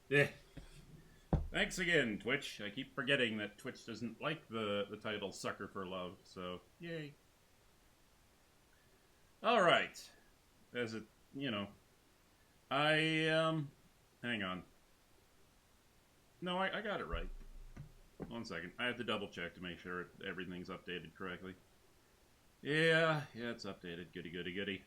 Yeah. Thanks again, Twitch. I keep forgetting that Twitch doesn't like the title Sucker for Love, so yay. Alright. As it, you know. Hang on. No, I got it right. 1 second. I have to double check to make sure everything's updated correctly. Yeah, it's updated. Goody, goody, goody.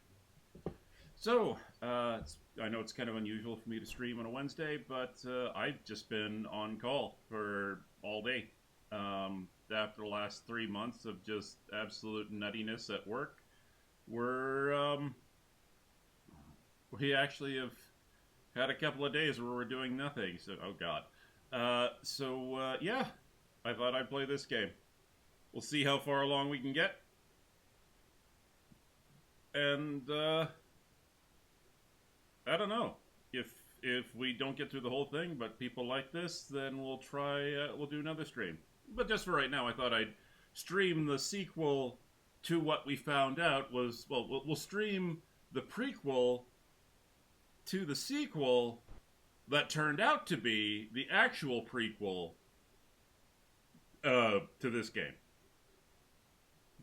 So, I know it's kind of unusual for me to stream on a Wednesday, but I've just been on call for all day. After the last 3 months of just absolute nuttiness at work, we're we actually have had a couple of days where we're doing nothing. So, oh god. Yeah, I thought I'd play this game. We'll see how far along we can get, and I don't know if we don't get through the whole thing, but people like this, then we'll try. We'll do another stream. But just for right now, I thought I'd stream the sequel to what we found out was we'll stream the prequel to the sequel that turned out to be the actual prequel to this game.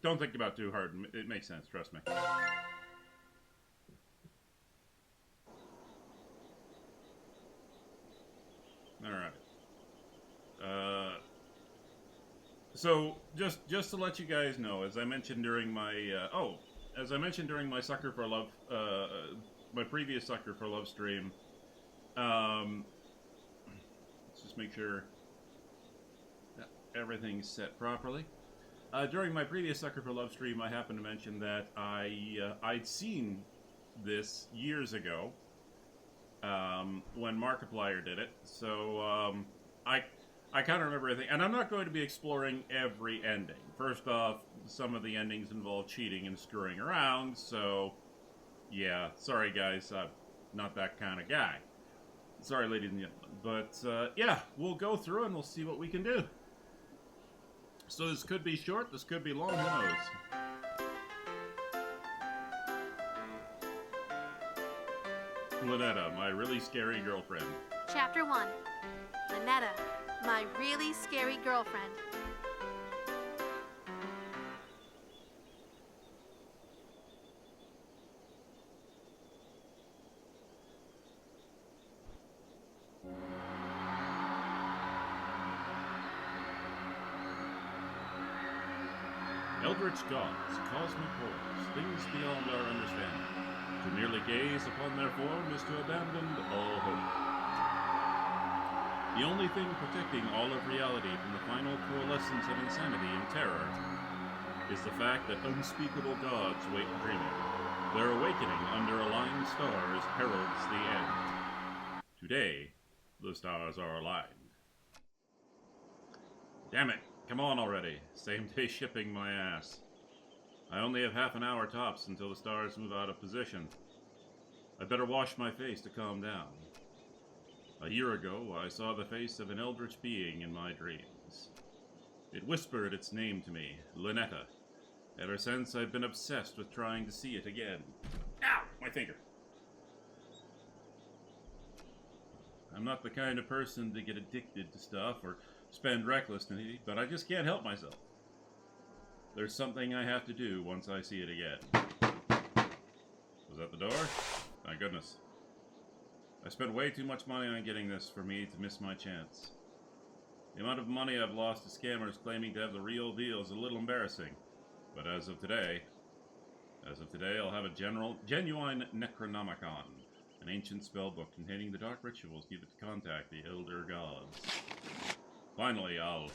Don't think about it too hard. It makes sense. Trust me. All right. So just to let you guys know, as I mentioned during my as I mentioned during my Sucker for Love, my previous Sucker for Love stream. Let's just make sure that everything's set properly. During my previous Sucker for Love stream, I happened to mention that I'd seen this years ago when Markiplier did it. So I kind of remember everything, and I'm not going to be exploring every ending. First off, some of the endings involve cheating and screwing around. So yeah, sorry guys, I'm not that kind of guy. Sorry, ladies and gentlemen, but yeah, we'll go through and we'll see what we can do. So this could be short, this could be long, who knows? Lynetta, my really scary girlfriend. Chapter 1. Lynetta, my really scary girlfriend. Eldritch gods, cosmic horrors, things beyond our understanding. To merely gaze upon their form is to abandon all hope. The only thing protecting all of reality from the final coalescence of insanity and terror is the fact that unspeakable gods wait dreaming. Their awakening under aligned stars heralds the end. Today, the stars are aligned. Damn it! Come on already. Same day shipping my ass. I only have half an hour tops until the stars move out of position. I better wash my face to calm down. A year ago, I saw the face of an eldritch being in my dreams. It whispered its name to me, Lynetta. Ever since, I've been obsessed with trying to see it again. Ow! My finger! I'm not the kind of person to get addicted to stuff or spend recklessly, but I just can't help myself. There's something I have to do once I see it again. Was that the door? Thank goodness. I spent way too much money on getting this for me to miss my chance. The amount of money I've lost to scammers claiming to have the real deal is a little embarrassing. But as of today, I'll have a genuine Necronomicon, an ancient spellbook containing the dark rituals needed to contact the Elder Gods. Finally, I'll...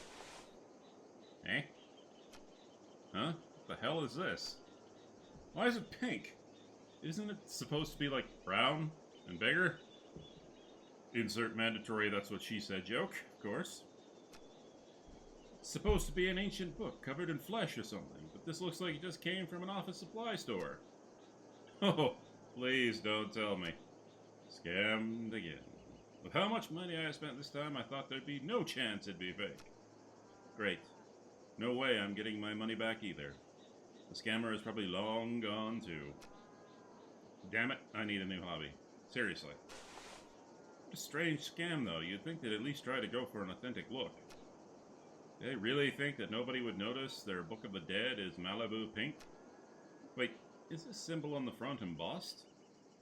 Eh? Huh? What the hell is this? Why is it pink? Isn't it supposed to be, like, brown and bigger? Insert mandatory that's what she said joke, of course. It's supposed to be an ancient book covered in flesh or something, but this looks like it just came from an office supply store. Oh, please don't tell me. Scammed again. With how much money I spent this time, I thought there'd be no chance it'd be fake. Great. No way I'm getting my money back either. The scammer is probably long gone too. Damn it, I need a new hobby. Seriously. A strange scam, though. You'd think they'd at least try to go for an authentic look. They really think that nobody would notice their Book of the Dead is Malibu pink? Wait, is this symbol on the front embossed?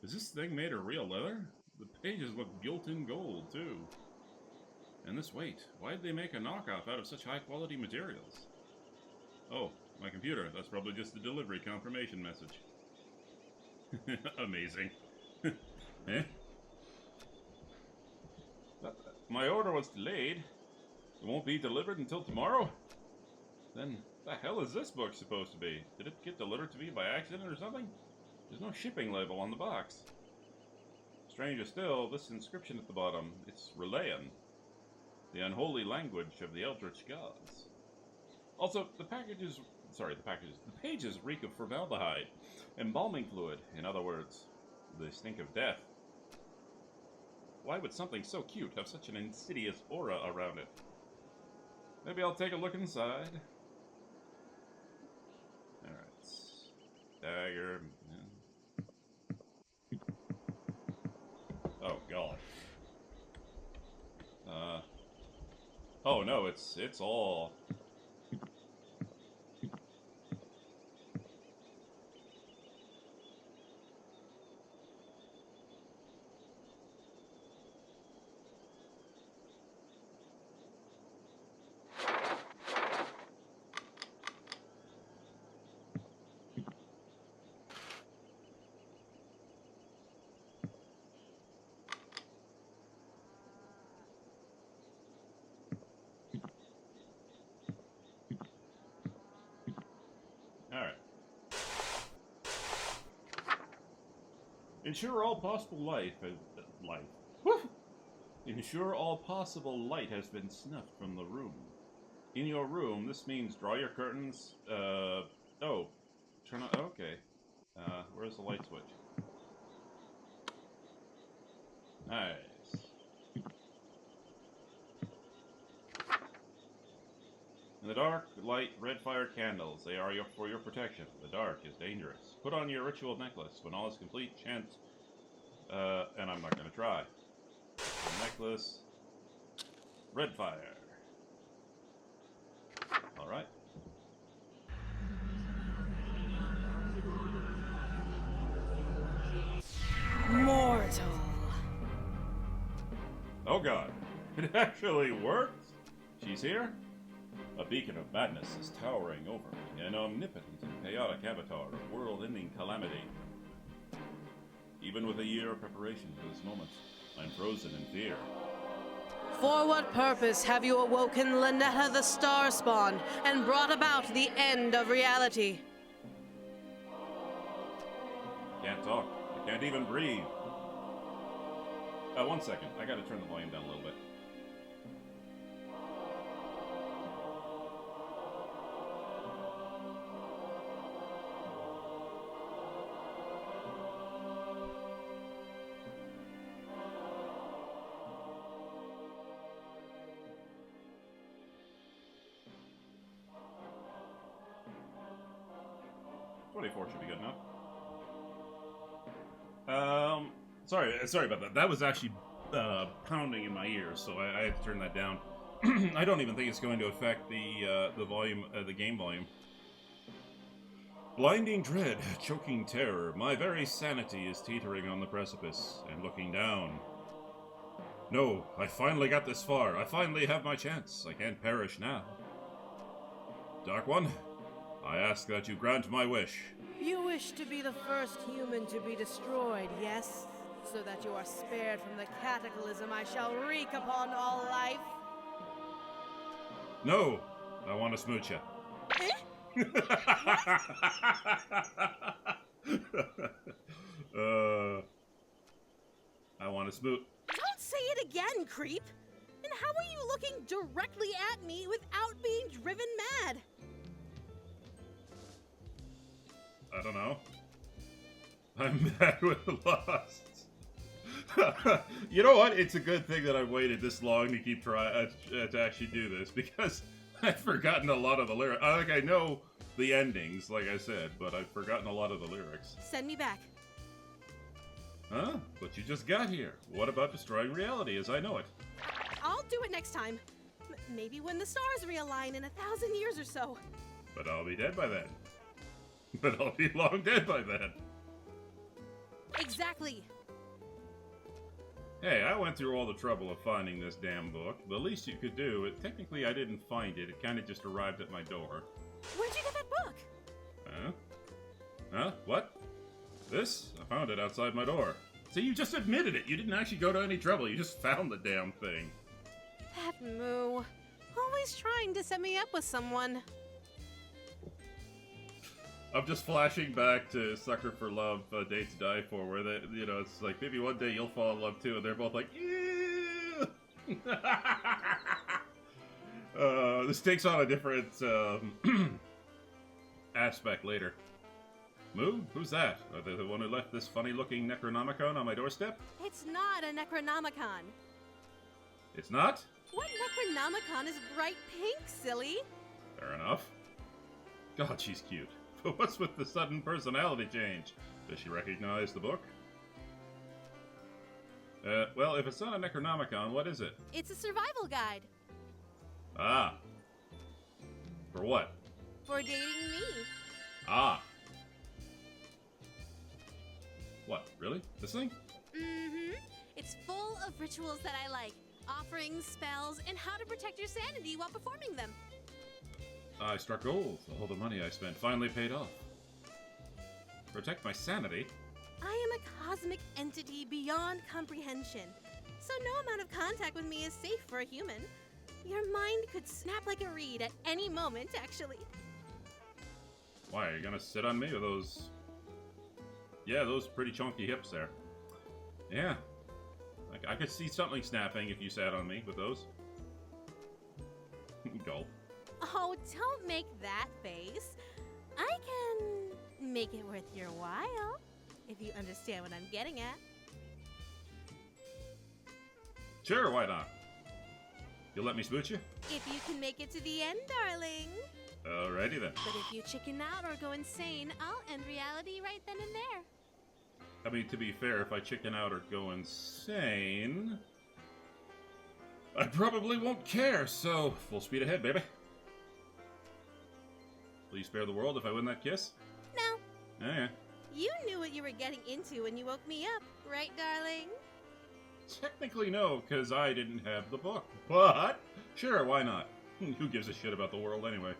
Is this thing made of real leather? The pages look gilt in gold, too. And this weight. Why did they make a knockoff out of such high-quality materials? Oh, my computer. That's probably just the delivery confirmation message. Amazing. Eh? My order was delayed. It won't be delivered until tomorrow? Then, the hell is this book supposed to be? Did it get delivered to me by accident or something? There's no shipping label on the box. Stranger still, this inscription at the bottom, it's Relayan, the unholy language of the eldritch gods. Also, the pages reek of formaldehyde, embalming fluid, in other words, they stink of death. Why would something so cute have such an insidious aura around it? Maybe I'll take a look inside. Alright. Dagger. Yeah. Oh, God. Oh, no, it's all... Alright. Ensure all possible Ensure all possible light has been snuffed from the room. In your room, this means draw your curtains, oh. Turn on, okay. Where's the light switch? Nice. In the dark, light red fire candles. They are for your protection. The dark is dangerous. Put on your ritual necklace. When all is complete, chant... and I'm not going to try. The necklace. Red fire. Alright. Mortal. Oh god. It actually worked? She's here? A beacon of madness is towering over me, an omnipotent and chaotic avatar of world-ending calamity. Even with a year of preparation for this moment, I'm frozen in fear. For what purpose have you awoken Lynetta the Starspawn and brought about the end of reality? Can't talk. I can't even breathe. 1 second. I gotta turn the volume down a little bit. Should be good enough. Sorry about that. That was actually pounding in my ears, so I had to turn that down. I don't even think it's going to affect the volume, the game volume. Blinding dread, choking terror. My very sanity is teetering on the precipice and looking down. No, I finally got this far. I finally have my chance. I can't perish now. Dark One, I ask that you grant my wish. You wish to be the first human to be destroyed, yes? So that you are spared from the cataclysm I shall wreak upon all life? No, I want to smooch ya. Eh? I want to smooch. Don't say it again, creep! And how are you looking directly at me without being driven mad? I don't know. I'm mad with lust. You know what? It's a good thing that I've waited this long to keep trying to actually do this, because I've forgotten a lot of the lyrics. I know the endings, like I said, but I've forgotten a lot of the lyrics. Send me back. Huh? But you just got here. What about destroying reality as I know it? I'll do it next time. Maybe when the stars realign in 1,000 years or so. But I'll be dead by then. But I'll be long dead by then. Exactly. Hey, I went through all the trouble of finding this damn book. The least you could do, technically I didn't find it. It kind of just arrived at my door. Where'd you get that book? Huh? Huh? What? This? I found it outside my door. See, you just admitted it. You didn't actually go to any trouble. You just found the damn thing. That moo. Always trying to set me up with someone. I'm just flashing back to Sucker for Love, Date to Die For, where they, you know, it's like, maybe one day you'll fall in love too, and they're both like, yeah! This takes on a different aspect later. Moo? Who's that? Are they the one who left this funny-looking Necronomicon on my doorstep? It's not a Necronomicon. It's not? What Necronomicon is bright pink, silly? Fair enough. God, she's cute. But what's with the sudden personality change? Does she recognize the book? Well, if it's not a Necronomicon, what is it? It's a survival guide. Ah. For what? For dating me. Ah. What, really? This thing? Mm-hmm. It's full of rituals that I like. Offerings, spells, and how to protect your sanity while performing them. I struck gold. All the money I spent finally paid off. Protect my sanity? I am a cosmic entity beyond comprehension, so no amount of contact with me is safe for a human. Your mind could snap like a reed at any moment, actually. Why, are you gonna sit on me with those... Yeah, those pretty chunky hips there. Yeah. I could see something snapping if you sat on me with those. Gulp. Oh, don't make that face. I can make it worth your while, if you understand what I'm getting at. Sure, why not? You'll let me smooch you? If you can make it to the end, darling. Alrighty then. But if you chicken out or go insane, I'll end reality right then and there. I mean, to be fair, if I chicken out or go insane... I probably won't care, so full speed ahead, baby. Will you spare the world if I win that kiss? No. Yeah. You knew what you were getting into when you woke me up, right, darling? Technically no, because I didn't have the book. But, sure, why not? Who gives a shit about the world anyway?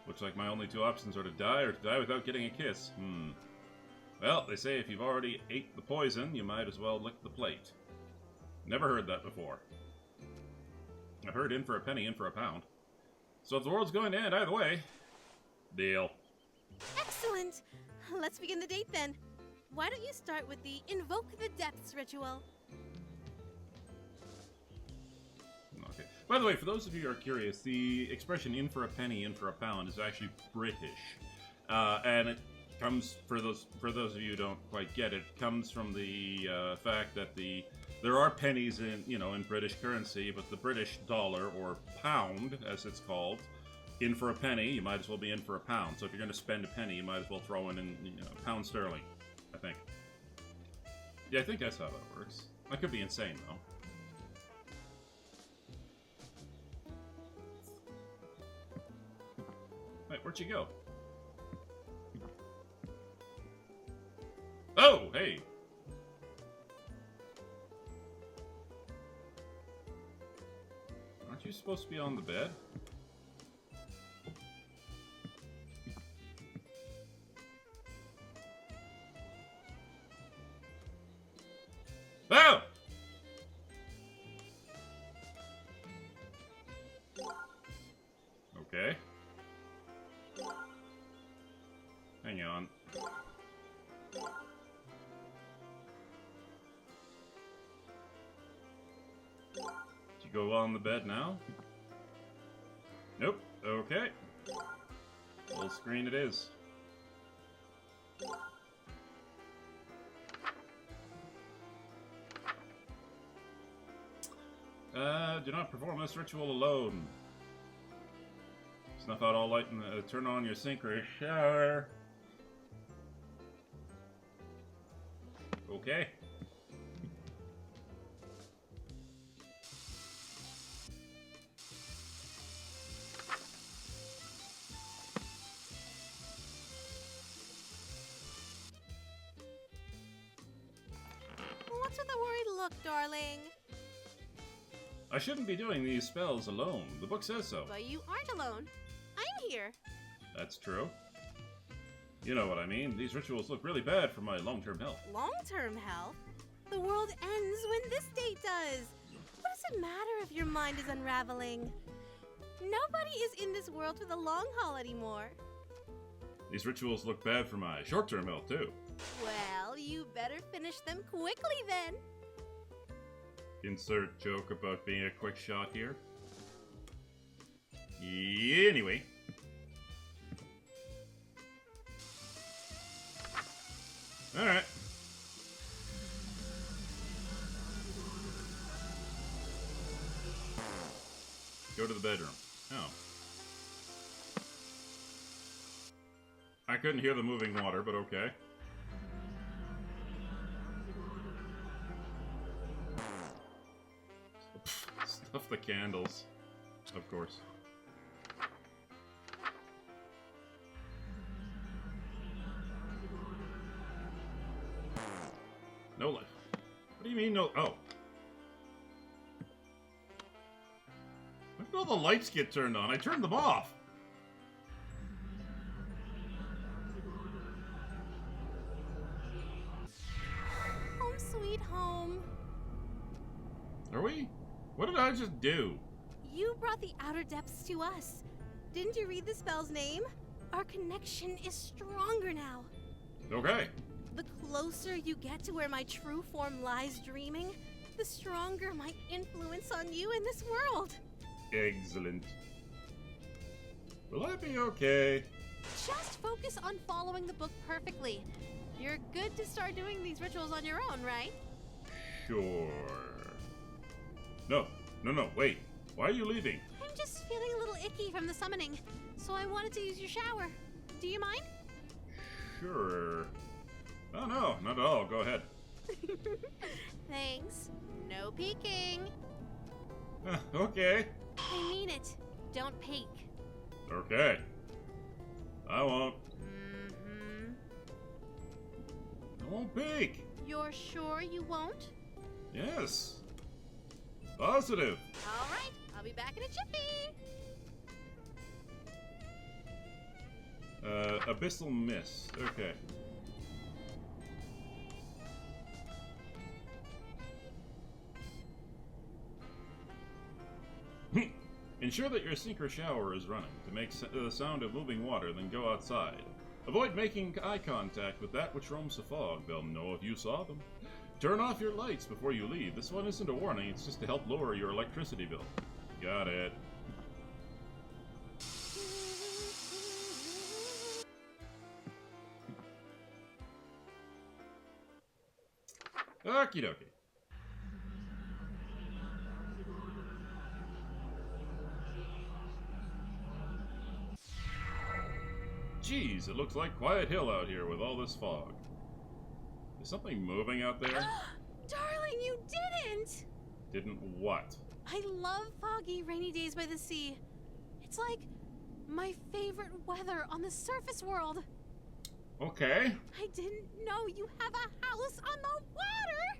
Looks like my only two options are to die or to die without getting a kiss. Well, they say if you've already ate the poison, you might as well lick the plate. Never heard that before. I've heard in for a penny, in for a pound. So if the world's going to end either way, deal. Excellent! Let's begin the date then. Why don't you start with the Invoke the Depths ritual? Okay. By the way, for those of you who are curious, the expression "in for a penny, in for a pound" is actually British, and it comes for those of you who don't quite get it. Comes from the fact that there are pennies in British currency, but the British dollar or pound, as it's called, in for a penny, you might as well be in for a pound. So if you're going to spend a penny, you might as well throw in pound sterling. I think. Yeah, I think that's how that works. I could be insane though. Wait, where'd you go? Oh, hey! Aren't you supposed to be on the bed? Oh! Okay. Hang on. Did you go on the bed now? Nope. Okay. Full screen it is. Do not perform this ritual alone. Snuff out all light and turn on your sink or shower. Okay. What's with the worried look, darling? I shouldn't be doing these spells alone. The book says so. But you aren't alone. I'm here. That's true. You know what I mean. These rituals look really bad for my long-term health. Long-term health? The world ends when this date does. What does it matter if your mind is unraveling? Nobody is in this world for the long haul anymore. These rituals look bad for my short-term health, too. Well, you better finish them quickly then. Insert joke about being a quick shot here. Anyway. Alright. Go to the bedroom. Oh. I couldn't hear the moving water, but okay. Stuff the candles. Of course. No life. What do you mean no? Oh. When did all the lights get turned on? I turned them off. Home sweet home. Are we? What did I just do? You brought the outer depths to us. Didn't you read the spell's name? Our connection is stronger now. Okay. The closer you get to where my true form lies dreaming, the stronger my influence on you in this world. Excellent. Will I be okay? Just focus on following the book perfectly. You're good to start doing these rituals on your own, right? Sure. No, wait. Why are you leaving? I'm just feeling a little icky from the summoning, so I wanted to use your shower. Do you mind? Sure. Oh, no, not at all. Go ahead. Thanks. No peeking. Okay. I mean it. Don't peek. Okay. I won't. Mm-hmm. I won't peek. You're sure you won't? Yes. Positive. All right. I'll be back in a jiffy. Abyssal Mist. Okay. Ensure that your sink or shower is running. To make the sound of moving water, then go outside. Avoid making eye contact with that which roams the fog. They'll know if you saw them. Turn off your lights before you leave. This one isn't a warning, it's just to help lower your electricity bill. Got it. Okie dokie. Jeez, it looks like Quiet Hill out here with all this fog. Is something moving out there? Darling, you didn't! Didn't what? I love foggy, rainy days by the sea. It's like my favorite weather on the surface world. Okay. I didn't know you have a house on the water!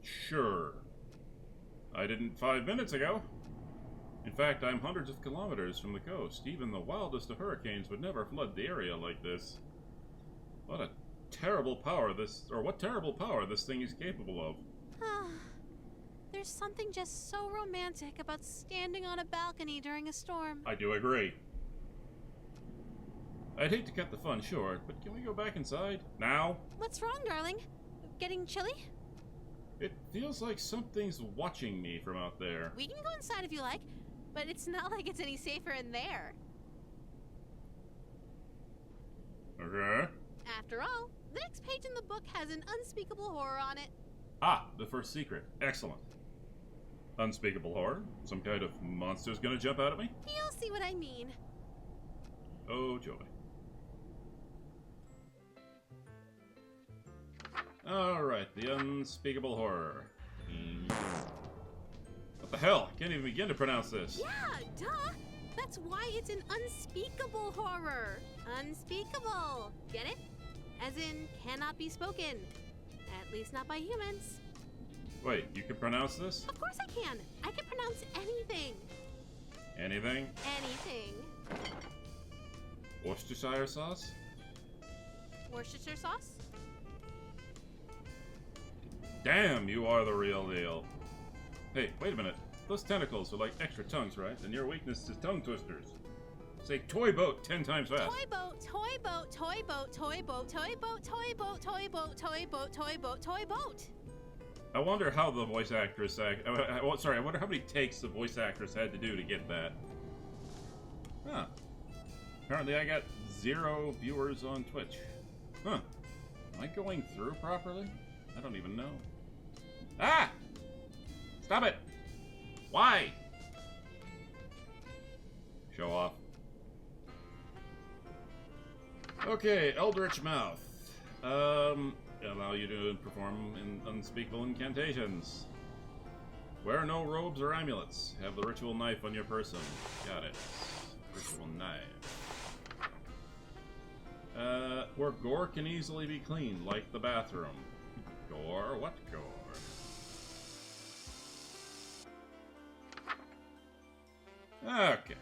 Sure. I didn't 5 minutes ago. In fact, I'm hundreds of kilometers from the coast. Even the wildest of hurricanes would never flood the area like this. What a terrible power what terrible power this thing is capable of. There's something just so romantic about standing on a balcony during a storm. I do agree. I'd hate to cut the fun short, but can we go back inside? Now? What's wrong, darling? Getting chilly? It feels like something's watching me from out there. We can go inside if you like, but it's not like it's any safer in there. Okay. After all, the next page in the book has an unspeakable horror on it. Ah, the first secret. Excellent. Unspeakable horror? Some kind of monster's gonna jump out at me? You'll see what I mean. Oh, joy. Alright, the unspeakable horror. What the hell? I can't even begin to pronounce this. Yeah, duh. That's why it's an unspeakable horror. Unspeakable. Get it? As in, cannot be spoken. At least not by humans. Wait, you can pronounce this? Of course I can. I can pronounce anything. Anything? Anything. Worcestershire sauce? Worcestershire sauce? Damn, you are the real deal. Hey, wait a minute. Those tentacles are like extra tongues, right? And your weakness is tongue twisters. Say toy boat 10 times fast. Toy boat, toy boat, toy boat, toy boat, toy boat, toy boat, toy boat, toy boat, toy boat, toy boat. I wonder how the voice actress... I wonder how many takes the voice actress had to do to get that. Huh. Apparently I got 0 viewers on Twitch. Huh. Am I going through properly? I don't even know. Ah! Stop it! Why? Show off. Okay, Eldritch Mouth. Allow you to perform unspeakable incantations. Wear no robes or amulets. Have the ritual knife on your person. Got it. Ritual knife. Where gore can easily be cleaned, like the bathroom. Gore? What gore? Okay.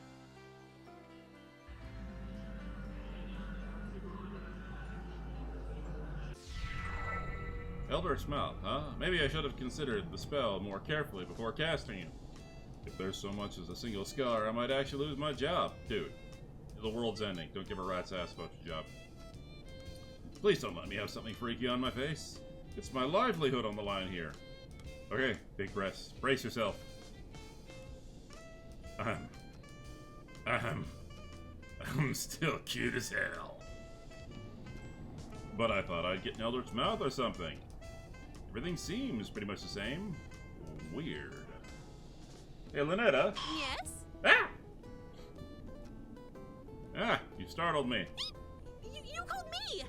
Eldritch Mouth, huh? Maybe I should have considered the spell more carefully before casting it. If there's so much as a single scar, I might actually lose my job. Dude, the world's ending. Don't give a rat's ass about your job. Please don't let me have something freaky on my face. It's my livelihood on the line here. Okay, big breaths. Brace yourself. I'm still cute as hell. But I thought I'd get an Eldritch Mouth or something. Everything seems pretty much the same. Weird. Hey, Lynetta. Yes? Ah! Ah, you startled me. You called me!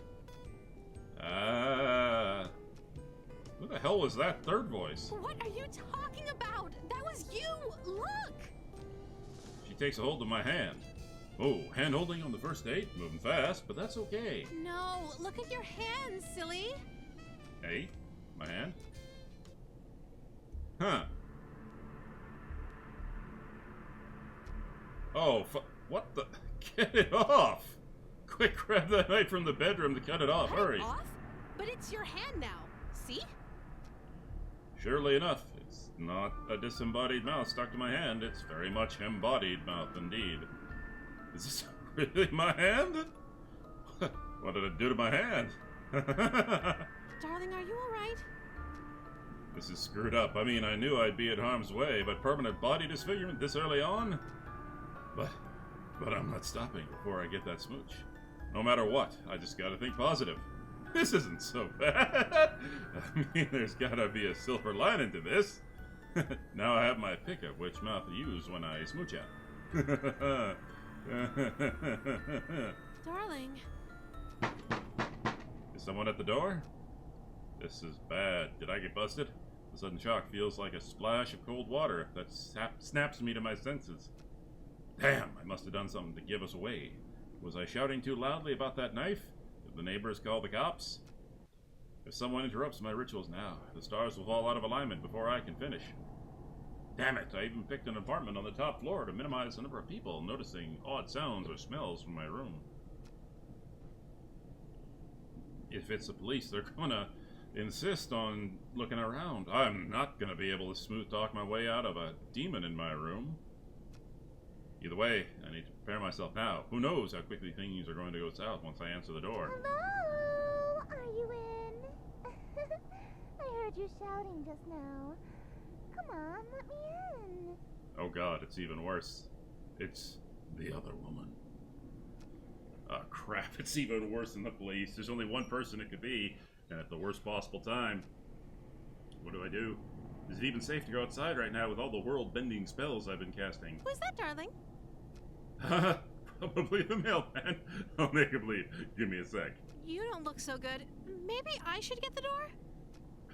Who the hell was that third voice? What are you talking about? That was you! Look! She takes a hold of my hand. Oh, hand holding on the first date? Moving fast, but that's okay. No, look at your hands, silly! Hey, my hand? Huh. Oh, what the? Get it off! Quick, grab that knife from the bedroom to cut it off. Cut Hurry. it off? But it's your hand now. See? Surely enough, it's not a disembodied mouth stuck to my hand. It's very much embodied mouth indeed. Is this really my hand? What did it do to my hand? Darling, are you alright? This is screwed up. I mean, I knew I'd be in harm's way, but permanent body disfigurement this early on? But I'm not stopping before I get that smooch. No matter what, I just gotta think positive. This isn't so bad. I mean, there's gotta be a silver lining to this. Now I have my pick of which mouth to use when I smooch out. Darling. Is someone at the door? This is bad. Did I get busted? The sudden shock feels like a splash of cold water that snaps me to my senses. Damn, I must have done something to give us away. Was I shouting too loudly about that knife? Did the neighbors call the cops? If someone interrupts my rituals now, the stars will fall out of alignment before I can finish. Damn it, I even picked an apartment on the top floor to minimize the number of people noticing odd sounds or smells from my room. If it's the police, they're gonna insist on looking around. I'm not gonna be able to smooth talk my way out of a demon in my room. Either way, I need to prepare myself now. Who knows how quickly things are going to go south once I answer the door. Hello? Are you in? I heard you shouting just now. Come on, let me in. Oh god, it's even worse. It's the other woman. Oh crap, it's even worse than the police. There's only one person it could be, and at the worst possible time. What do I do? Is it even safe to go outside right now with all the world-bending spells I've been casting? Who's that, darling? Probably the mailman. I'll make him leave. Give me a sec. You don't look so good. Maybe I should get the door?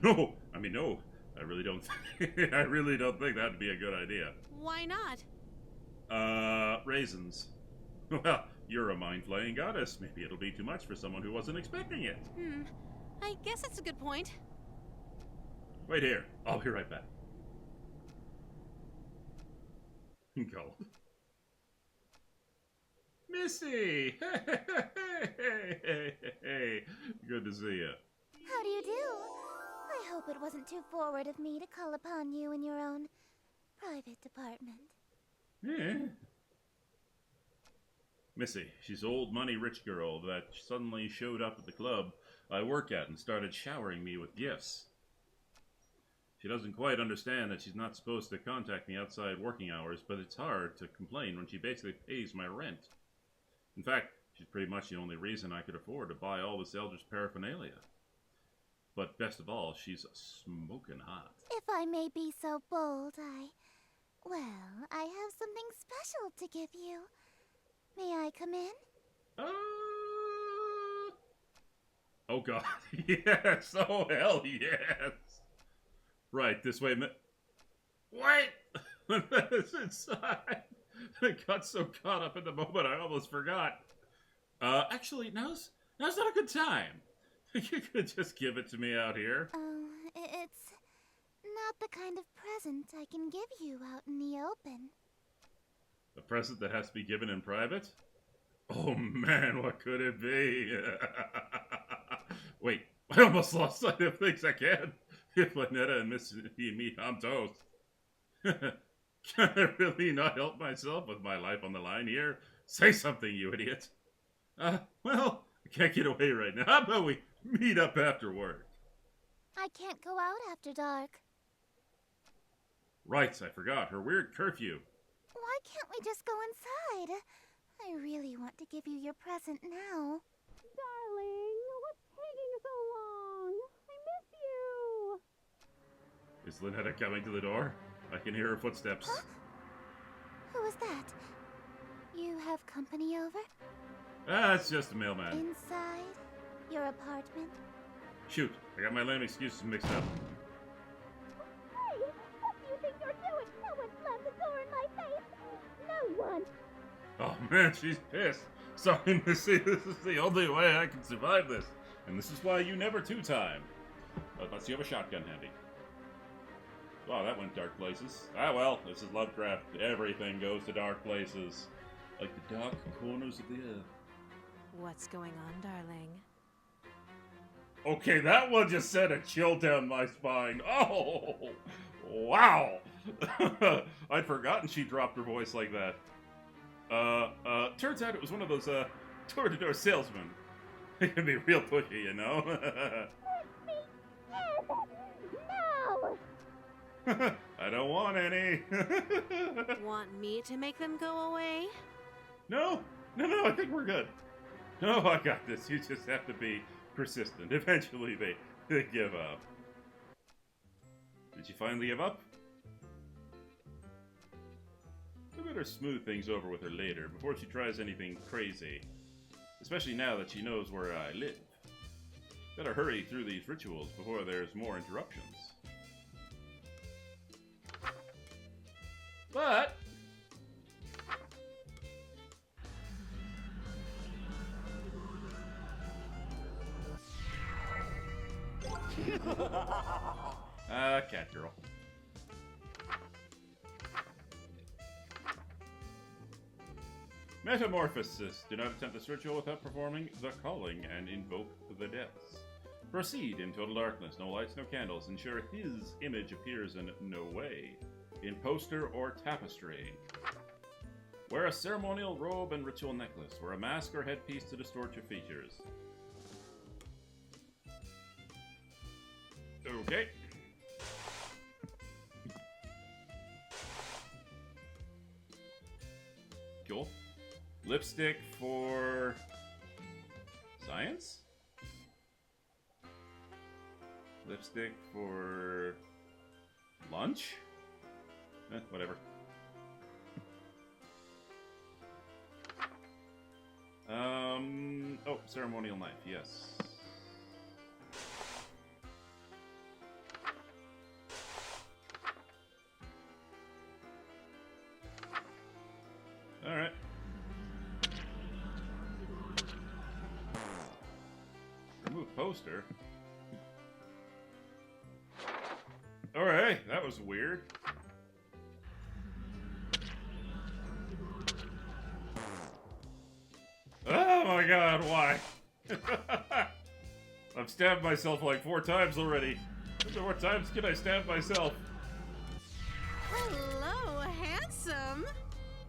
No, I mean, no. I really don't. I really don't think that'd be a good idea. Why not? Raisins. Well, you're a mind-flaying goddess. Maybe it'll be too much for someone who wasn't expecting it. I guess that's a good point. Wait here. I'll be right back. Go. Missy! Hey, good to see you. How do you do? I hope it wasn't too forward of me to call upon you in your own private department. Yeah. Missy, she's old money rich girl that suddenly showed up at the club I work at and started showering me with gifts. She doesn't quite understand that she's not supposed to contact me outside working hours, but it's hard to complain when she basically pays my rent. In fact, she's pretty much the only reason I could afford to buy all this Eldritch paraphernalia. But best of all, she's smoking hot. If I may be so bold, I have something special to give you. May I come in? Oh god, yes, oh hell yes! Right, this way, Wait! It's inside! I got so caught up in the moment I almost forgot. Actually, now's not a good time. You could just give it to me out here. It's not the kind of present I can give you out in the open. A present that has to be given in private? Oh man, what could it be? Wait, I almost lost sight of things again. If Lynetta and Missy meet, I'm toast. Can I really not help myself with my life on the line here? Say something, you idiot. Well, I can't get away right now. How about we meet up after work? I can't go out after dark. Right, I forgot. Her weird curfew. Why can't we just go inside? I really want to give you your present now. Darling, what's taking so long? I miss you. Is Lynetta coming to the door? I can hear her footsteps. Huh? Who is that? You have company over? It's just a mailman. Inside your apartment? Shoot, I got my lame excuses mixed up. Hey, what do you think you're doing? No one slammed the door in my face. No one. Oh man, she's pissed. Sorry, Missy, this is the only way I can survive this. And this is why you never two-time. Unless you have a shotgun handy. Wow, that went dark places. Ah well, this is Lovecraft. Everything goes to dark places. Like the dark corners of the earth. What's going on, darling? Okay, that one just sent a chill down my spine. Oh, wow. I'd forgotten she dropped her voice like that. Turns out it was one of those, door-to-door salesmen. They can be real pushy, you know? No! I don't want any. Want me to make them go away? No, I think we're good. No, I got this. You just have to be persistent. Eventually they give up. Did you finally give up? I better smooth things over with her later before she tries anything crazy. Especially now that she knows where I live. Better hurry through these rituals before there's more interruptions. But cat girl. Metamorphosis. Do not attempt this ritual without performing the calling and invoke the deaths. Proceed in total darkness. No lights, no candles. Ensure his image appears in no way. In poster or tapestry. Wear a ceremonial robe and ritual necklace. Wear a mask or headpiece to distort your features. Okay. Cool. Lipstick for science? Lipstick for lunch? Whatever. Oh, ceremonial knife, yes. poster. Alright, that was weird. Oh my god, why? I've stabbed myself like 4 times already. How many more times can I stab myself? Hello, handsome.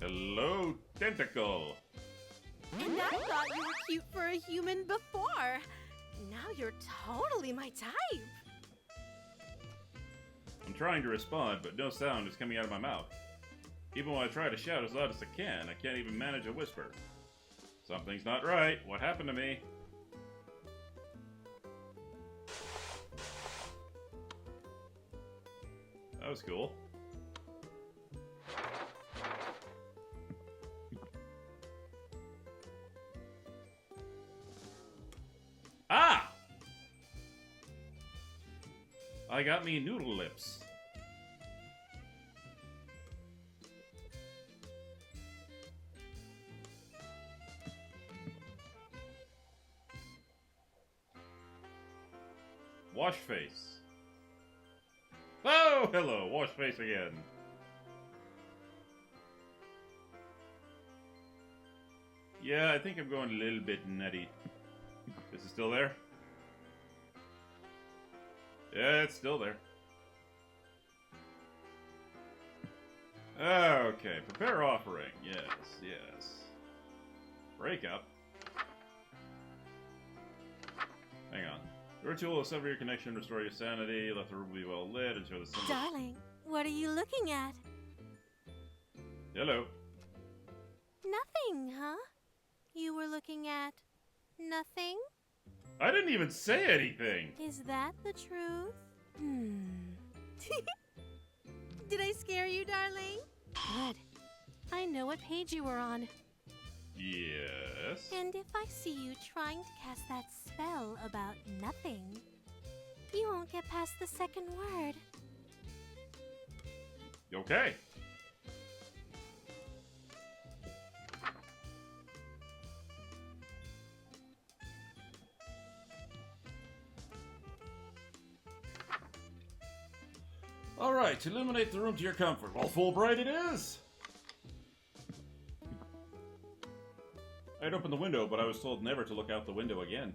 Hello, tentacle. And I thought you were cute for a human before. Now you're totally my type. I'm trying to respond, but no sound is coming out of my mouth. Even when I try to shout as loud as I can't even manage a whisper. Something's not right. What happened to me? That was cool. Ah! I got me noodle lips. Wash face. Oh, hello, wash face again. Yeah, I think I'm going a little bit nutty. Is it still there? Yeah, it's still there. Okay, prepare offering. Yes, yes. Breakup. Hang on. The ritual will sever your connection, restore your sanity, let the room be well lit, ensure the symbol. Darling, what are you looking at? Hello. Nothing, huh? You were looking at nothing? I didn't even say anything! Is that the truth? Did I scare you, darling? Good. I know what page you were on. Yes. And if I see you trying to cast that spell about nothing, you won't get past the second word. Okay. Alright, illuminate the room to your comfort. Well, Fulbright it is! I'd opened the window, but I was told never to look out the window again.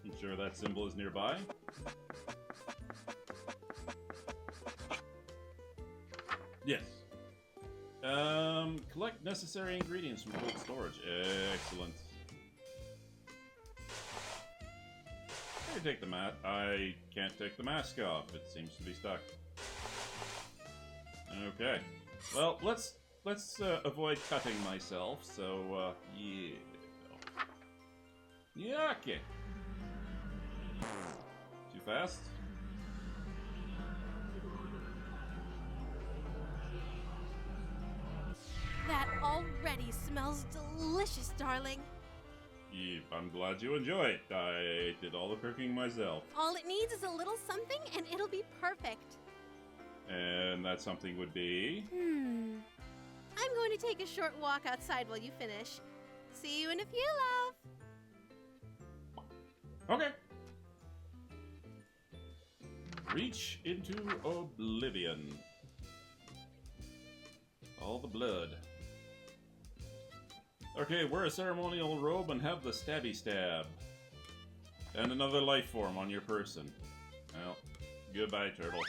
I'm sure that symbol is nearby. Yes. Collect necessary ingredients from cold storage. Excellent. I can take the mask. I can't take the mask off. It seems to be stuck. Okay. Well, let's avoid cutting myself. So yeah. Yeah. Okay. Too fast. That already smells delicious, darling. Yep, I'm glad you enjoy it. I did all the cooking myself. All it needs is a little something and it'll be perfect. And that something would be? I'm going to take a short walk outside while you finish. See you in a few, love. Okay. Reach into oblivion. All the blood. Okay, wear a ceremonial robe and have the stabby stab. And another life form on your person. Well, goodbye, turtle.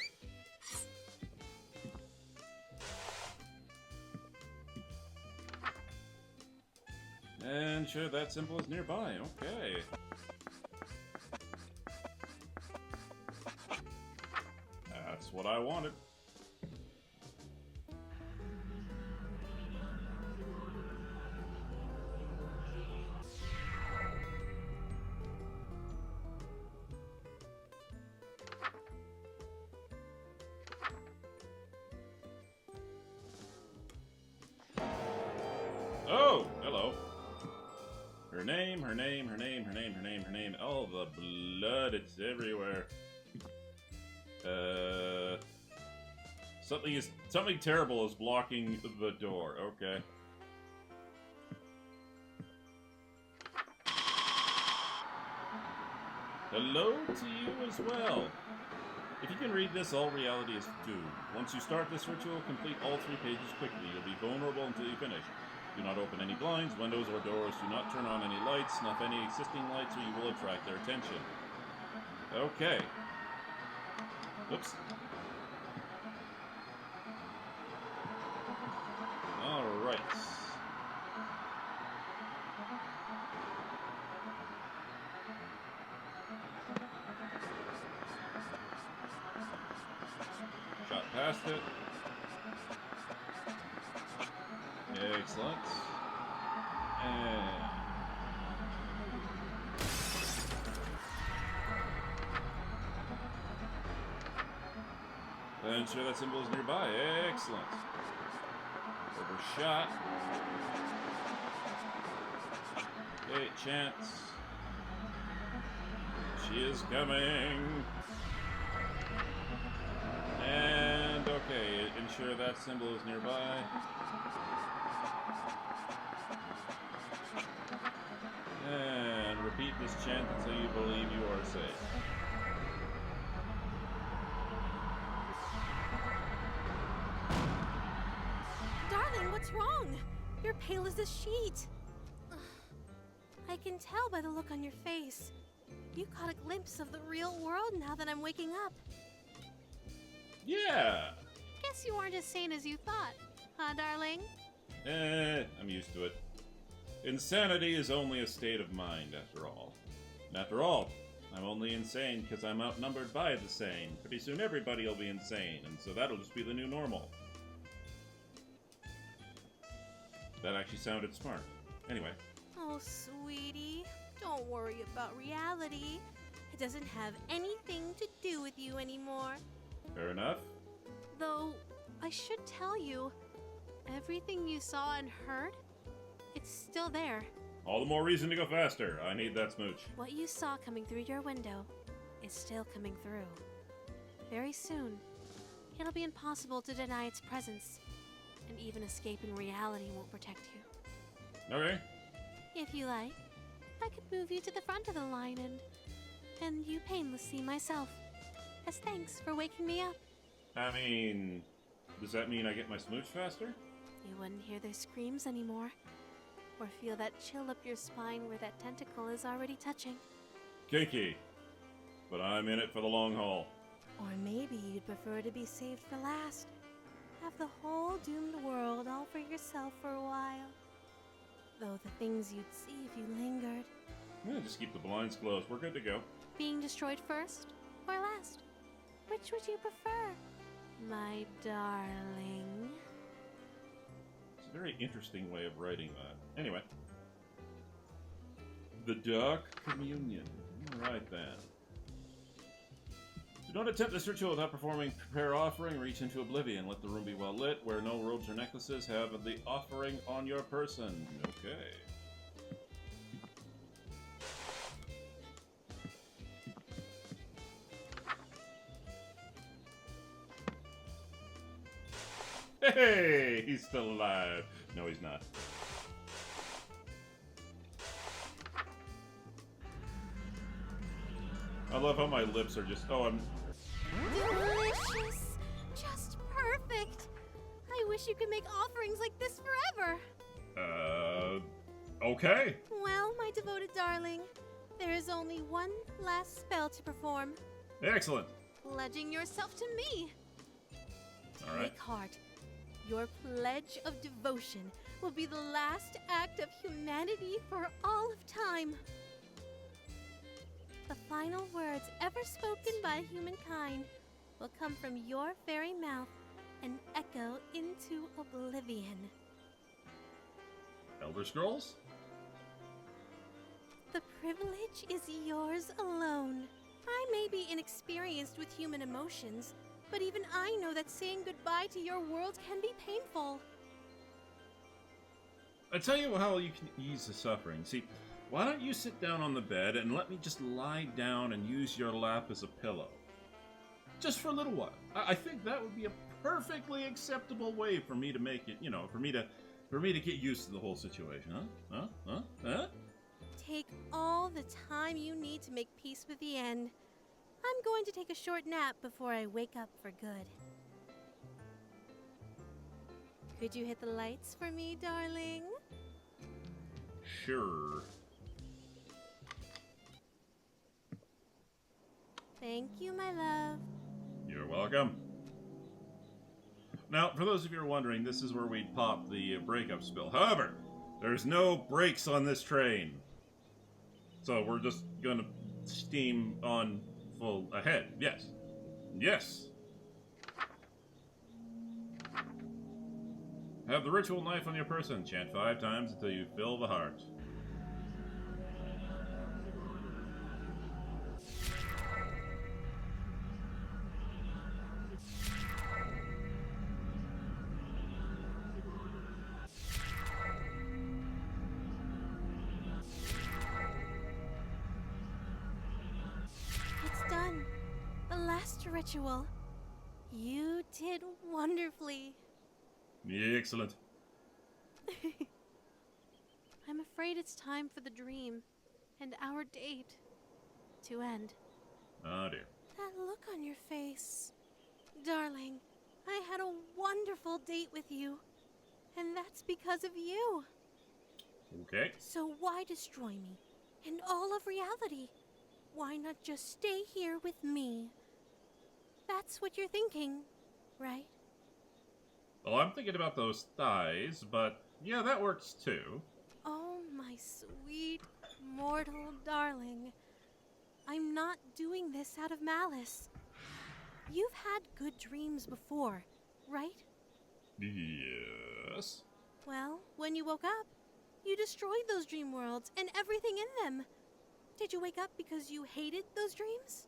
And sure, that symbol is nearby. Okay. That's what I wanted. Oh, hello. Her name, her name, her name, her name, her name, her name. Oh, the blood, it's everywhere. Something terrible is blocking the door. Okay. Hello to you as well. If you can read this, all reality is doomed. Once you start this ritual, complete all 3 pages quickly. You'll be vulnerable until you finish. Do not open any blinds, windows, or doors. Do not turn on any lights. Snuff any existing lights or you will attract their attention. Okay. Oops. Alright. Shot past it. Excellent. And... ensure that symbol is nearby. Excellent. Overshot. Okay, chance. She is coming. And okay, ensure that symbol is nearby. And repeat this chant until you believe you are safe. Darling, what's wrong? You're pale as a sheet. Ugh. I can tell by the look on your face. You caught a glimpse of the real world now that I'm waking up. Yeah! Guess you weren't as sane as you thought, huh, darling? I'm used to it. Insanity is only a state of mind, after all. And after all, I'm only insane because I'm outnumbered by the sane. Pretty soon everybody will be insane, and so that'll just be the new normal. That actually sounded smart. Anyway. Oh, sweetie, don't worry about reality. It doesn't have anything to do with you anymore. Fair enough. Though, I should tell you, everything you saw and heard, it's still there. All the more reason to go faster. I need that smooch. What you saw coming through your window is still coming through. Very soon, it'll be impossible to deny its presence, and even escaping reality won't protect you. Okay. If you like, I could move you to the front of the line and you painless see myself, as thanks for waking me up. I mean, does that mean I get my smooch faster? You wouldn't hear their screams anymore, or feel that chill up your spine where that tentacle is already touching. Kinky. But I'm in it for the long haul. Or maybe you'd prefer to be saved for last. Have the whole doomed world all for yourself for a while. Though the things you'd see if you lingered. Yeah, just keep the blinds closed. We're good to go. Being destroyed first or last? Which would you prefer, my darling? It's a very interesting way of writing that. Anyway. The Dark Communion. Alright then. Do not attempt this ritual without performing prepare offering. Reach into oblivion. Let the room be well lit. Wear no robes or necklaces. Have the offering on your person. Okay. Hey, he's still alive. No, he's not. I love how my lips are just... Oh, I'm... Delicious! Just perfect! I wish you could make offerings like this forever! Okay. Well, my devoted darling, there is only one last spell to perform. Excellent. Pledging yourself to me. All right. Take heart. Your pledge of devotion will be the last act of humanity for all of time. The final words ever spoken by humankind will come from your very mouth and echo into oblivion. Elder Scrolls? The privilege is yours alone. I may be inexperienced with human emotions, but even I know that saying goodbye to your world can be painful. I tell you how you can ease the suffering. See, why don't you sit down on the bed and let me just lie down and use your lap as a pillow? Just for a little while. I think that would be a perfectly acceptable way for me to make it, you know, for me to get used to the whole situation, huh? take all the time you need to make peace with the end. I'm going to take a short nap before I wake up for good. Could you hit the lights for me, darling? Sure. Thank you, my love. You're welcome. Now, for those of you who are wondering, this is where we'd pop the breakup spill. However, there's no brakes on this train. So we're just gonna steam on full ahead. Yes. Yes. Have the ritual knife on your person. Chant 5 times until you fill the heart. It's done. The last ritual. You did wonderfully. Excellent. I'm afraid it's time for the dream and our date to end. Oh dear. That look on your face. Darling, I had a wonderful date with you. And that's because of you. Okay. So why destroy me and all of reality? Why not just stay here with me? That's what you're thinking, right? Well, I'm thinking about those thighs, but yeah, that works too. Oh, my sweet, mortal darling. I'm not doing this out of malice. You've had good dreams before, right? Yes. Well, when you woke up, you destroyed those dream worlds and everything in them. Did you wake up because you hated those dreams?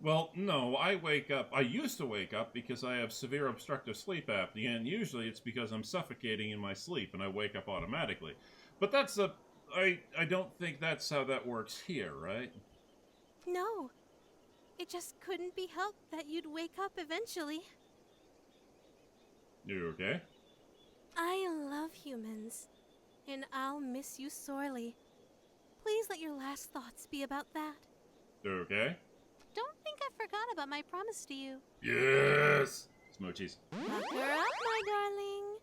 Well, no, I used to wake up because I have severe obstructive sleep apnea, and usually it's because I'm suffocating in my sleep and I wake up automatically. But I don't think that's how that works here, right? No. It just couldn't be helped that you'd wake up eventually. You okay? I love humans, and I'll miss you sorely. Please let your last thoughts be about that. You okay? Don't think I forgot about my promise to you. Yes! Smoochies. Pucker up, my darling.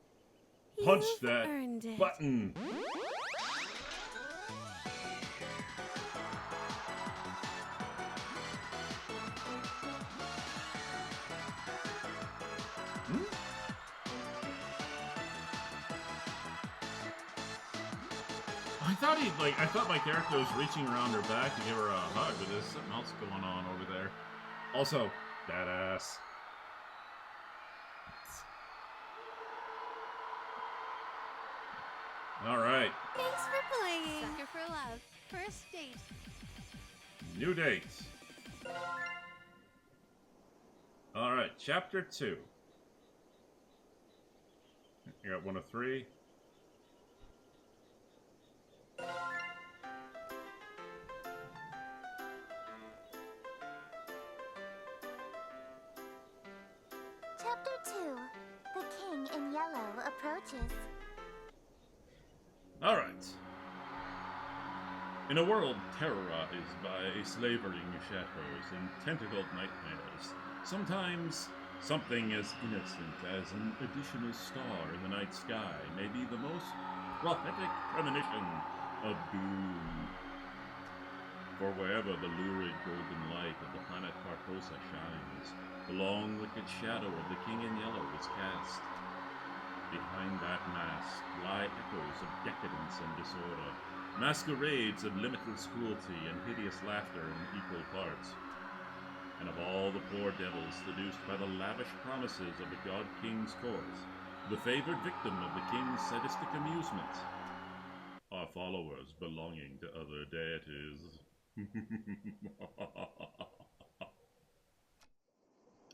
Punch You've that earned it. button! I thought my character was reaching around her back to give her a hug, but there's something else going on over there. Also, badass. Alright, Thanks for playing. Sucker for love. First date. new date. Alright, chapter 2. You got 1 of 3. Chapter 2. The King in Yellow approaches. Alright. In a world terrorized by slavering shadows and tentacled nightmares, sometimes something as innocent as an additional star in the night sky may be the most prophetic premonition of doom. For wherever the lurid golden light of the planet Carcosa shines, the long wicked shadow of the King in Yellow is cast. Behind that mask lie echoes of decadence and disorder, masquerades of limitless cruelty and hideous laughter in equal parts. And of all the poor devils seduced by the lavish promises of the God King's court, the favored victim of the King's sadistic amusement are followers belonging to other deities.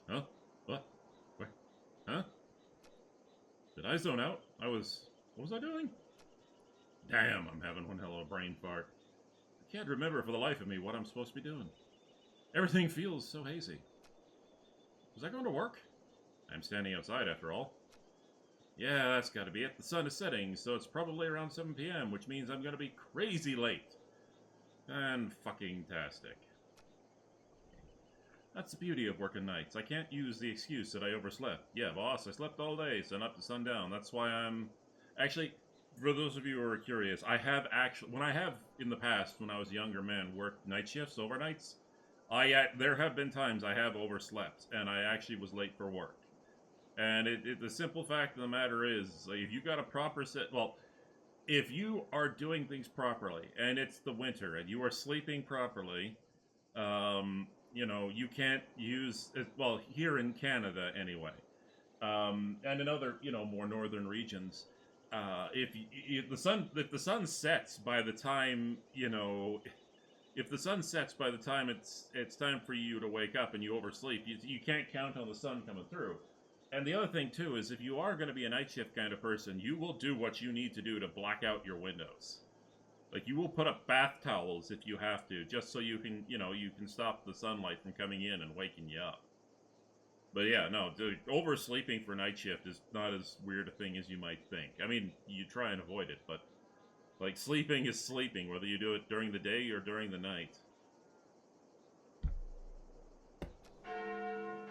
Huh? What? Where? Huh? Did I zone out? What was I doing? Damn, I'm having one hell of a brain fart. I can't remember for the life of me what I'm supposed to be doing. Everything feels so hazy. Was I going to work? I'm standing outside after all. Yeah, that's gotta be it. The sun is setting, so it's probably around 7 p.m., which means I'm gonna be crazy late. And fucking-tastic. That's the beauty of working nights. I can't use the excuse that I overslept. Yeah, boss, I slept all day, sun up to sundown. That's why I'm... Actually, for those of you who are curious, I have actually... When I have, in the past, when I was a younger man, worked night shifts, overnights, there have been times I have overslept, and I actually was late for work. And the simple fact of the matter is, like, if you got a proper set... Well, if you are doing things properly, and it's the winter, and you are sleeping properly, you know, you can't use... Well, here in Canada, anyway. And in other, you know, more northern regions, if the sun sets by the time, you know... If the sun sets by the time it's time for you to wake up and you oversleep, you can't count on the sun coming through. And the other thing, too, is if you are going to be a night shift kind of person, you will do what you need to do to black out your windows. Like, you will put up bath towels if you have to, just so you can, you know, you can stop the sunlight from coming in and waking you up. But yeah, no, oversleeping for night shift is not as weird a thing as you might think. I mean, you try and avoid it, but, like, sleeping is sleeping, whether you do it during the day or during the night.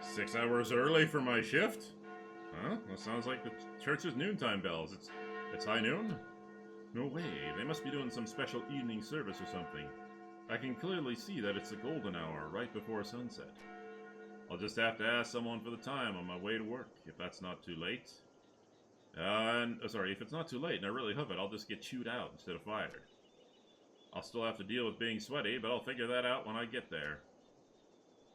6 hours early for my shift? Huh? That sounds like the church's noontime bells. It's high noon? No way. They must be doing some special evening service or something. I can clearly see that it's the golden hour, right before sunset. I'll just have to ask someone for the time on my way to work, if that's not too late. Sorry, if it's not too late, and I really hope it, I'll just get chewed out instead of fired. I'll still have to deal with being sweaty, but I'll figure that out when I get there.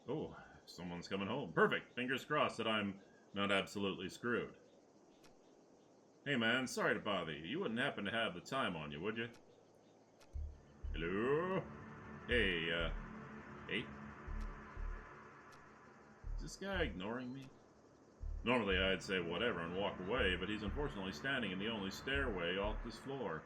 Oh, someone's coming home. Perfect. Fingers crossed that I'm not absolutely screwed. Hey man, sorry to bother you. You wouldn't happen to have the time on you, would you? Hello? Hey, hey? Is this guy ignoring me? Normally I'd say whatever and walk away, but he's unfortunately standing in the only stairway off this floor.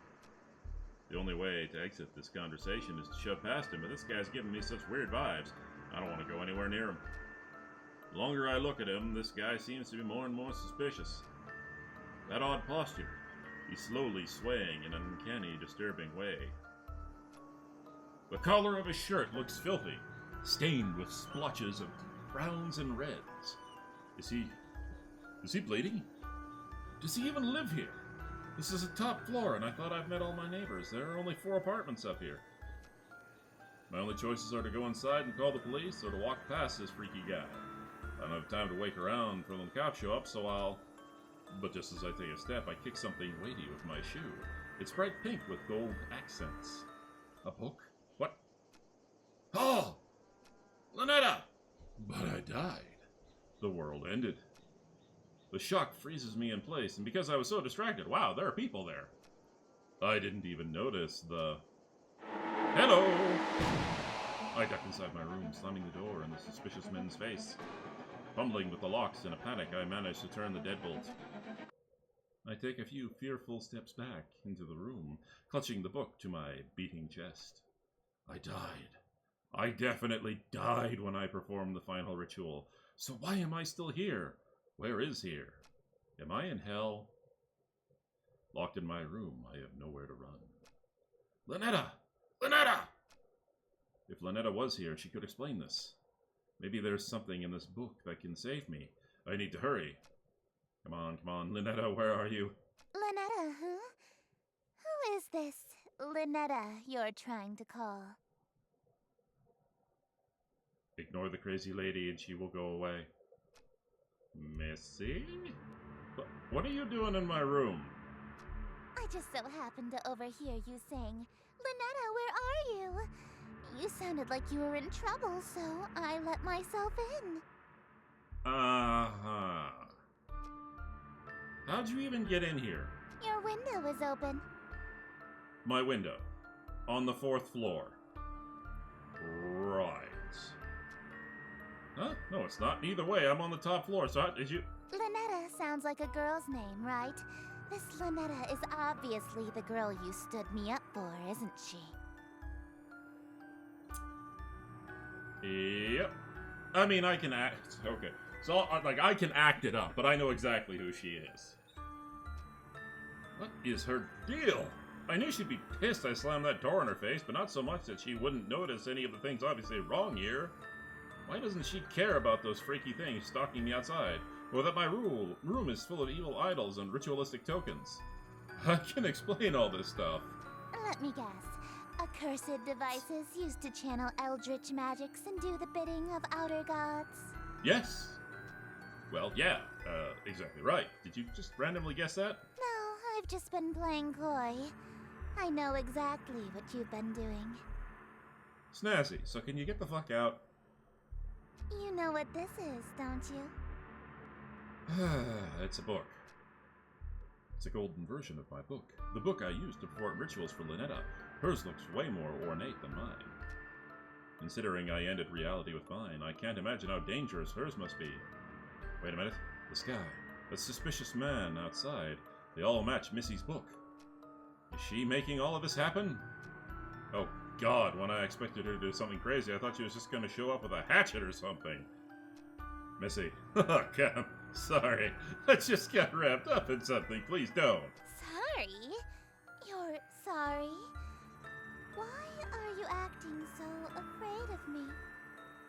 The only way to exit this conversation is to shove past him, but this guy's giving me such weird vibes. I don't want to go anywhere near him. The longer I look at him, this guy seems to be more and more suspicious. That odd posture. He's slowly swaying in an uncanny, disturbing way. The collar of his shirt looks filthy, stained with splotches of browns and reds. Is he bleeding? Does he even live here? This is a top floor, and I thought I've met all my neighbors. There are only 4 apartments up here. My only choices are to go inside and call the police, or to walk past this freaky guy. I don't have time to wait around for the cops show up, so I'll... But just as I take a step, I kick something weighty with my shoe. It's bright pink with gold accents. A book? What? Oh! Lynetta! But I died. The world ended. The shock freezes me in place, and because I was so distracted, wow, there are people there. I didn't even notice the... Hello! I ducked inside my room, slamming the door in the suspicious man's face. Fumbling with the locks in a panic, I managed to turn the deadbolt. I take a few fearful steps back into the room, clutching the book to my beating chest. I died. I definitely died when I performed the final ritual. So why am I still here? Where is here? Am I in hell? Locked in my room, I have nowhere to run. Lynetta! Lynetta! If Lynetta was here, she could explain this. Maybe there's something in this book that can save me. I need to hurry. Come on, Lynetta, where are you? Lynetta, huh? Who is this Lynetta you're trying to call? Ignore the crazy lady and she will go away. Missy? What are you doing in my room? I just so happened to overhear you saying, Lynetta, where are you? You sounded like you were in trouble, so I let myself in. Uh-huh. How'd you even get in here? Your window was open. My window. On the 4th floor. Right. Huh? No, it's not. Either way, I'm on the top floor, so did you... Lynetta sounds like a girl's name, right? This Lynetta is obviously the girl you stood me up for, isn't she? Yep. I mean, I can act... Okay. So, like, I can act it up, but I know exactly who she is. What is her deal? I knew she'd be pissed I slammed that door in her face, but not so much that she wouldn't notice any of the things obviously wrong here. Why doesn't she care about those freaky things stalking me outside? Or that my room is full of evil idols and ritualistic tokens? I can explain all this stuff. Let me guess. Accursed devices used to channel eldritch magics and do the bidding of outer gods. Yes. Well, yeah, exactly right. Did you just randomly guess that? No, I've just been playing coy. I know exactly what you've been doing. Snazzy, so can you get the fuck out? You know what this is, don't you? It's a book. It's a golden version of my book. The book I used to perform rituals for Lynetta. Hers looks way more ornate than mine. Considering I ended reality with mine, I can't imagine how dangerous hers must be. Wait a minute. The sky. A suspicious man outside. They all match Missy's book. Is she making all of this happen? Oh god, when I expected her to do something crazy, I thought she was just going to show up with a hatchet or something. Missy. Oh, Cam. Sorry. I just got wrapped up in something. Please don't. Sorry? You're sorry? Why are you acting so afraid of me?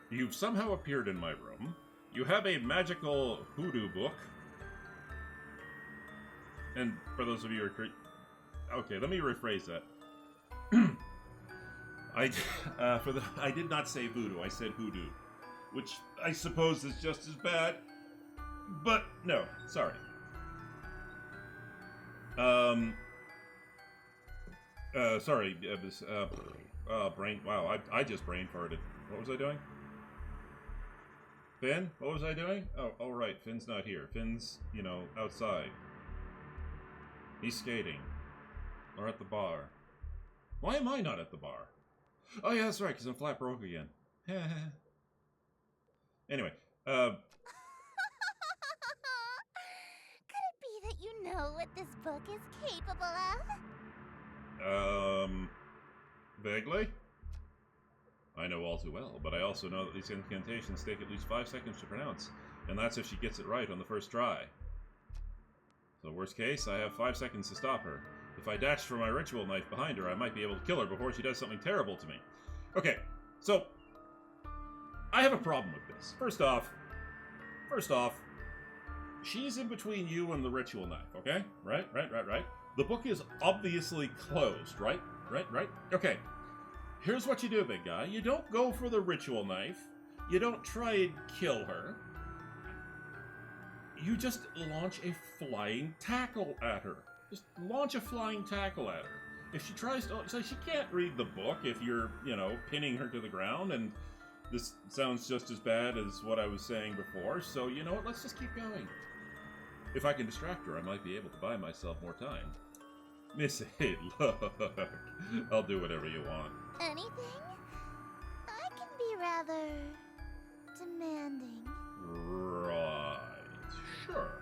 You've somehow appeared in my room. You have a magical hoodoo book. And for those of you who are okay, let me rephrase that. I did not say voodoo, I said hoodoo. Which I suppose is just as bad. But no, sorry. Sorry, brain, wow, I just brain farted. What was I doing? Finn? What was I doing? Oh, right, Finn's not here. Finn's, outside. He's skating. Or at the bar. Why am I not at the bar? Oh yeah, that's right, because I'm flat broke again. Anyway, Could it be that you know what this book is capable of? Vaguely? I know all too well, but I also know that these incantations take at least 5 seconds to pronounce, and that's if she gets it right on the first try. So worst case, I have 5 seconds to stop her. If I dashed for my ritual knife behind her, I might be able to kill her before she does something terrible to me. Okay, so I have a problem with this. First off, she's in between you and the ritual knife, okay? Right. The book is obviously closed, right? Okay, here's what you do, big guy. You don't go for the ritual knife. You don't try and kill her. You just launch a flying tackle at her. Just launch a flying tackle at her. If she tries to... So she can't read the book if you're, pinning her to the ground, and this sounds just as bad as what I was saying before, so you know what? Let's just keep going. If I can distract her, I might be able to buy myself more time. Missy, look. I'll do whatever you want. Anything? I can be rather demanding. Right. Sure.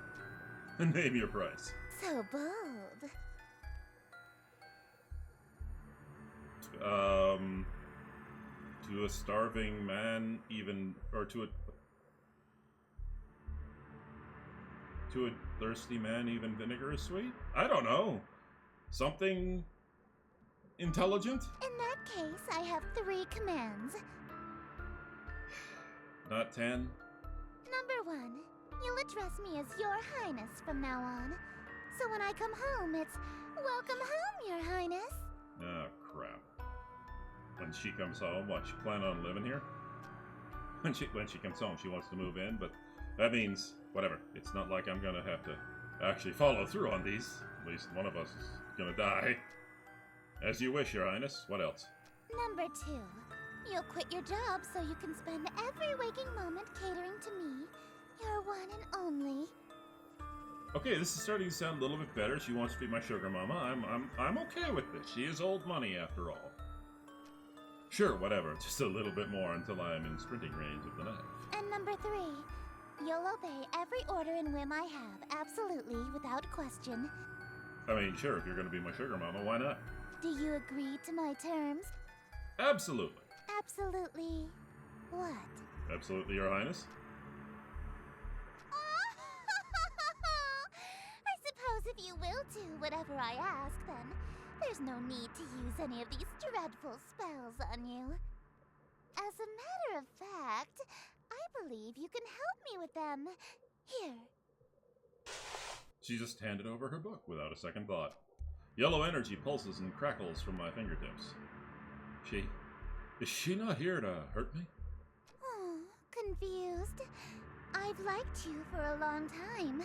Name your price. So bold. To a starving man, or to a thirsty man, even vinegar is sweet? I don't know. Something intelligent? In that case, I have 3 commands. Not 10? Number 1, you'll address me as Your Highness from now on. So when I come home, it's welcome home, Your Highness. Oh, crap. When she comes home, what, she plan on living here? When she comes home, she wants to move in, but that means, whatever. It's not like I'm gonna have to actually follow through on these. At least one of us is gonna die. As you wish, Your Highness. What else? Number 2, you'll quit your job so you can spend every waking moment catering to me, your one and only. Okay, this is starting to sound a little bit better. She wants to be my sugar mama. I'm okay with this. She is old money after all. Sure, whatever. Just a little bit more until I am in sprinting range of the knife. And number 3, you'll obey every order and whim I have, absolutely, without question. I mean, sure, if you're going to be my sugar mama, why not? Do you agree to my terms? Absolutely. Absolutely. What? Absolutely, Your Highness. I suppose if you will do whatever I ask, then there's no need to use any of these dreadful spells on you. As a matter of fact, I believe you can help me with them. Here. She just handed over her book without a second thought. Yellow energy pulses and crackles from my fingertips. Is she not here to hurt me? Oh, confused. I've liked you for a long time,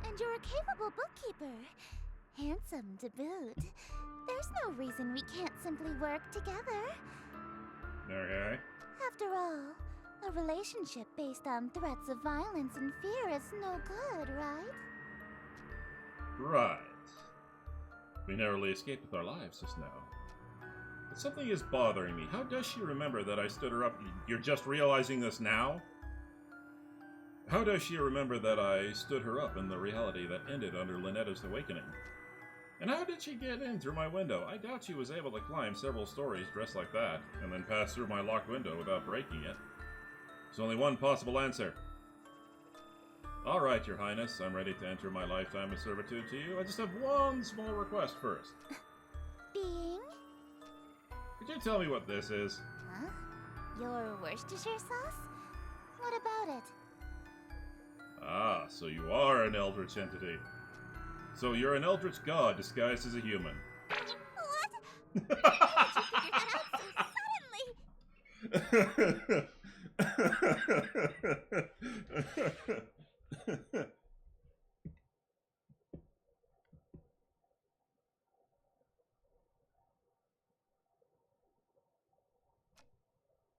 and you're a capable bookkeeper. Handsome to boot. There's no reason we can't simply work together. Okay. After all, a relationship based on threats of violence and fear is no good, right? Right. We narrowly escaped with our lives just now. But something is bothering me. How does she remember that I stood her up? You're just realizing this now? How does she remember that I stood her up in the reality that ended under Linetta's awakening? And how did she get in through my window? I doubt she was able to climb several stories dressed like that, and then pass through my locked window without breaking it. There's only one possible answer. All right, Your Highness, I'm ready to enter my lifetime of servitude to you. I just have one small request first. Being? Could you tell me what this is? Huh? Your Worcestershire sauce? What about it? Ah, so you are an eldritch entity. So you're an eldritch god disguised as a human. What? How did you figure that out so suddenly?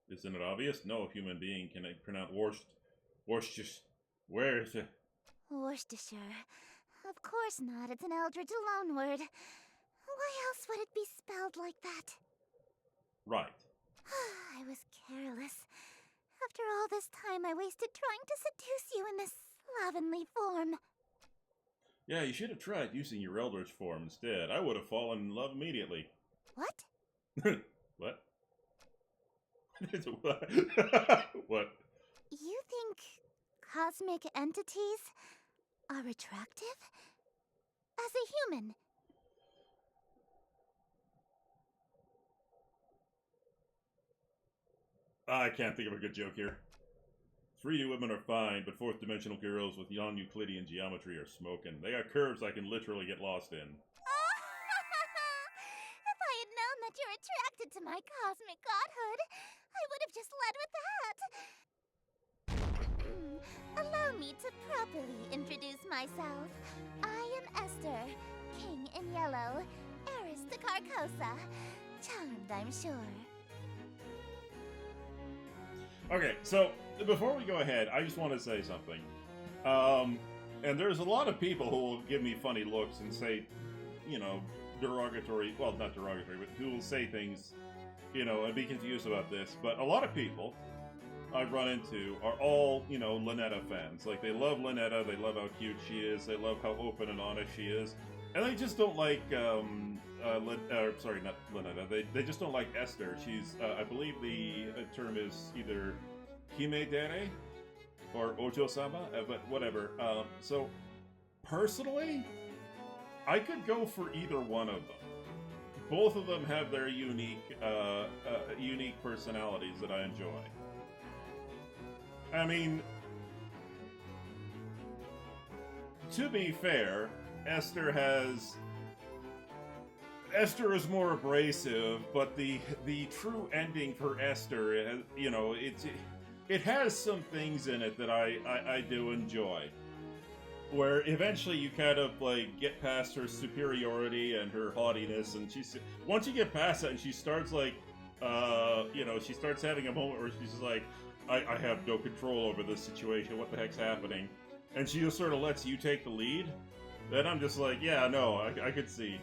Isn't it obvious? No human being can pronounce Worcestershire. Worcestershire. Of course not. It's an eldritch loan word. Why else would it be spelled like that? Right. I was careless. After all this time I wasted trying to seduce you in this slovenly form. Yeah, you should have tried using your eldritch form instead. I would have fallen in love immediately. What? What? What? You think cosmic entities are attractive? As a human? I can't think of a good joke here. 3D women are fine, but fourth dimensional girls with non-Euclidean geometry are smoking. They got curves I can literally get lost in. If I had known that you're attracted to my cosmic godhood, I would have just led with that. Allow me to properly introduce myself. I am Esther, King in Yellow, heiress to Carcosa. Charmed, I'm sure. Okay, so before we go ahead, I just want to say something. And there's a lot of people who will give me funny looks and say, you know, derogatory, well, not derogatory, but who will say things, you know, and be confused about this. But a lot of people I've run into are all, you know, Linetta fans. Like, they love Linetta, they love how cute she is, they love how open and honest she is. And they just don't like, sorry, not Linetta, they just don't like Esther. She's, I believe the term is either Himedere or Ojo-sama, but whatever. So, personally, I could go for either one of them. Both of them have their unique personalities that I enjoy. I mean, to be fair, Esther is more abrasive, but the true ending for Esther, you know, it has some things in it that I do enjoy. Where eventually you kind of like get past her superiority and her haughtiness, and once you get past that, and she starts like, you know, she starts having a moment where she's like, I have no control over this situation. What the heck's happening? And she just sort of lets you take the lead. Then I'm just like, yeah, no, I could see.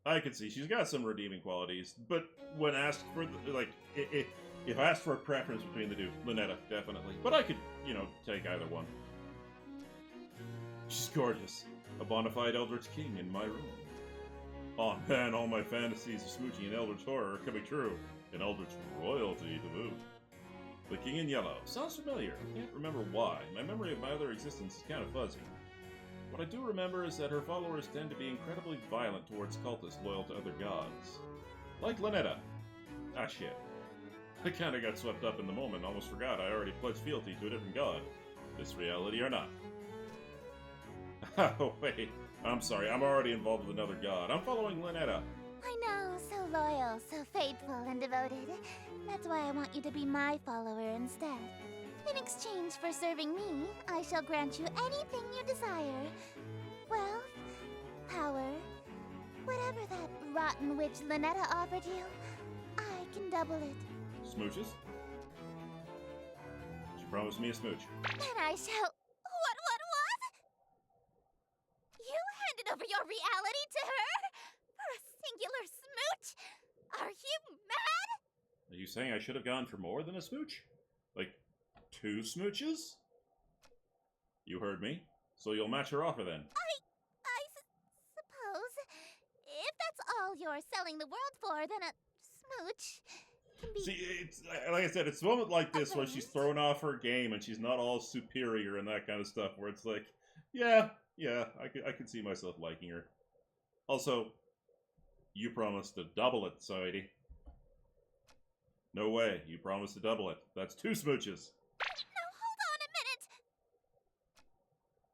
I could see she's got some redeeming qualities, but when asked for if asked for a preference between the two, Linetta, definitely. But I could, you know, take either one. She's gorgeous. A bona fide Eldritch King in my room. Oh man, all my fantasies of smooching and Eldritch horror are coming true. And Eldritch royalty to boot. The King in Yellow. Sounds familiar. I can't remember why. My memory of my other existence is kind of fuzzy. What I do remember is that her followers tend to be incredibly violent towards cultists loyal to other gods. Like Lynetta. Ah, shit. I kinda got swept up in the moment, almost forgot I already pledged fealty to a different god. This reality or not. Oh, wait. I'm sorry, I'm already involved with another god. I'm following Lynetta. I know, so loyal, so faithful and devoted. That's why I want you to be my follower instead. In exchange for serving me, I shall grant you anything you desire. Wealth, power, whatever that rotten witch Lynetta offered you, I can double it. Smooches? She promised me a smooch. And I shall... What? You handed over your reality to her? For a singular smooch? Are you mad? Are you saying I should have gone for more than a smooch? Like, 2 smooches? You heard me. So you'll match her offer then. I suppose. If that's all you're selling the world for, then a smooch can be... See, it's like I said, it's a moment like this where she's thrown off her game and she's not all superior and that kind of stuff, where it's like, yeah, I could see myself liking her. Also, you promised to double it, Sadie. No way, you promised to double it. That's 2 smooches. No, hold on a minute!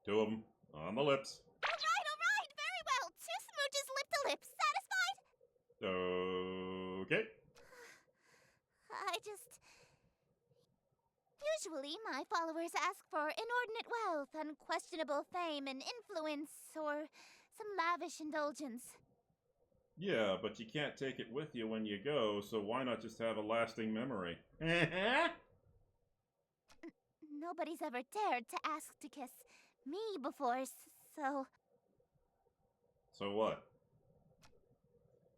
2 of them, on the lips. Alright, very well. 2 smooches lip to lip. Satisfied? Okay. I just... Usually, my followers ask for inordinate wealth, unquestionable fame and influence, or some lavish indulgence. Yeah, but you can't take it with you when you go, so why not just have a lasting memory? Nobody's ever dared to ask to kiss me before, so... So what?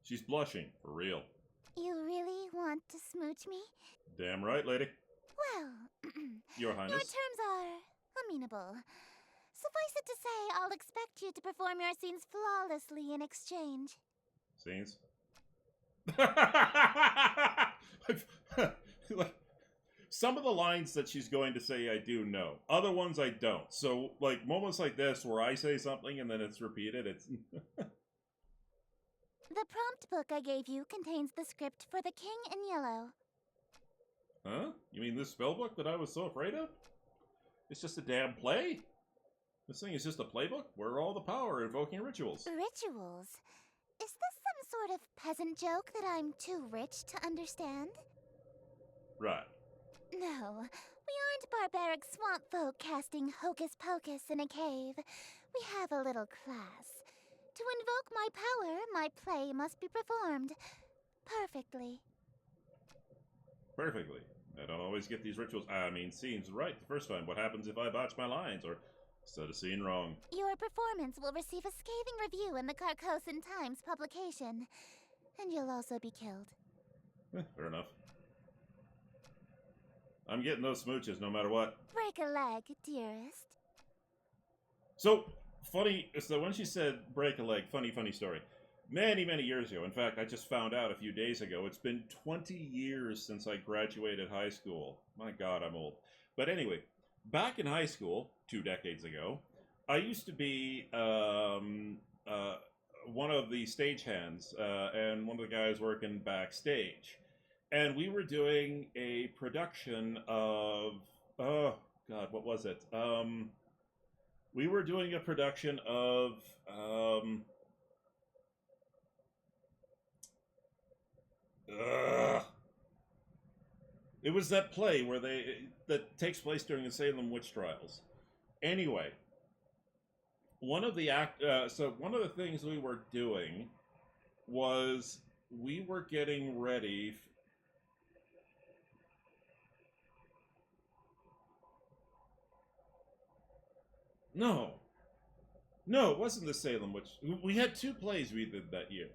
She's blushing, for real. You really want to smooch me? Damn right, lady. Well, Your Highness. your terms are amenable. Suffice it to say, I'll expect you to perform your scenes flawlessly in exchange. Scenes? Like, some of the lines that she's going to say I do know. Other ones I don't. So, like, moments like this where I say something and then it's repeated, it's... The prompt book I gave you contains the script for The King in Yellow. Huh? You mean this spellbook that I was so afraid of? It's just a damn play? This thing is just a playbook? Where are all the power invoking rituals? Rituals? Is this some sort of peasant joke that I'm too rich to understand? Right. No, we aren't barbaric swamp folk casting hocus pocus in a cave. We have a little class. To invoke my power, my play must be performed perfectly. Perfectly. I don't always get these rituals, scenes right the first time. What happens if I botch my lines or said a scene wrong? Your performance will receive a scathing review in the Carcosan Times publication. And you'll also be killed. Fair enough. I'm getting those smooches no matter what. Break a leg, dearest. So, funny, so when she said break a leg, funny story. Many years ago, in fact, I just found out a few days ago, it's been 20 years since I graduated high school. My God, I'm old. But anyway, back in high school, 2 decades ago, I used to be one of the stagehands and one of the guys working backstage. And we were doing a production of, oh God, what was it? We were doing a production of, it was that play where that takes place during the Salem witch trials. Anyway, one of the things we were doing was we were getting ready. No, it wasn't the Salem witch. We had 2 plays we did that year.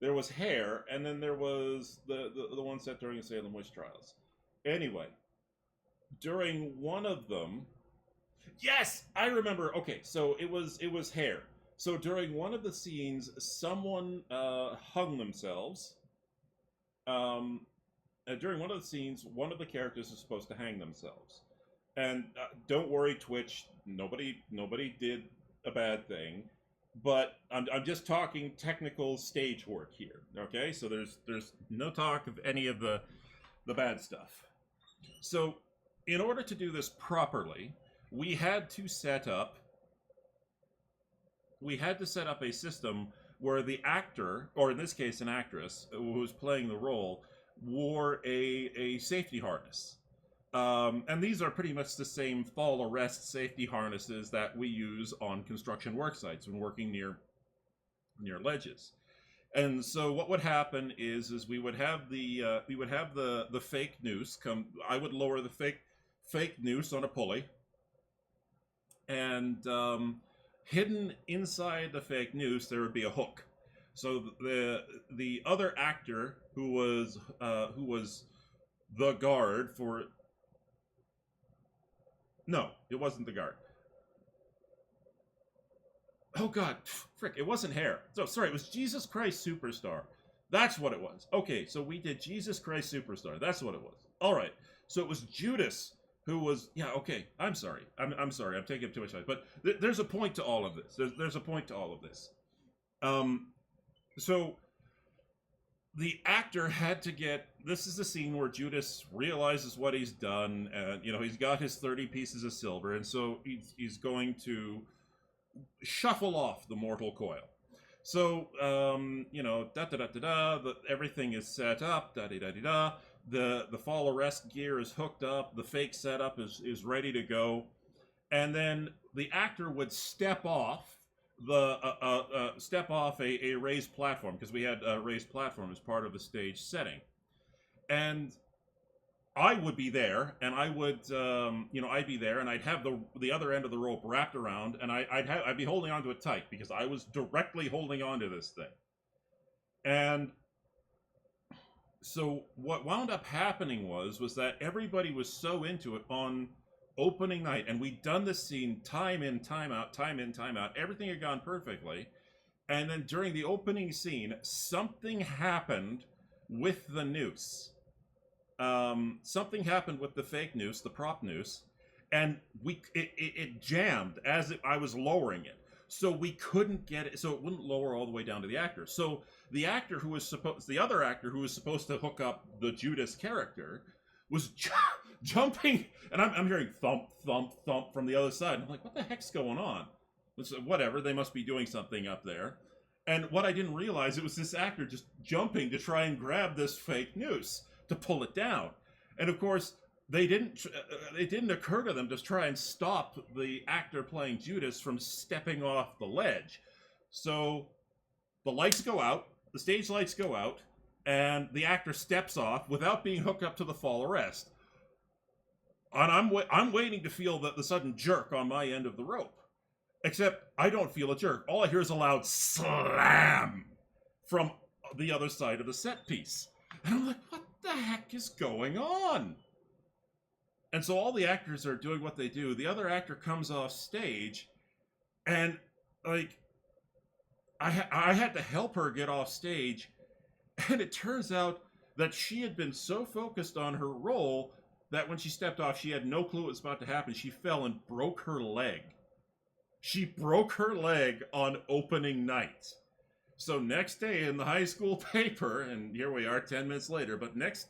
There was Hair, and then there was the one set during the Salem witch trials. Anyway, during one of them, yes, I remember. Okay, so it was Hair. So during one of the scenes, someone hung themselves. During one of the scenes, one of the characters is supposed to hang themselves. And don't worry, Twitch. Nobody did a bad thing, but I'm just talking technical stage work here. Okay, so there's no talk of any of the bad stuff. So in order to do this properly, we had to set up a system where the actor, or in this case an actress who was playing the role, wore a safety harness. And these are pretty much the same fall arrest safety harnesses that we use on construction work sites when working near ledges. And so what would happen is we would have the fake noose come. I would lower the fake noose on a pulley, and hidden inside the fake noose there would be a hook. So the other actor who was the guard for. No, it wasn't the guard. Oh God, frick, it wasn't Hair. So sorry, it was Jesus Christ Superstar. That's what it was. Okay, so we did Jesus Christ Superstar. That's what it was. All right. So it was Judas who was. Yeah. Okay. I'm sorry. I'm sorry. I'm taking up too much time. But there's a point to all of this. There's a point to all of this. So the actor had to get. This is the scene where Judas realizes what he's done, and he's got his 30 pieces of silver, and so he's going to shuffle off the mortal coil. So everything is set up, the fall arrest gear is hooked up, the fake setup is ready to go, and then the actor would step off a raised platform, because we had a raised platform as part of the stage setting, and I would be there, and I'd be there, and I'd have the other end of the rope wrapped around, and I'd be holding onto it tight, because I was directly holding onto this thing. And so what wound up happening was that everybody was so into it on opening night, and we'd done this scene time in, time out, everything had gone perfectly, and then during the opening scene, something happened with the noose. Something happened with the fake noose, the prop noose, and it jammed as I was lowering it. So we couldn't get it, so it wouldn't lower all the way down to the actor. So the other actor who was supposed to hook up the Judas character was jumping, and I'm hearing thump, thump, thump from the other side. And I'm like, what the heck's going on? Whatever, they must be doing something up there. And what I didn't realize, it was this actor just jumping to try and grab this fake noose to pull it down. And of course, it didn't occur to them to try and stop the actor playing Judas from stepping off the ledge. So the lights go out, the stage lights go out, and the actor steps off without being hooked up to the fall arrest. And I'm waiting to feel the sudden jerk on my end of the rope. Except I don't feel a jerk. All I hear is a loud slam from the other side of the set piece. And I'm like, what the heck is going on? And so all the actors are doing what they do. The other actor comes off stage, and like, I had to help her get off stage. And it turns out that she had been so focused on her role that when she stepped off, she had no clue what was about to happen. She fell and broke her leg. She broke her leg on opening night. So next day in the high school paper, and here we are 10 minutes later, but next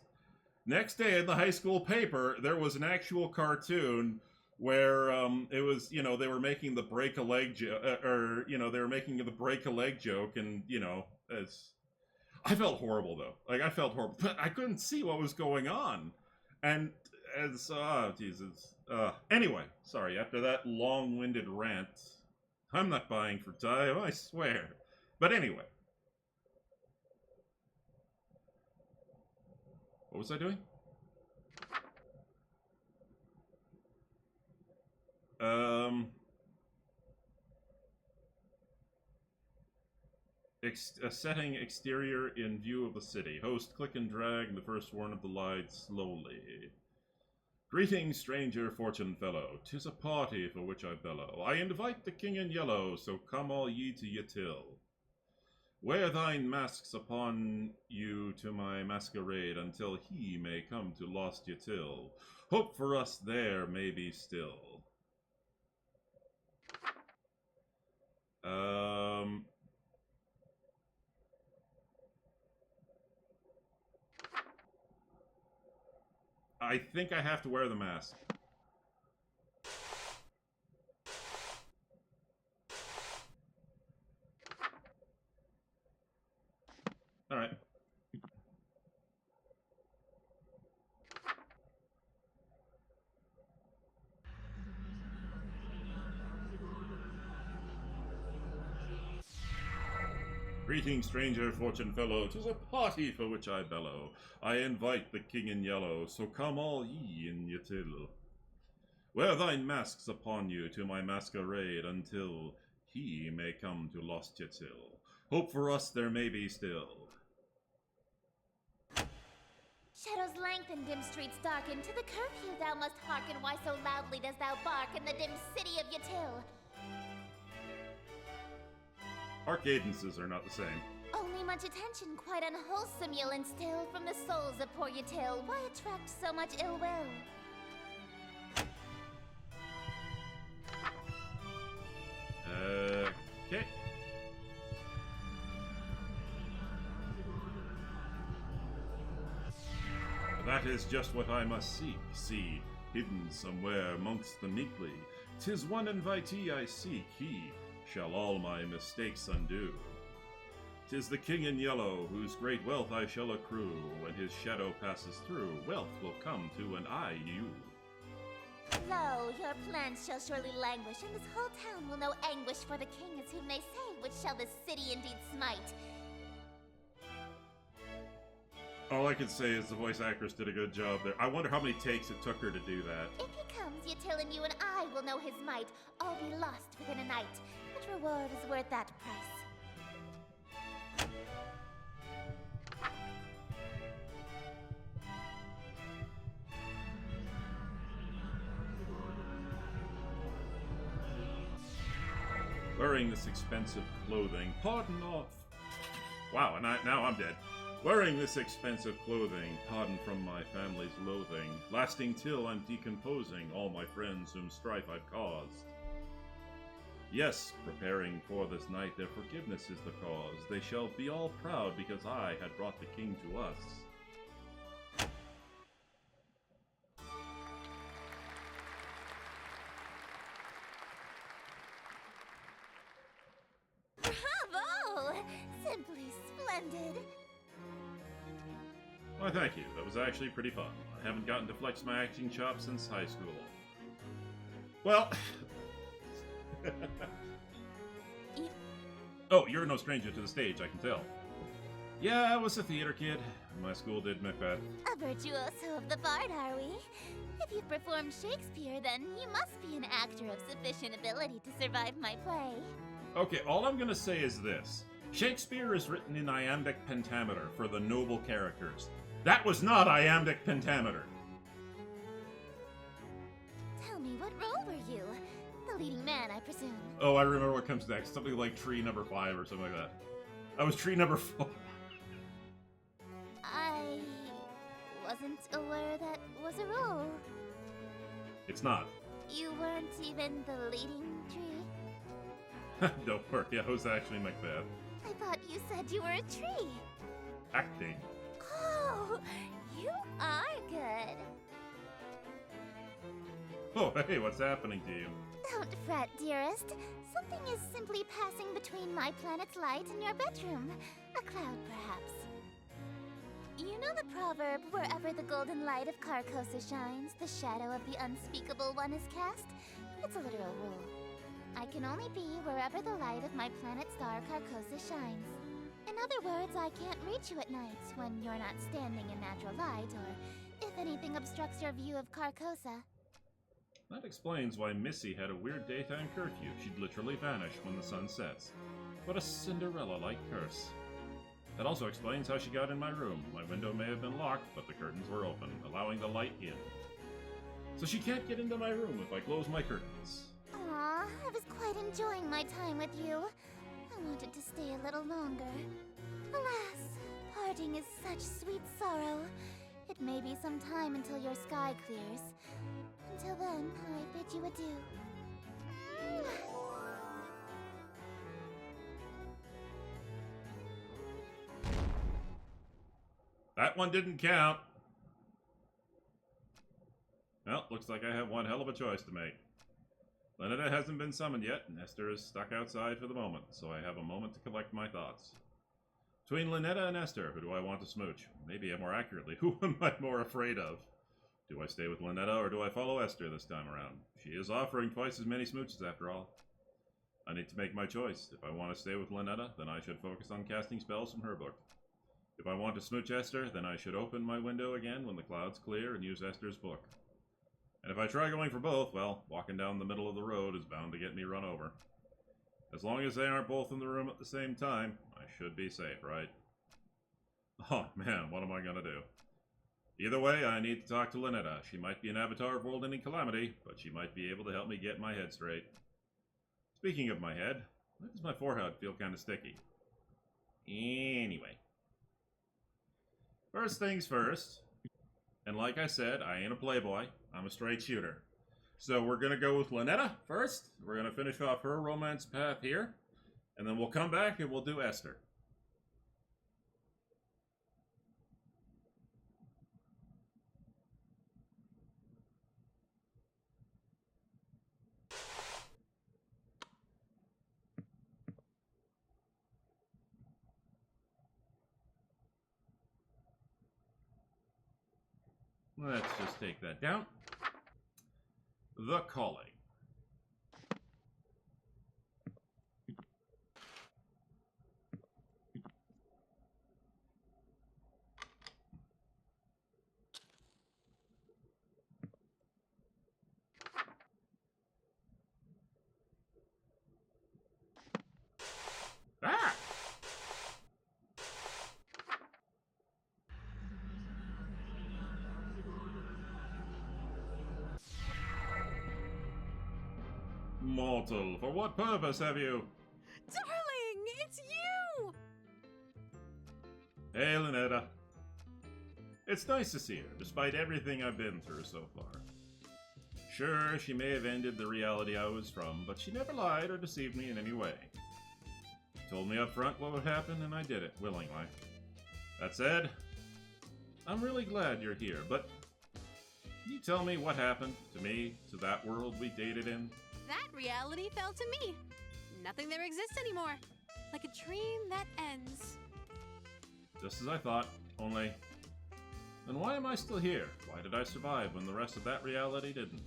day in the high school paper, there was an actual cartoon where it was, they were making the break a leg joke, they were making the break a leg joke, and, I felt horrible, though. Like, I felt horrible, but I couldn't see what was going on. And oh, Jesus. Anyway, sorry, after that long-winded rant, I'm not buying for time, I swear. But anyway. What was I doing? Setting exterior in view of the city. Host, click and drag the first one of the lights slowly. Greetings, stranger, fortune fellow. 'Tis a party for which I bellow. I invite the king in yellow, so come all ye to your till. Wear thine masks upon you to my masquerade, until he may come to lost your till. Hope for us there may be still. I think I have to wear the mask. Alright. Greeting, stranger, fortune fellow, 'tis a party for which I bellow. I invite the king in yellow, so come all ye in ye till. Wear thine masks upon you to my masquerade until he may come to lost Yetil. Hope for us there may be still. Shadows lengthen, dim streets darken. To the curfew thou must hearken. Why so loudly dost thou bark in the dim city of Yetil? Our cadences are not the same. Only much attention, quite unwholesome, you'll instill from the souls of poor Yetil. Why attract so much ill will? Okay. That is just what I must seek. See, hidden somewhere amongst the meekly. 'Tis one invitee I seek. He shall all my mistakes undo. 'Tis the king in yellow, whose great wealth I shall accrue. When his shadow passes through, wealth will come to and I you. Lo, your plans shall surely languish, and this whole town will know anguish for the king, as whom they say, which shall this city indeed smite. All I can say is the voice actress did a good job there. I wonder how many takes it took her to do that. If he comes, Yetil and you and I will know his might. All be lost within a night. Which reward is worth that price? Wearing this expensive clothing, pardon off. Wow, and now I'm dead. Wearing this expensive clothing, pardon from my family's loathing, lasting till I'm decomposing all my friends whom strife I've caused. Yes, preparing for this night, their forgiveness is the cause. They shall be all proud because I had brought the king to us. Bravo! Simply splendid. Why, thank you. That was actually pretty fun. I haven't gotten to flex my acting chops since high school. Well... Oh, you're no stranger to the stage, I can tell. Yeah, I was a theater kid. My school did Macbeth. A virtuoso of the bard, are we? If you've performed Shakespeare, then you must be an actor of sufficient ability to survive my play. Okay, all I'm gonna say is this. Shakespeare is written in iambic pentameter for the noble characters. That was not iambic pentameter. Tell me, what role were you? The leading man, I presume. Oh, I remember what comes next. Something like tree number 5 or something like that. I was tree number 4. I wasn't aware that was a role. It's not. You weren't even the leading tree? Don't worry, I was actually Macbeth. I thought you said you were a tree. Acting. Oh, you are good. Oh, hey, what's happening to you? Don't fret, dearest. Something is simply passing between my planet's light and your bedroom. A cloud, perhaps. You know the proverb, wherever the golden light of Carcosa shines, the shadow of the unspeakable one is cast? It's a literal rule. I can only be wherever the light of my planet star Carcosa shines. In other words, I can't reach you at night when you're not standing in natural light, or if anything obstructs your view of Carcosa. That explains why Missy had a weird daytime curfew. She'd literally vanish when the sun sets. What a Cinderella-like curse. That also explains how she got in my room. My window may have been locked, but the curtains were open, allowing the light in. So she can't get into my room if I close my curtains. Aw, I was quite enjoying my time with you. I wanted to stay a little longer. Alas, parting is such sweet sorrow. It may be some time until your sky clears. Until then, I bid you adieu. That one didn't count. Well, looks like I have one hell of a choice to make. Lynetta hasn't been summoned yet, and Esther is stuck outside for the moment, so I have a moment to collect my thoughts. Between Lynetta and Esther, who do I want to smooch? Maybe more accurately, who am I more afraid of? Do I stay with Lynetta, or do I follow Esther this time around? She is offering twice as many smooches after all. I need to make my choice. If I want to stay with Lynetta, then I should focus on casting spells from her book. If I want to smooch Esther, then I should open my window again when the clouds clear and use Esther's book. And if I try going for both, well, walking down the middle of the road is bound to get me run over. As long as they aren't both in the room at the same time, I should be safe, right? Oh man, what am I gonna do? Either way, I need to talk to Lynetta. She might be an avatar of world-ending calamity, but she might be able to help me get my head straight. Speaking of my head, why does my forehead feel kind of sticky? Anyway. First things first, and like I said, I ain't a playboy. I'm a straight shooter. So we're going to go with Lynetta first. We're going to finish off her romance path here. And then we'll come back and we'll do Esther. Let's just take that down. The Calling. Ah! Mortal, for what purpose have you? Darling, it's you! Hey, Lynetta. It's nice to see her, despite everything I've been through so far. Sure, she may have ended the reality I was from, but she never lied or deceived me in any way. She told me up front what would happen, and I did it, willingly. That said, I'm really glad you're here, but can you tell me what happened to me, to that world we dated in? That reality fell to me. Nothing there exists anymore. Like a dream that ends. Just as I thought, only... Then why am I still here? Why did I survive when the rest of that reality didn't?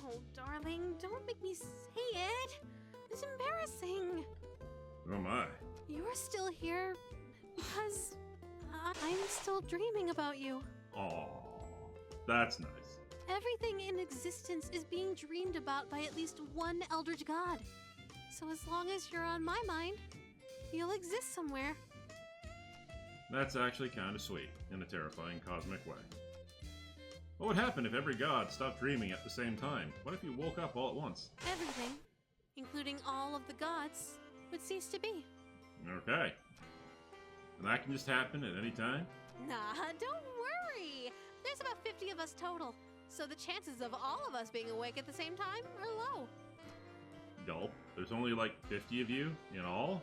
Oh, darling, don't make me say it. It's embarrassing. Oh my. You're still here because I'm still dreaming about you. Aw, that's nice. Everything in existence is being dreamed about by at least one eldritch god. So as long as you're on my mind, you'll exist somewhere. That's actually kind of sweet, in a terrifying cosmic way. What would happen if every god stopped dreaming at the same time? What if you woke up all at once? Everything, including all of the gods, would cease to be. Okay. And that can just happen at any time? Nah, don't worry. There's about 50 of us total, so the chances of all of us being awake at the same time are low. Gulp. There's only like 50 of you in all?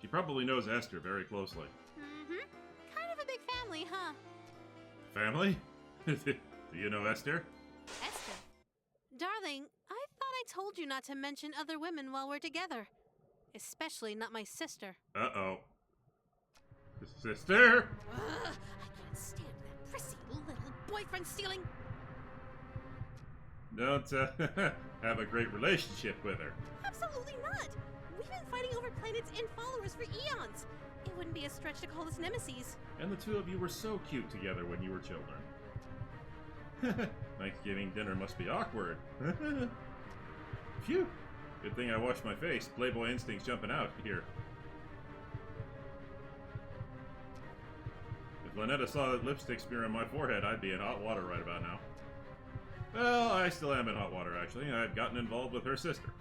She probably knows Esther very closely. Mm-hmm. Kind of a big family, huh? Family? Do you know Esther? Esther. Darling, I thought I told you not to mention other women while we're together. Especially not my sister. Uh-oh. Sister? Ugh, I can't stand that prissy little boyfriend-stealing... Don't have a great relationship with her. Absolutely not! We've been fighting over planets and followers for eons. It wouldn't be a stretch to call us nemesis. And the two of you were so cute together when you were children. Thanksgiving dinner must be awkward. Phew. Good thing I washed my face. Playboy instincts jumping out here. If Lynetta saw that lipstick smear on my forehead, I'd be in hot water right about now. Well, I still am in hot water, actually. I've gotten involved with her sister.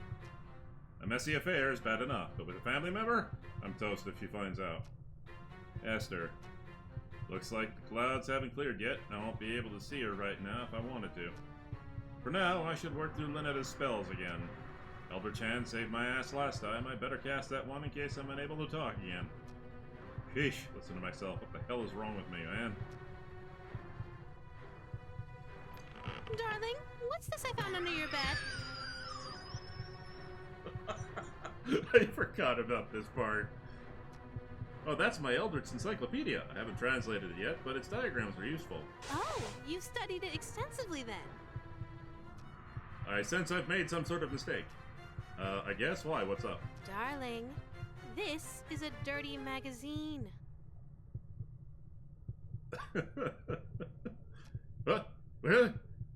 A messy affair is bad enough, but with a family member? I'm toast if she finds out. Esther. Looks like the clouds haven't cleared yet, and I won't be able to see her right now if I wanted to. For now, I should work through Lynetta's spells again. Elder Chan saved my ass last time. I better cast that one in case I'm unable to talk again. Sheesh, listen to myself. What the hell is wrong with me, man? Darling, what's this I found under your bed? I forgot about this part. Oh, that's my Eldritch Encyclopedia. I haven't translated it yet, but its diagrams are useful. Oh, you've studied it extensively then. I sense I've made some sort of mistake. I guess? Why? What's up? Darling, this is a dirty magazine. What? Really?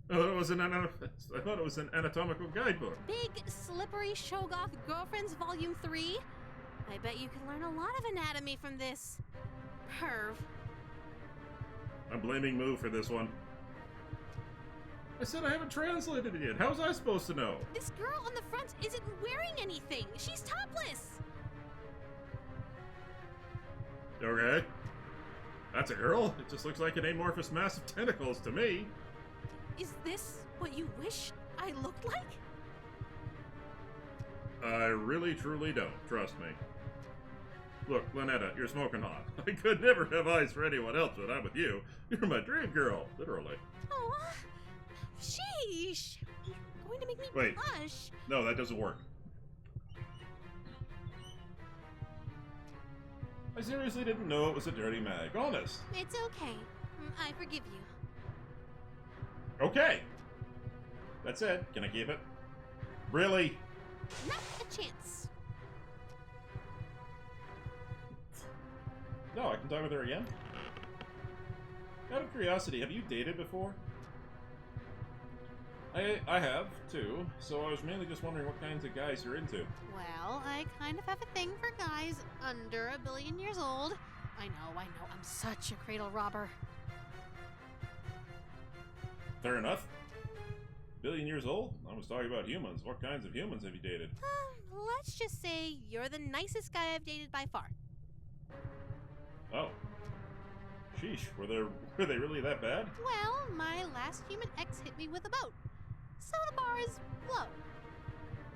I thought it was an anatomical guidebook. Big, slippery Shoggoth Girlfriends Volume 3? I bet you can learn a lot of anatomy from this. Perv. I'm blaming Moo for this one. I said I haven't translated it yet. How was I supposed to know? This girl on the front isn't wearing anything. She's topless. Okay. That's a girl. It just looks like an amorphous mass of tentacles to me. Is this what you wish I looked like? I really, truly don't. Trust me. Look, Lynetta, you're smoking hot. I could never have eyes for anyone else when I'm with you. You're my dream girl, literally. Oh, sheesh. You're going to make me Wait. blush. No, that doesn't work. I seriously didn't know it was a dirty mag. Honest. It's okay. I forgive you. Okay. That's it. Can I keep it? Really? Not a chance. No, I can talk with her again? Out of curiosity, have you dated before? I have, too, so I was mainly just wondering what kinds of guys you're into. Well, I kind of have a thing for guys under 1 billion years old. I know, I'm such a cradle robber. Fair enough. 1 billion years old? I was talking about humans. What kinds of humans have you dated? Let's just say you're the nicest guy I've dated by far. Oh. Sheesh, were they really that bad? Well, my last human ex hit me with a boat. So the bar is low.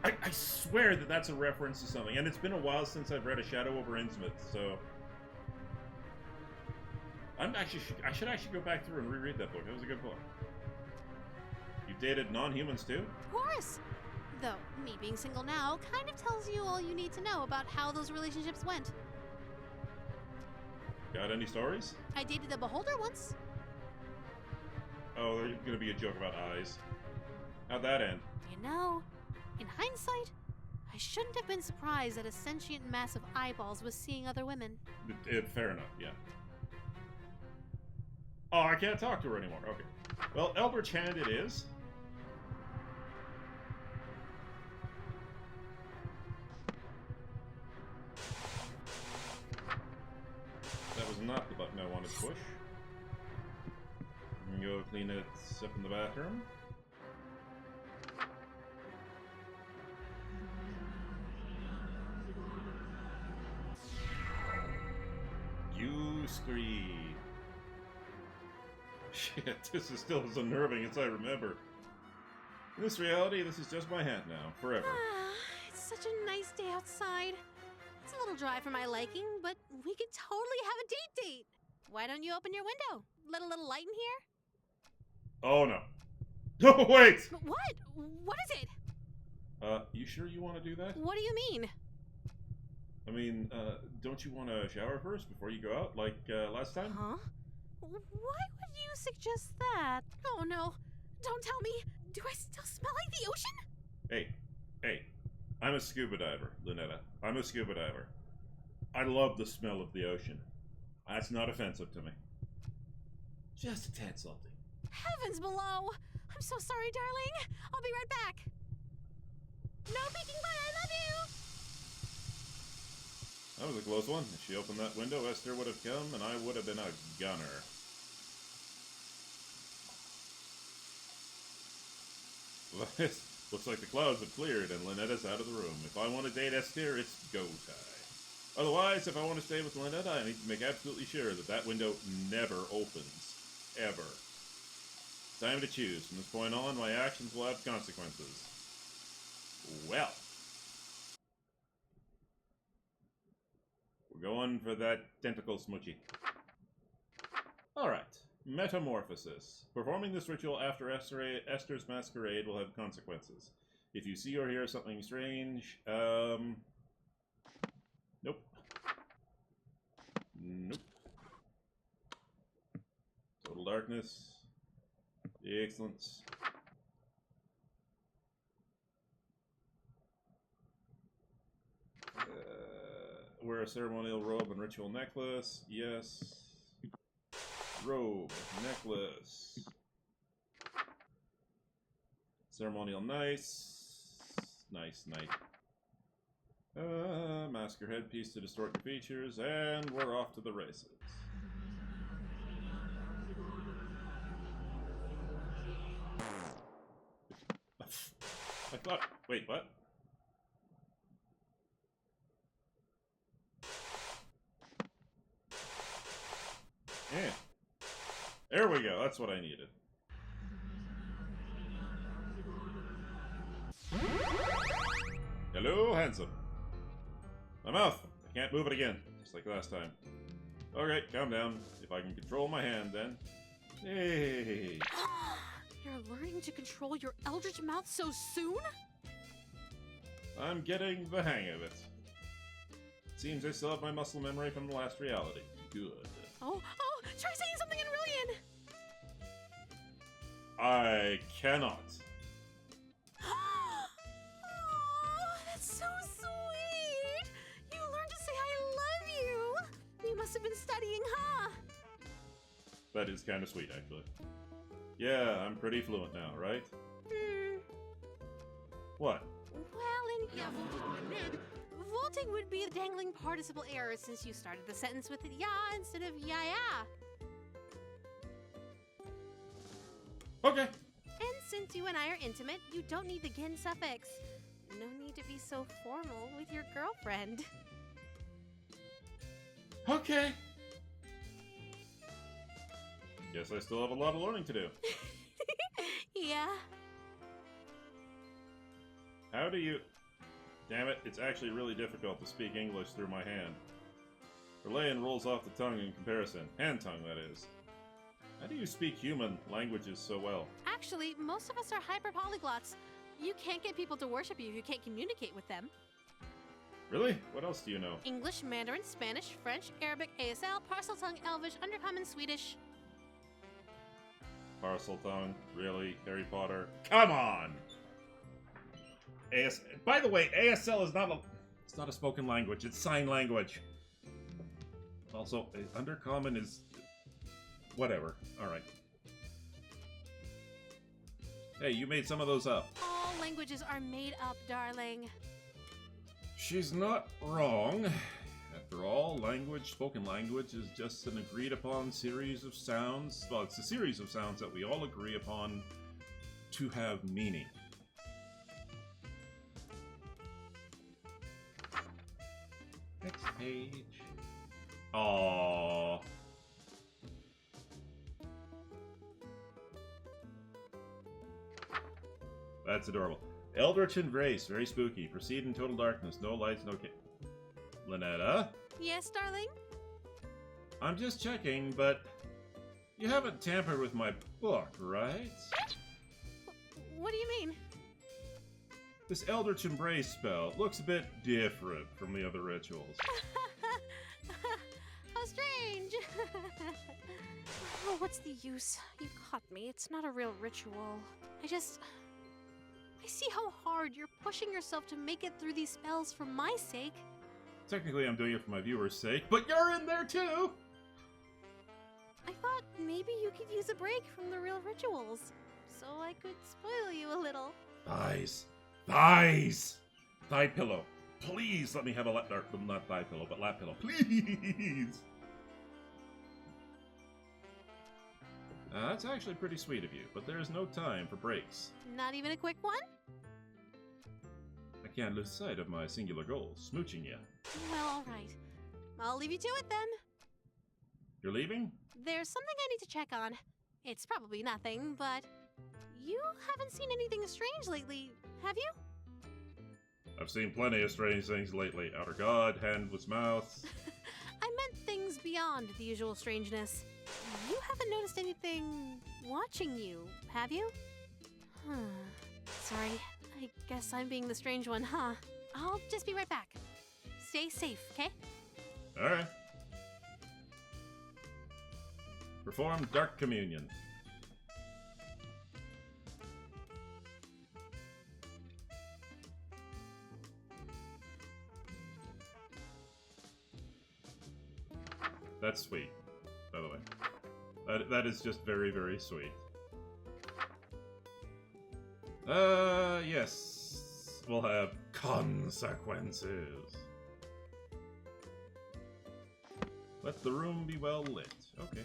I swear that that's a reference to something, and it's been a while since I've read A Shadow over Innsmouth, so... I should actually go back through and reread that book. That was a good book. You've dated non-humans too? Of course. Though, me being single now kind of tells you all you need to know about how those relationships went. Got any stories? I dated a beholder once. Oh, there's gonna be a joke about eyes. How'd that end? You know, in hindsight, I shouldn't have been surprised that a sentient mass of eyeballs was seeing other women. Fair enough, yeah. Oh, I can't talk to her anymore. Okay. Well, Eldritch Hand it is. That was not the button I wanted to push. I'm gonna go clean it up in the bathroom. You scream. Shit, this is still as unnerving as I remember. In this reality, this is just my hand now, forever. It's such a nice day outside. It's a little dry for my liking, but we could totally have a date. Why don't you open your window? Let a little light in here? Oh no. No, wait! What? What is it? You sure you want to do that? What do you mean? I mean, don't you want to shower first before you go out, like, last time? Huh? Why would you suggest that? Oh no. Don't tell me. Do I still smell like the ocean? Hey. I'm a scuba diver, Lynetta. I'm a scuba diver. I love the smell of the ocean. That's not offensive to me. Just a tad salty. Heavens below! I'm so sorry, darling. I'll be right back. No peeking, bye. I love you. That was a close one. If she opened that window, Esther would have come, and I would have been a gunner. Looks like the clouds have cleared, and Lynetta's out of the room. If I want to date Esther, it's go time. Otherwise, if I want to stay with Lynetta, I need to make absolutely sure that that window never opens. Ever. Time to choose. From this point on, my actions will have consequences. Well. We're We're going for that tentacle smoochy. Alright. Metamorphosis. Performing this ritual after Esther's masquerade will have consequences. If you see or hear something strange, nope. Nope. Total darkness. Excellent. Wear a ceremonial robe and ritual necklace. Yes. Robe, necklace. Ceremonial nice. Nice. Mask your headpiece to distort your features, and we're off to the races. I thought... Wait, what? Yeah. There we go, that's what I needed. Hello, handsome. My mouth! I can't move it again, just like last time. Okay, calm down. If I can control my hand, then. Hey! You're learning to control your eldritch mouth so soon? I'm getting the hang of it. Seems I still have my muscle memory from the last reality. Good. Oh, try saying something in Rillian! I cannot. Oh, that's so sweet! You learned to say I love you! You must have been studying, huh? That is kind of sweet, actually. Yeah, I'm pretty fluent now, right? What? Well, vaulting would be a dangling participle error since you started the sentence with ya instead of ya. Okay. And since you and I are intimate, you don't need the gin suffix. No need to be so formal with your girlfriend. Okay. Guess I still have a lot of learning to do. Yeah. How do you... Damn it, it's actually really difficult to speak English through my hand. Relayan rolls off the tongue in comparison. Hand tongue, that is. How do you speak human languages so well? Actually, most of us are hyperpolyglots. You can't get people to worship you if you can't communicate with them. Really? What else do you know? English, Mandarin, Spanish, French, Arabic, ASL, Parcel Tongue, Elvish, Undercommon, Swedish. Parcel tongue? Really? Harry Potter? Come on! By the way, ASL is not a... It's not a spoken language, it's sign language. Also, Undercommon is... Whatever. Alright. Hey, you made some of those up. All languages are made up, darling. She's not wrong. After all, spoken language, is just an agreed-upon series of sounds. Well, it's a series of sounds that we all agree upon to have meaning. Next page. Aww. That's adorable. Eldritch Embrace, very spooky. Proceed in total darkness. No lights, no Lynetta? Yes, darling? I'm just checking, but you haven't tampered with my book, right? What do you mean? This Eldritch Embrace spell looks a bit different from the other rituals. How strange! Oh, what's the use? You caught me. It's not a real ritual. I see how hard you're pushing yourself to make it through these spells for my sake. Technically, I'm doing it for my viewers' sake, but you're in there too! I thought maybe you could use a break from the real rituals, so I could spoil you a little. Thighs. Thighs! Thigh pillow. Please let me have a lap... Not thigh pillow, but lap pillow. Please! That's actually pretty sweet of you, but there's no time for breaks. Not even a quick one? I can't lose sight of my singular goal, smooching you. Well, alright. I'll leave you to it then. You're leaving? There's something I need to check on. It's probably nothing, but... You haven't seen anything strange lately, have you? I've seen plenty of strange things lately. Outer God, hand with mouth. beyond the usual strangeness. You haven't noticed anything watching you, have you? Sorry, I guess I'm being the strange one, huh? I'll just be right back. Stay safe, okay? Alright. Perform Dark Communion. That's sweet, by the way. That is just very, very sweet. Yes. We'll have consequences. Let the room be well lit. Okay.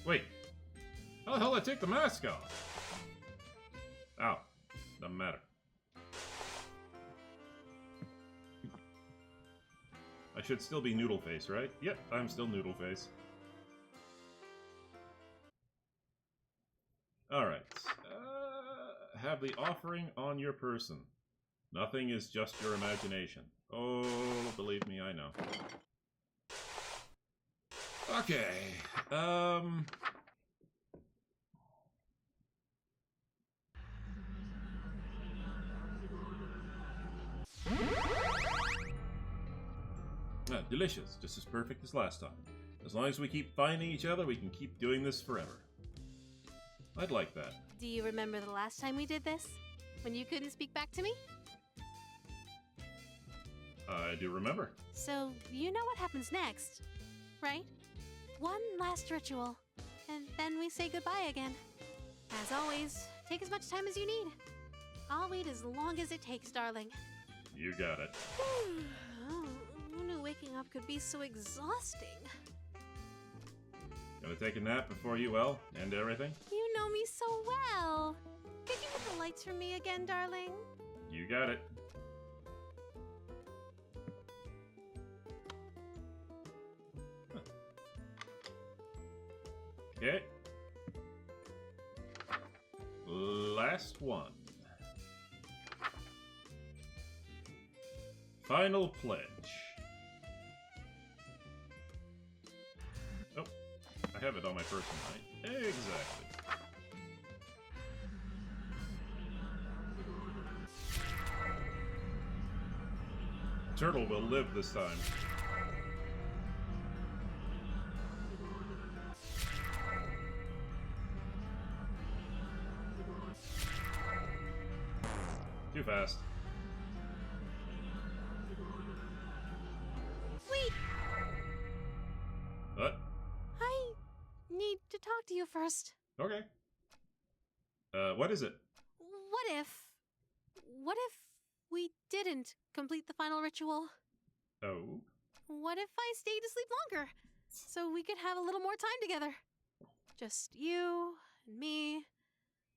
Wait. How the hell did I take the mask off? Ow. Doesn't matter. I should still be Noodle Face, right? Yep, I'm still Noodle Face. Alright. Have the offering on your person. Nothing is just your imagination. Oh, believe me, I know. Okay. Delicious. Just as perfect as last time. As long as we keep finding each other, we can keep doing this forever. I'd like that. Do you remember the last time we did this? When you couldn't speak back to me? I do remember. So, you know what happens next, right? One last ritual, and then we say goodbye again. As always, take as much time as you need. I'll wait as long as it takes, darling. You got it. Oh, who knew waking up could be so exhausting? Gonna take a nap before you, end everything? You know me so well. Could you hit the lights for me again, darling? You got it. Huh. Okay. Last one. Final pledge. Oh, I have it on my person, right? Exactly. Turtle will live this time. Too fast. Wait! What? I need to talk to you first. Okay. What is it? What if we didn't complete the final ritual? Oh? What if I stayed to sleep longer, so we could have a little more time together? Just you and me,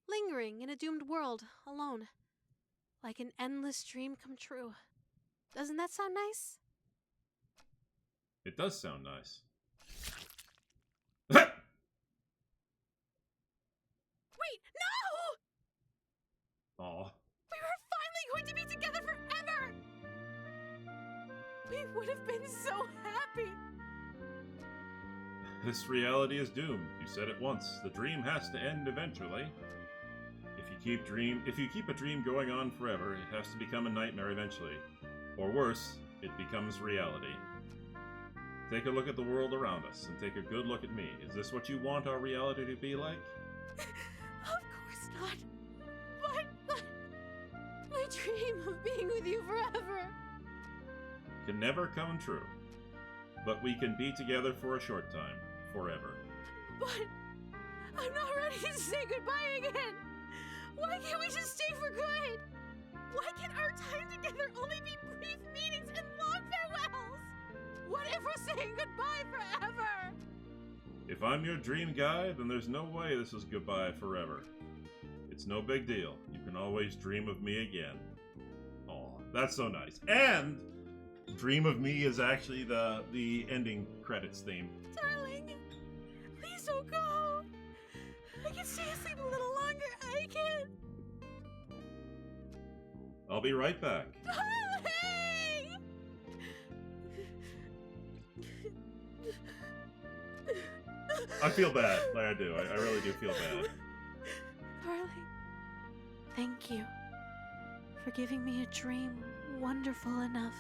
lingering in a doomed world, alone. Like an endless dream come true. Doesn't that sound nice? It does sound nice. Wait, no! Aw. We were finally going to be together forever! We would have been so happy! This reality is doomed. You said it once. The dream has to end eventually. If you keep a dream going on forever, it has to become a nightmare eventually. Or worse, it becomes reality. Take a look at the world around us, and take a good look at me. Is this what you want our reality to be like? Of course not. But my dream of being with you forever. Can never come true. But we can be together for a short time. Forever. But I'm not ready to say goodbye again. Why can't we just stay for good? Why can our time together only be brief meetings and long farewells? What if we're saying goodbye forever? If I'm your dream guy, then there's no way this is goodbye forever. It's no big deal. You can always dream of me again. Aw, that's so nice. And Dream of Me is actually the ending credits theme. Darling, please don't go. I can stay asleep a little longer. I can. I'll be right back. Hey! I feel bad. Like I do. I really do feel bad. Carly, thank you for giving me a dream wonderful enough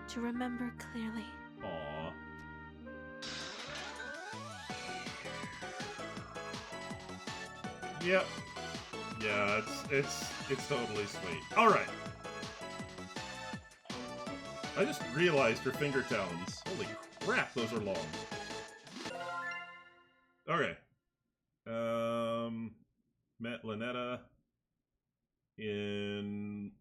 to remember clearly. Aww. Yep. Yeah, it's totally sweet. Alright. I just realized her finger talons. Holy crap, those are long. Okay. Met Lynetta in...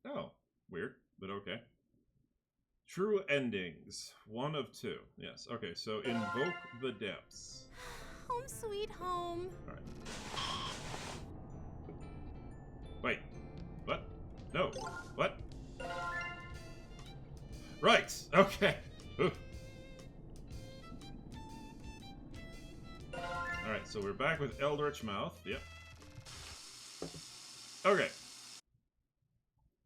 Oh, weird, but okay. True endings. 1 of 2. Yes, okay, so invoke the depths. Home sweet home. Alright. Wait. What? No. What? Right! Okay. Alright, so we're back with Eldritch Mouth. Yep. Okay.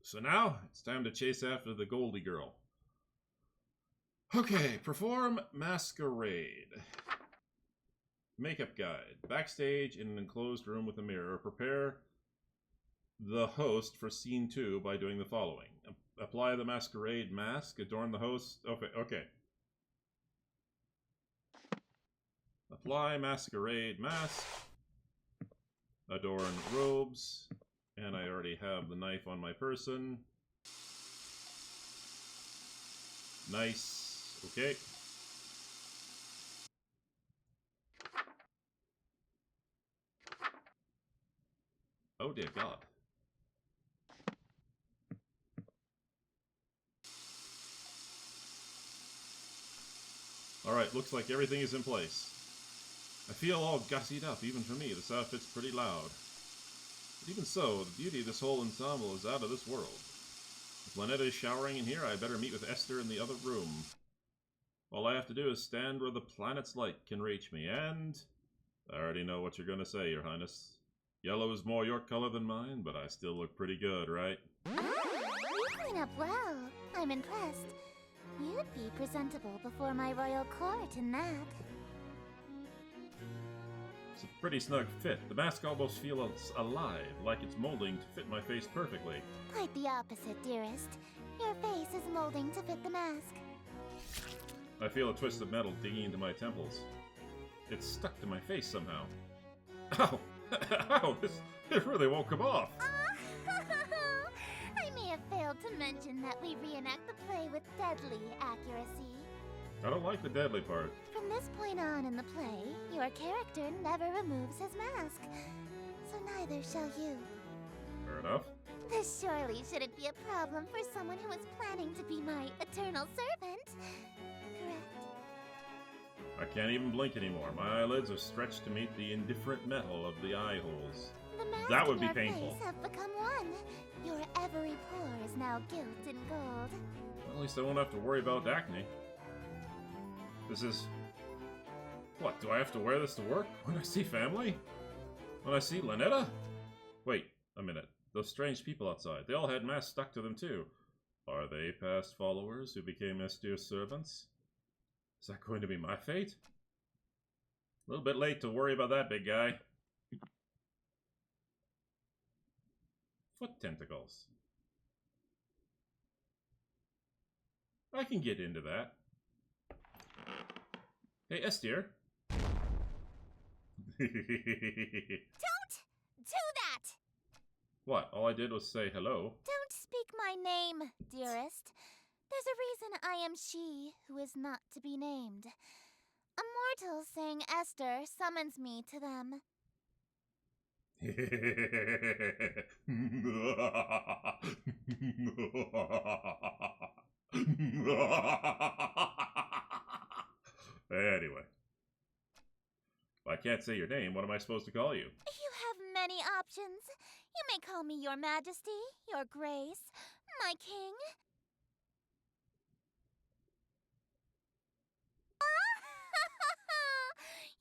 So now, it's time to chase after the Goldie girl. Okay, perform Masquerade. Makeup guide. Backstage in an enclosed room with a mirror. Prepare the host for scene 2 by doing the following. Apply the masquerade mask. Adorn the host. Okay. Apply masquerade mask. Adorn robes. And I already have the knife on my person. Nice. Okay. Oh dear God. Alright, looks like everything is in place. I feel all gussied up, even for me. This outfit's pretty loud. But even so, the beauty of this whole ensemble is out of this world. If Lynetta is showering in here, I better meet with Esther in the other room. All I have to do is stand where the planet's light can reach me, and... I already know what you're gonna say, Your Highness. Yellow is more your color than mine, but I still look pretty good, right? You clean up well. I'm impressed. You'd be presentable before my royal court in that. It's a pretty snug fit. The mask almost feels alive, like it's molding to fit my face perfectly. Quite the opposite, dearest. Your face is molding to fit the mask. I feel a twist of metal digging into my temples. It's stuck to my face somehow. Ow! Ow! This really won't come off! I may have failed to mention that we reenact the play with deadly accuracy. I don't like the deadly part. From this point on in the play, your character never removes his mask. So neither shall you. Fair enough. This surely shouldn't be a problem for someone who is planning to be my eternal servant. Correct? I can't even blink anymore. My eyelids are stretched to meet the indifferent metal of the eye holes. The mask That would and be your painful. face have become one. Your every pore is now gilt in gold. At least I won't have to worry about acne. This is... What, do I have to wear this to work? When I see family? When I see Lynetta? Wait a minute. Those strange people outside, they all had masks stuck to them too. Are they past followers who became Esther's servants? Is that going to be my fate? A little bit late to worry about that, big guy. Foot tentacles. I can get into that. Hey, Esther. Don't do that! What? All I did was say hello. Don't speak my name, dearest. There's a reason I am she who is not to be named. A mortal saying Esther summons me to them. Anyway. If I can't say your name, what am I supposed to call you? You have many options. You may call me Your Majesty, Your Grace, my King.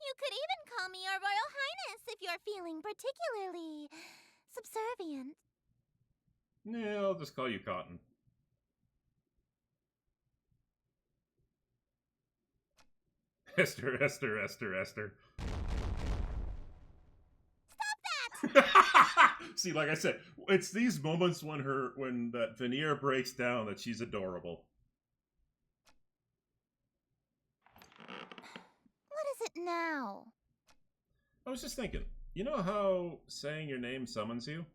You could even call me Your Royal Highness if you're feeling particularly subservient. Yeah, I'll just call you Cotton. Esther, Esther, Esther, Esther. Stop that! See, like I said, it's these moments when that veneer breaks down that she's adorable. What is it now? I was just thinking, you know how saying your name summons you?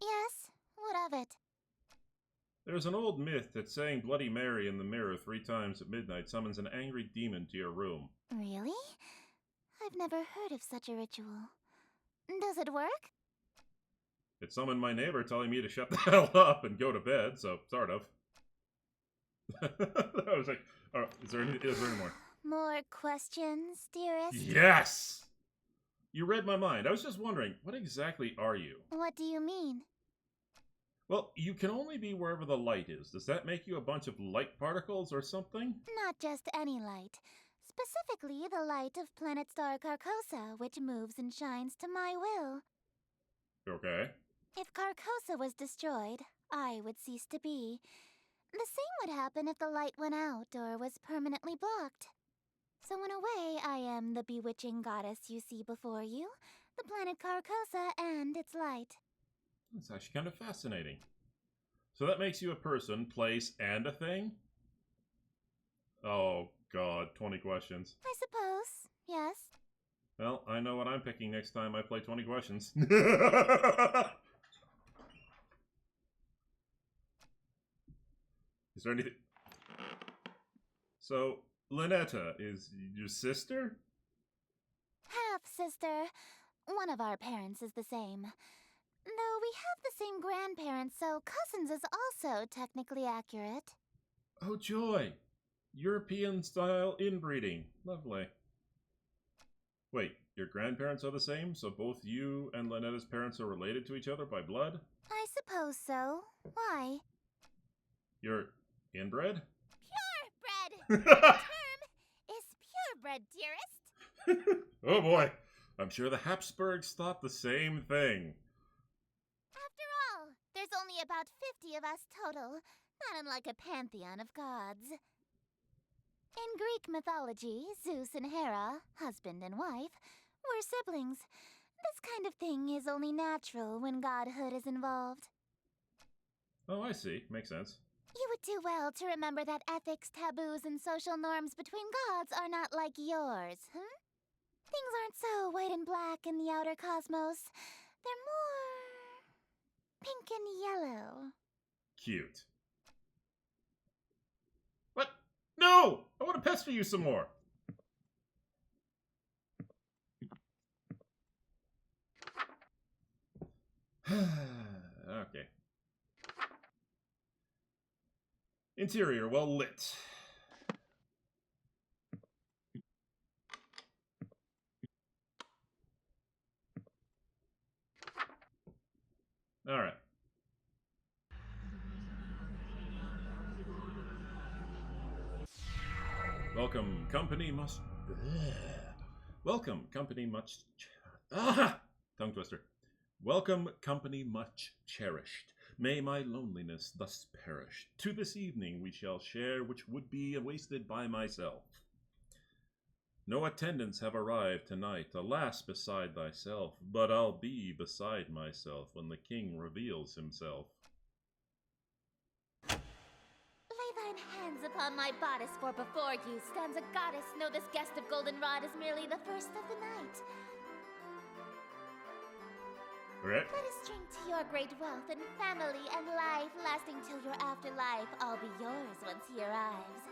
Yes, what of it? There's an old myth that saying Bloody Mary in the mirror 3 times at midnight summons an angry demon to your room. Really? I've never heard of such a ritual. Does it work? It summoned my neighbor telling me to shut the hell up and go to bed, so sort of. I was like, oh, is there any more? More questions, dearest? Yes! You read my mind. I was just wondering, what exactly are you? What do you mean? Well, you can only be wherever the light is. Does that make you a bunch of light particles or something? Not just any light. Specifically, the light of planet star Carcosa, which moves and shines to my will. Okay. If Carcosa was destroyed, I would cease to be. The same would happen if the light went out or was permanently blocked. So in a way, I am the bewitching goddess you see before you, the planet Carcosa and its light. That's actually kind of fascinating. So that makes you a person, place, and a thing? Oh, God, 20 questions. I suppose, yes. Well, I know what I'm picking next time I play 20 questions. Is there anything... So, Lynetta is your sister? Half-sister. One of our parents is the same. Though we have the same grandparents, so cousins is also technically accurate. Oh, joy! European-style inbreeding. Lovely. Wait, your grandparents are the same, so both you and Lynetta's parents are related to each other by blood? I suppose so. Why? You're inbred? Purebred! Term is purebred, dearest. Oh boy, I'm sure the Habsburgs thought the same thing. After all, there's only about 50 of us total, not unlike a pantheon of gods. In Greek mythology, Zeus and Hera, husband and wife, were siblings. This kind of thing is only natural when godhood is involved. Oh, I see. Makes sense. You would do well to remember that ethics, taboos, and social norms between gods are not like yours, huh? Things aren't so white and black in the outer cosmos. They're more pink and yellow. Cute. What? No! I want to pester you some more. Okay. Interior well lit. All right. Welcome, company must... Welcome, company much... Tongue twister. Welcome, company much cherished. May my loneliness thus perish. To this evening we shall share, which would be wasted by myself. No attendants have arrived tonight, alas, beside thyself, but I'll be beside myself when the king reveals himself. Lay thine hands upon my bodice, for before you stands a goddess. Know this guest of goldenrod is merely the first of the night. Okay. Let us drink to your great wealth and family and life, lasting till your afterlife. I'll be yours once he arrives.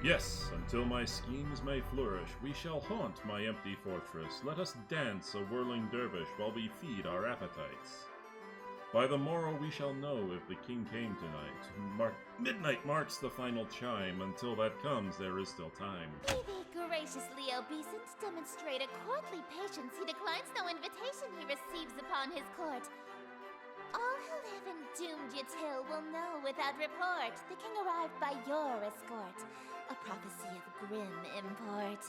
Yes, until my schemes may flourish, we shall haunt my empty fortress. Let us dance a whirling dervish while we feed our appetites. By the morrow we shall know if the king came tonight. Midnight marks the final chime. Until that comes, there is still time. Be thee graciously obeisant, demonstrate a courtly patience. He declines no invitation he receives upon his court. All who live in doomed Yatil will know without report. The king arrived by your escort. A prophecy of grim import.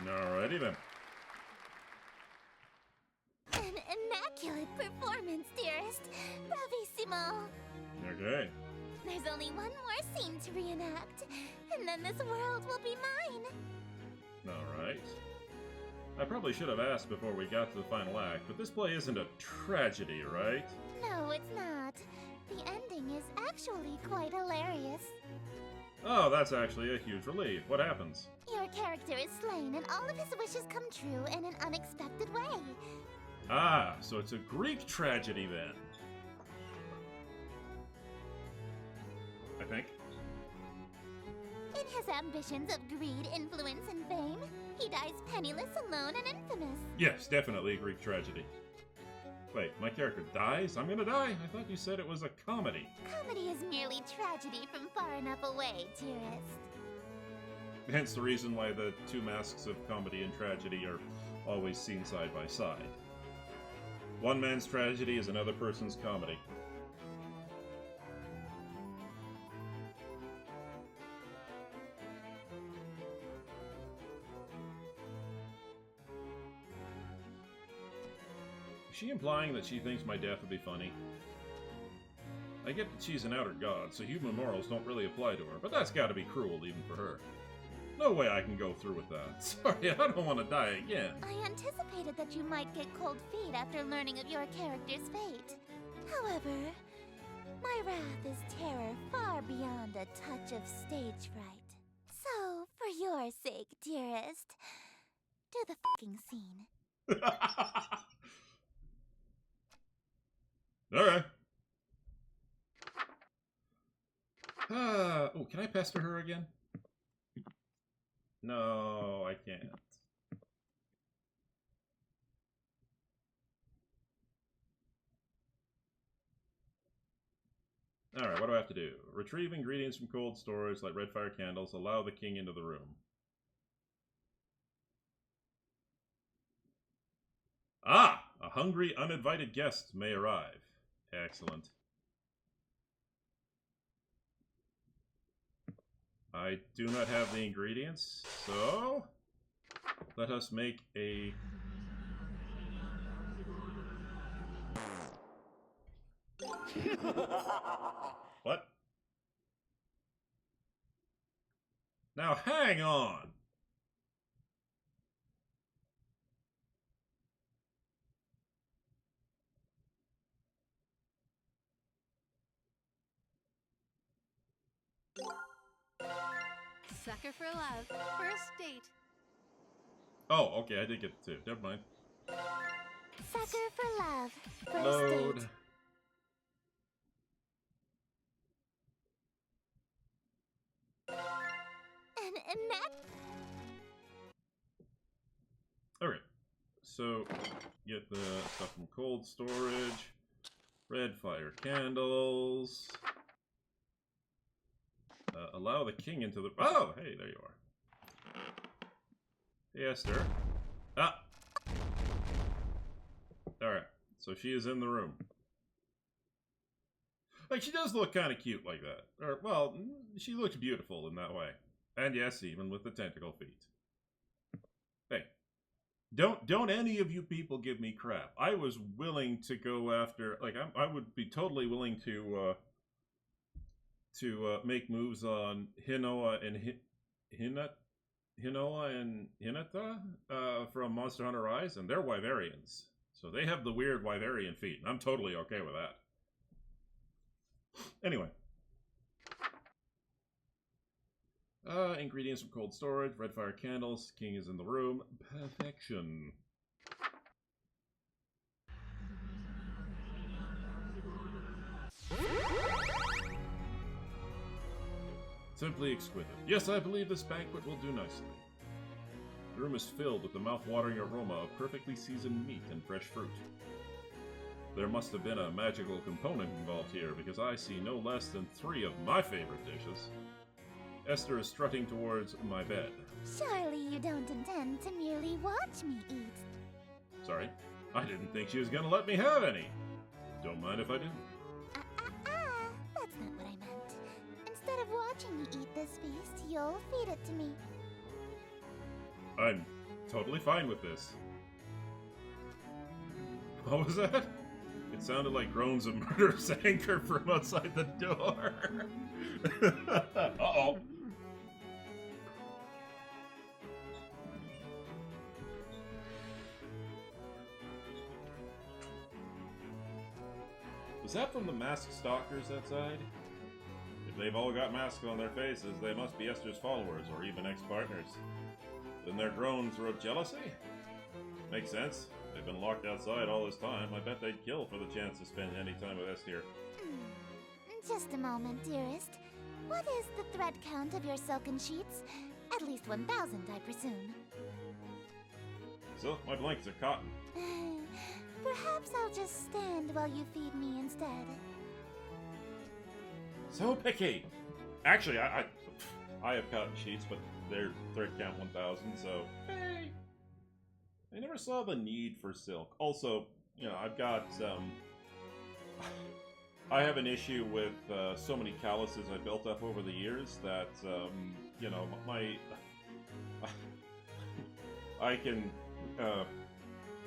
Alrighty then. An immaculate performance, dearest. Bravissimo. Okay. There's only one more scene to reenact, and then this world will be mine. Alright. I probably should have asked before we got to the final act, but this play isn't a tragedy, right? No, it's not. The ending is actually quite hilarious. Oh, that's actually a huge relief. What happens? Your character is slain, and all of his wishes come true in an unexpected way. Ah, so it's a Greek tragedy then. I think. In his ambitions of greed, influence, and fame, he dies penniless, alone, and infamous. Yes, definitely a Greek tragedy. Wait, my character dies? I'm gonna die? I thought you said it was a comedy. Comedy is merely tragedy from far enough away, dearest. Hence the reason why the two masks of comedy and tragedy are always seen side by side. One man's tragedy is another person's comedy. Is she implying that she thinks my death would be funny? I get that she's an outer god, so human morals don't really apply to her, but that's gotta be cruel even for her. No way I can go through with that. Sorry, I don't want to die again. I anticipated that you might get cold feet after learning of your character's fate. However, my wrath is terror far beyond a touch of stage fright. So, for your sake, dearest, do the fucking scene. Alright. Oh, can I pester her again? No, I can't. Alright, what do I have to do? Retrieve ingredients from cold storage like red fire candles. Allow the king into the room. Ah! A hungry, uninvited guest may arrive. Excellent. I do not have the ingredients, so let us make a... What? Now hang on! Sucker for love. First date. Oh, okay, I did get it too. Never mind. Sucker for love. First Load. date. Okay, so get the stuff from cold storage, red fire candles, allow the king into the... Oh, hey, there you are. Hey, Esther. Ah! Alright, so she is in the room. Like, she does look kind of cute like that. Or, well, she looks beautiful in that way. And yes, even with the tentacle feet. Hey. Don't any of you people give me crap. I was willing to go after, like, I would be totally willing to make moves on Hinoa and Hinata from Monster Hunter Rise, and they're Wyverians. So they have the weird Wyverian feet, and I'm totally okay with that. Anyway. Ingredients from cold storage, red fire candles, king is in the room. Perfection. Simply exquisite. Yes, I believe this banquet will do nicely. The room is filled with the mouth-watering aroma of perfectly seasoned meat and fresh fruit. There must have been a magical component involved here, because I see no less than 3 of my favorite dishes. Esther is strutting towards my bed. Surely you don't intend to merely watch me eat. Sorry, I didn't think she was gonna let me have any. Don't mind if I do. That's not what I meant. Instead of watching me eat this feast, you'll feed it to me. I'm totally fine with this. What was that? It sounded like groans of murderous anger from outside the door. Uh-oh. Was that from the masked stalkers outside? If they've all got masks on their faces, they must be Esther's followers, or even ex-partners. Then their groans were of jealousy? Makes sense. They've been locked outside all this time. I bet they'd kill for the chance to spend any time with Esther. Just a moment, dearest. What is the thread count of your silken sheets? At least 1,000, I presume. So, my blankets are cotton. Perhaps I'll just stand while you feed me instead. So picky! Actually, I have cotton sheets, but they're thread count 1,000, so hey! I never saw the need for silk. Also, you know, I've got, I have an issue with so many calluses I built up over the years that, you know, I can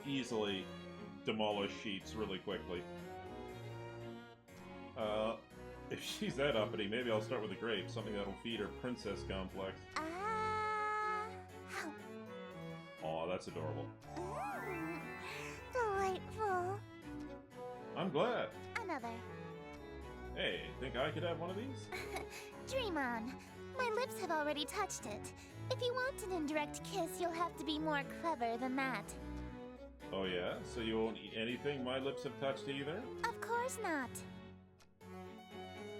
easily demolish sheets really quickly. If she's that uppity, maybe I'll start with a grape, something that'll feed her princess complex. Aw, that's adorable. Delightful. I'm glad. Another. Hey, think I could have one of these? Dream on. My lips have already touched it. If you want an indirect kiss, you'll have to be more clever than that. Oh yeah? So you won't eat anything my lips have touched either? Of course not.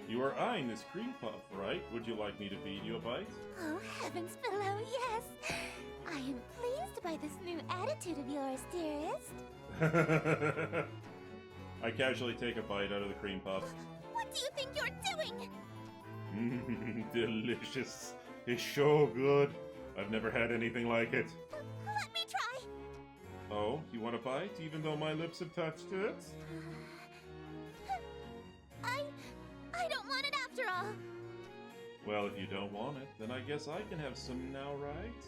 You are eyeing this cream puff, right? Would you like me to feed you a bite? Oh, heavens below, yes! I am pleased by this new attitude of yours, dearest. I casually take a bite out of the cream puff. What do you think you're doing? Delicious. It's so good. I've never had anything like it. Let me try. Oh, you want a bite, even though my lips have touched it? I don't want it after all. Well, if you don't want it, then I guess I can have some now, right?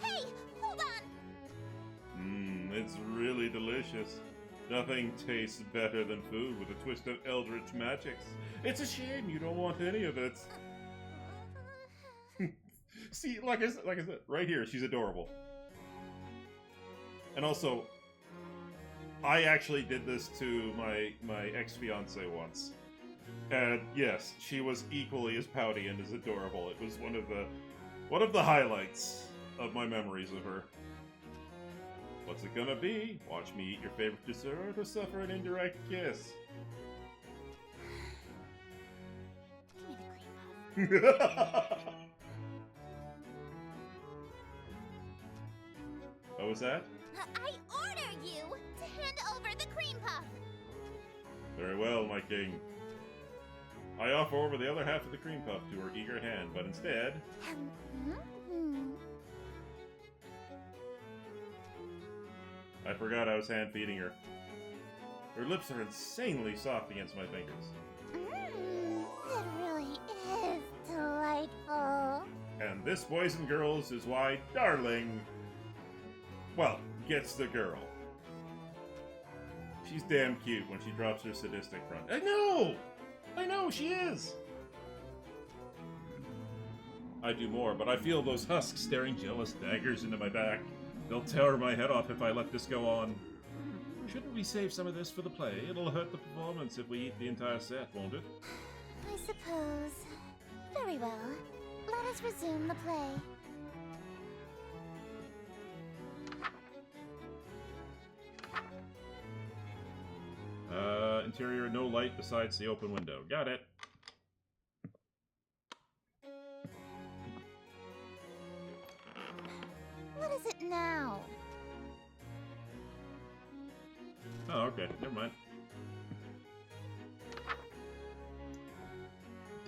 Hey, hold on. It's really delicious. Nothing tastes better than food with a twist of eldritch magics. It's a shame you don't want any of it. See, like I said, right here, she's adorable. And also, I actually did this to my ex-fiance once. And yes, she was equally as pouty and as adorable. It was one of the highlights of my memories of her. What's it gonna be? Watch me eat your favorite dessert or suffer an indirect kiss? Give me the cream puff. What was that? I order you to hand over the cream puff. Very well, my king. I offer over the other half of the cream puff to her eager hand, but instead... I forgot I was hand-feeding her. Her lips are insanely soft against my fingers. It really is delightful. And this, boys and girls, is why Darling, well, gets the girl. She's damn cute when she drops her sadistic front. I know, she is! I do more, but I feel those husks staring jealous daggers into my back. They'll tear my head off if I let this go on. Shouldn't we save some of this for the play? It'll hurt the performance if we eat the entire set, won't it? I suppose. Very well. Let us resume the play. Interior, no light besides the open window. Got it. Oh, okay. Never mind.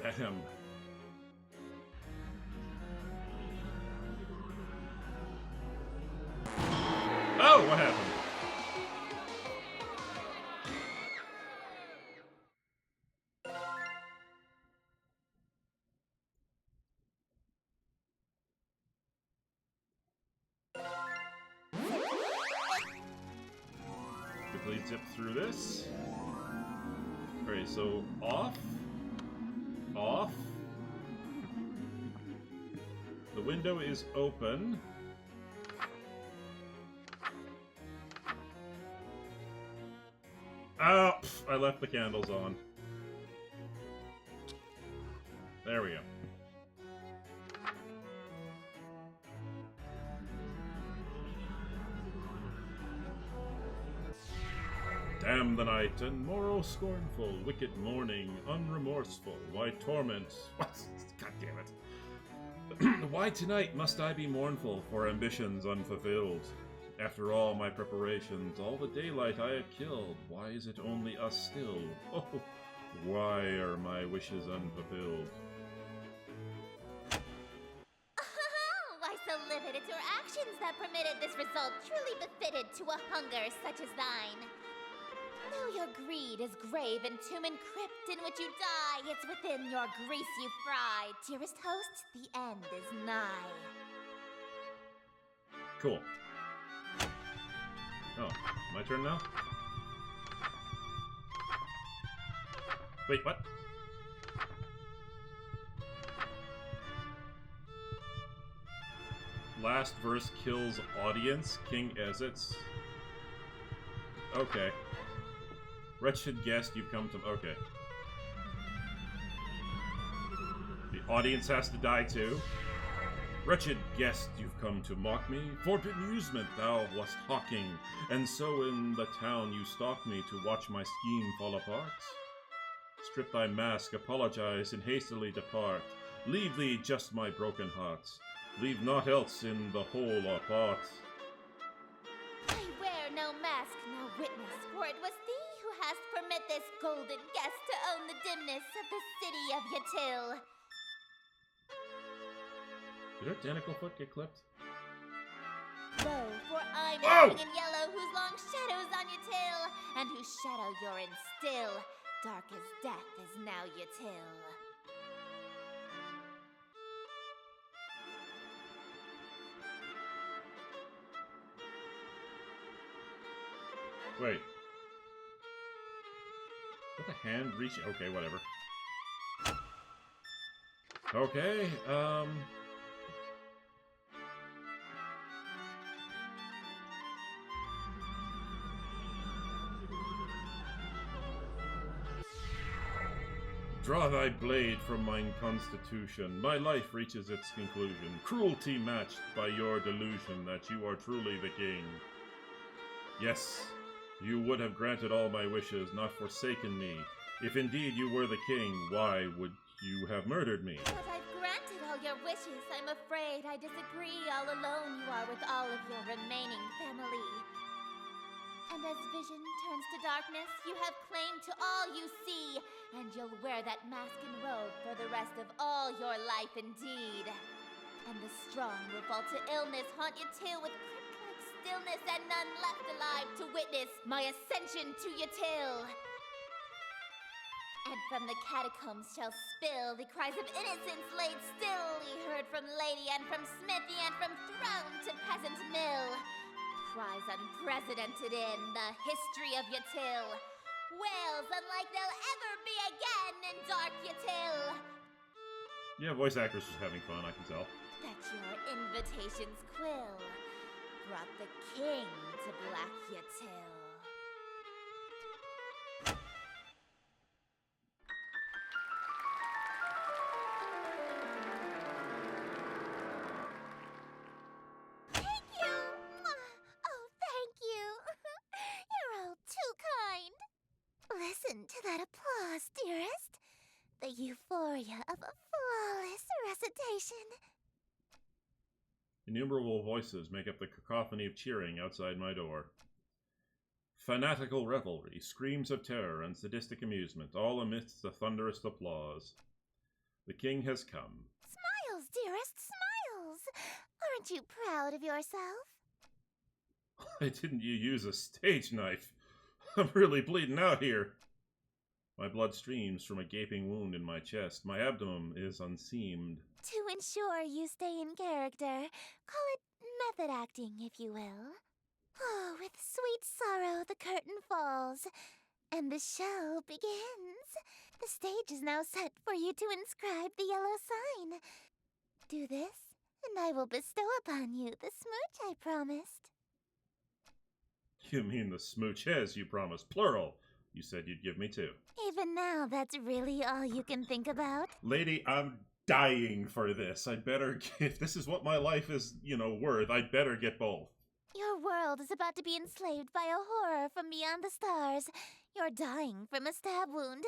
Damn. Oh, what happened? Quickly zip through this. Alright, so off. Off. The window is open. Oh, I left the candles on. There we go. Damn the night, and morrow scornful, wicked morning, unremorseful, why torment? What? God damn it. Why tonight must I be mournful for ambitions unfulfilled? After all my preparations, all the daylight I have killed, why is it only us still? Oh, why are my wishes unfulfilled? Why so livid? It's your actions that permitted this result, truly befitted to a hunger such as thine. Though your greed is grave and tomb and crypt in which you die, it's within your grease you fry. Dearest host, the end is nigh. Cool. Oh, my turn now? Wait, what? Last verse kills audience, King Ezets. Okay. Wretched guest, you've come to... Okay. The audience has to die too. Wretched guest, you've come to mock me. For bemusement thou wast hawking, and so in the town you stalked me to watch my scheme fall apart. Strip thy mask, apologize, and hastily depart. Leave thee just my broken heart. Leave naught else in the whole or part. I wear no mask, no witness, for it was thee who hast permit this golden guest to own the dimness of the city of Yatil. Did her tentacle foot get clipped? Lo, for I'm Oh! the king in yellow, whose long shadow's on Yatil, and whose shadow you're in still. Dark as death is now Yatil. Wait. Is that the hand reaching? Okay, whatever. Okay, Draw thy blade from mine constitution. My life reaches its conclusion. Cruelty matched by your delusion that you are truly the king. Yes, you would have granted all my wishes, not forsaken me. If indeed you were the king, why would you have murdered me? But I've granted all your wishes. I'm afraid I disagree. All alone you are with all of your remaining family. And as vision turns to darkness, you have claim to all you see, and you'll wear that mask and robe for the rest of all your life indeed. And the strong will fall to illness, haunt Yatil with crypt-like stillness, and none left alive to witness my ascension to Yatil. And from the catacombs shall spill the cries of innocence laid still, ye heard from lady and from smithy and from throne to peasant mill. Cries unprecedented in the history of Yatil. Wails unlike they'll ever be again in dark Yatil. Yeah, voice actress was having fun, I can tell. That your invitations quill brought the king to Black Yatil. Thank you! Oh, thank you! You're all too kind. Listen to that applause, dearest. The euphoria of a flawless recitation. Innumerable voices make up the cacophony of cheering outside my door. Fanatical revelry, screams of terror, and sadistic amusement, all amidst the thunderous applause. The king has come. Smiles, dearest, smiles! Aren't you proud of yourself? Why didn't you use a stage knife? I'm really bleeding out here. My blood streams from a gaping wound in my chest. My abdomen is unseamed. To ensure you stay in character, call it method acting, if you will. Oh, with sweet sorrow the curtain falls, and the show begins. The stage is now set for you to inscribe the yellow sign. Do this, and I will bestow upon you the smooch I promised. You mean the smooches you promised, plural. You said you'd give me two. Even now, that's really all you can think about? Lady, I'm dying for this. I'd better, if this is what my life is, worth, I'd better get both. Your world is about to be enslaved by a horror from beyond the stars. You're dying from a stab wound,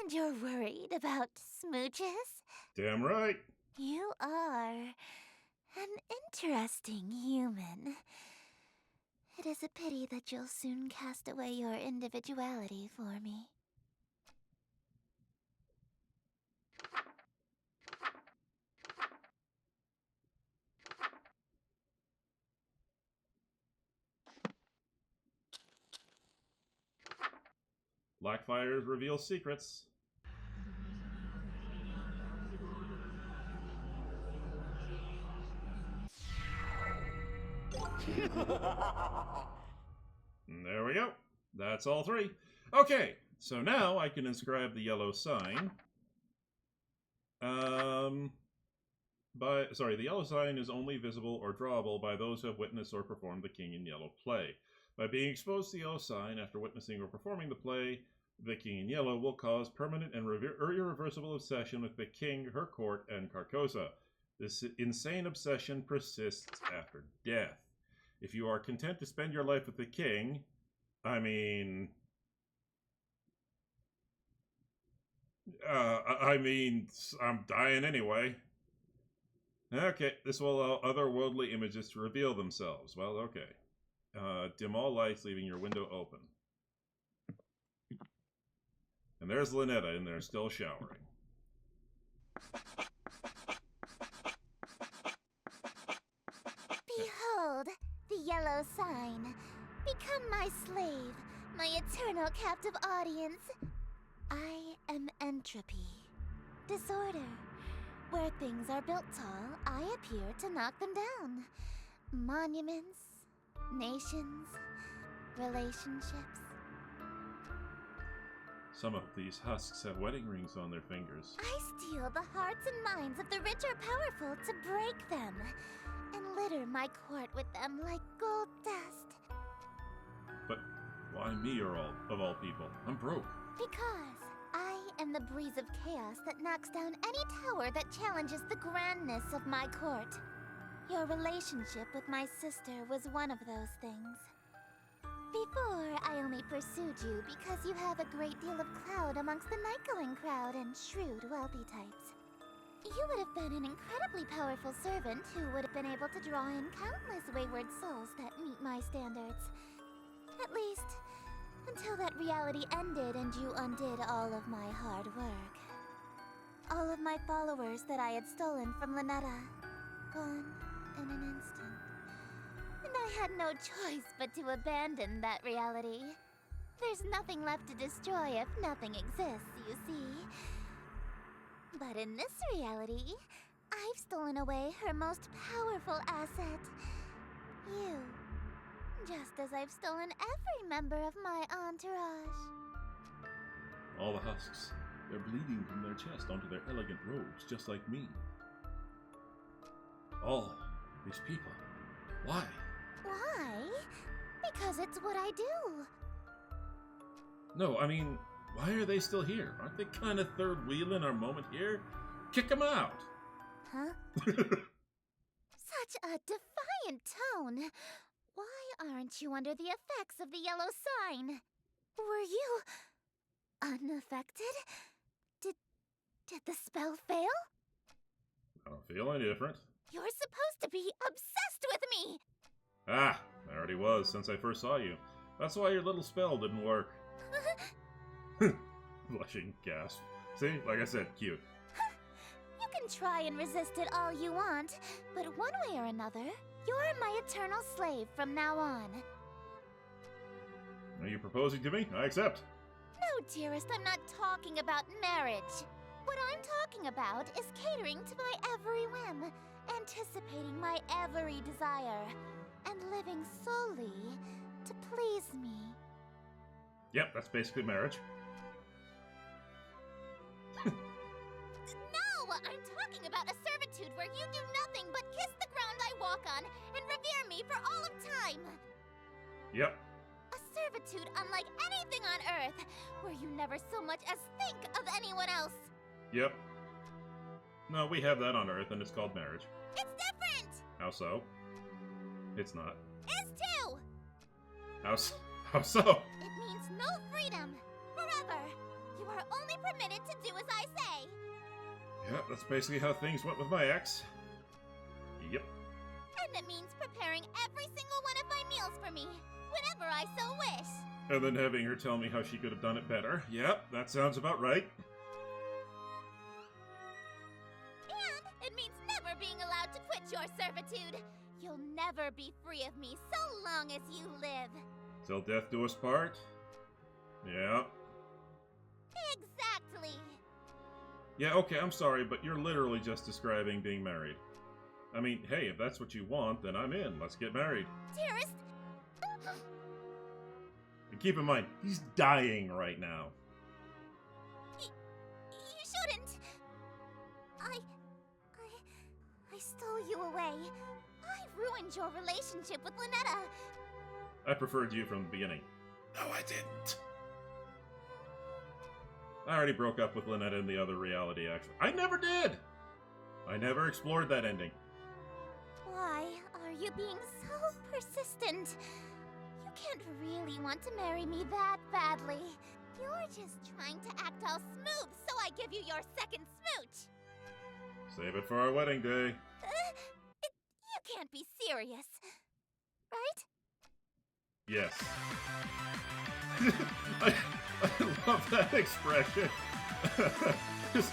and you're worried about smooches? Damn right. You are an interesting human. It is a pity that you'll soon cast away your individuality for me. Blackfires reveal secrets. There we go. That's all three. Okay, so now I can inscribe the yellow sign. The yellow sign is only visible or drawable by those who have witnessed or performed the King in Yellow play. By being exposed to the yellow sign after witnessing or performing the play, the King in Yellow will cause permanent and irreversible obsession with the king, her court, and Carcosa. This insane obsession persists after death. If you are content to spend your life with the king, I'm dying anyway. Okay, this will allow otherworldly images to reveal themselves. Well, okay. Dim all lights, leaving your window open. And there's Lynetta in there, still showering. Behold, the yellow sign. Become my slave, my eternal captive audience. I am entropy, disorder. Where things are built tall, I appear to knock them down. Monuments, nations, relationships. Some of these husks have wedding rings on their fingers. I steal the hearts and minds of the rich or powerful to break them, and litter my court with them like gold dust. But why me, of all people? I'm broke. Because I am the breeze of chaos that knocks down any tower that challenges the grandness of my court. Your relationship with my sister was one of those things. Before, I only pursued you because you have a great deal of clout amongst the night-going crowd and shrewd, wealthy types. You would have been an incredibly powerful servant who would have been able to draw in countless wayward souls that meet my standards. At least, until that reality ended and you undid all of my hard work. All of my followers that I had stolen from Lynetta, gone in an instant. And I had no choice but to abandon that reality. There's nothing left to destroy if nothing exists, you see. But in this reality, I've stolen away her most powerful asset. You. Just as I've stolen every member of my entourage. All the husks. They're bleeding from their chest onto their elegant robes, just like me. All these people. Why? Why? Because it's what I do. No, I mean, why are they still here? Aren't they kind of third wheeling our moment here? Kick them out! Huh? Such a defiant tone. Why aren't you under the effects of the yellow sign? Were you unaffected? Did the spell fail? I don't feel any different. You're supposed to be obsessed with me! Ah, I already was since I first saw you. That's why your little spell didn't work. Blushing gasp. See? Like I said, cute. You can try and resist it all you want, but one way or another, you're my eternal slave from now on. Are you proposing to me? I accept. No, dearest, I'm not talking about marriage. What I'm talking about is catering to my every whim, anticipating my every desire, and living solely to please me. Yep, that's basically marriage. No! I'm talking about a servitude where you do nothing but kiss the ground I walk on and revere me for all of time. Yep. A servitude unlike anything on Earth, where you never so much as think of anyone else. Yep. No, we have that on Earth, and it's called marriage. It's different! How so? It's not. Is too! How so? It means no freedom. Forever. You are only permitted to do as I say. Yeah, that's basically how things went with my ex. Yep. And it means preparing every single one of my meals for me, whenever I so wish. And then having her tell me how she could have done it better. Yep, that sounds about right. And it means never being allowed to quit your servitude. You'll never be free of me so long as you live. Till death do us part? Yeah. Exactly. Yeah, okay, I'm sorry, but you're literally just describing being married. I mean, hey, if that's what you want, then I'm in. Let's get married. Dearest. And keep in mind, he's dying right now. You shouldn't. I stole you away. I ruined your relationship with Lynetta. I preferred you from the beginning. No, I didn't. I already broke up with Lynetta in the other reality, actually. I never did! I never explored that ending. Why are you being so persistent? You can't really want to marry me that badly. You're just trying to act all smooth so I give you your second smooch. Save it for our wedding day. You can't be serious, right? Yes. I love that expression. Just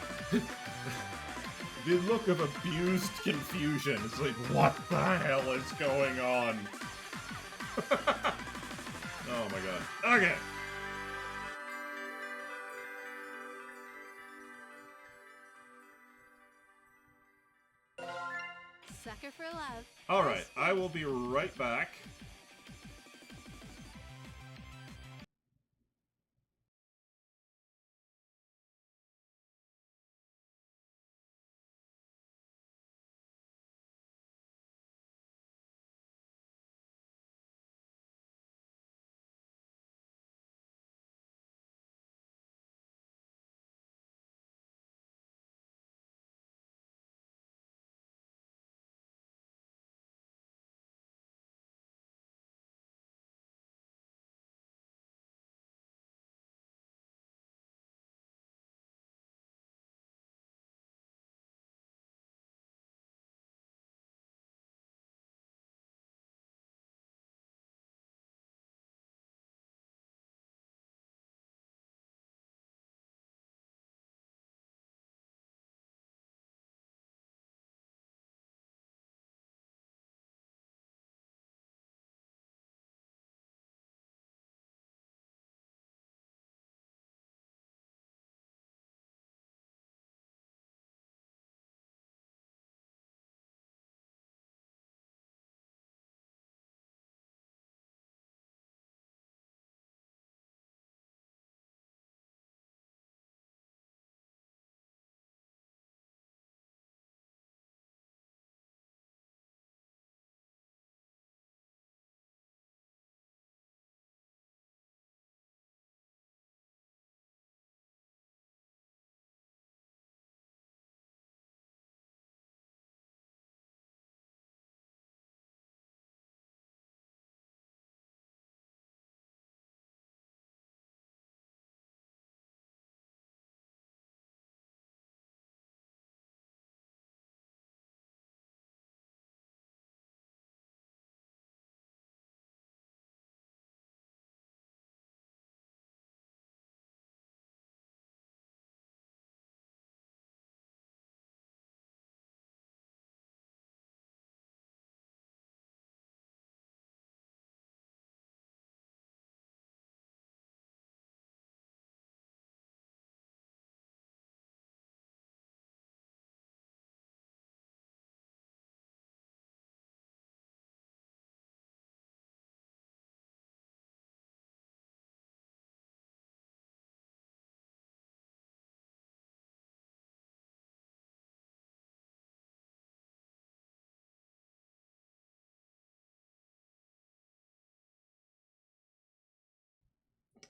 the look of abused confusion. It's like, what the hell is going on? Oh my god. Okay. Sucker for love. Alright, I will be right back.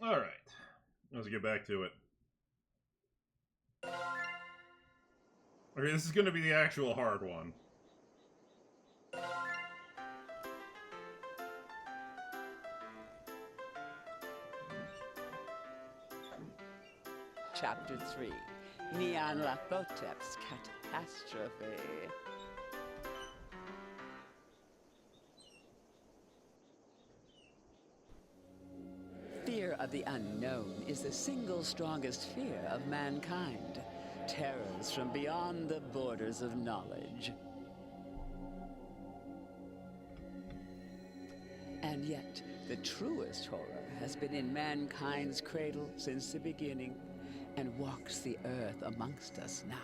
Alright. Let's get back to it. Okay, this is going to be the actual hard one. Chapter 3, Neon Lathotep's Catastrophe. Fear of the unknown is the single strongest fear of mankind. Terrors from beyond the borders of knowledge. And yet, the truest horror has been in mankind's cradle since the beginning, and walks the earth amongst us now.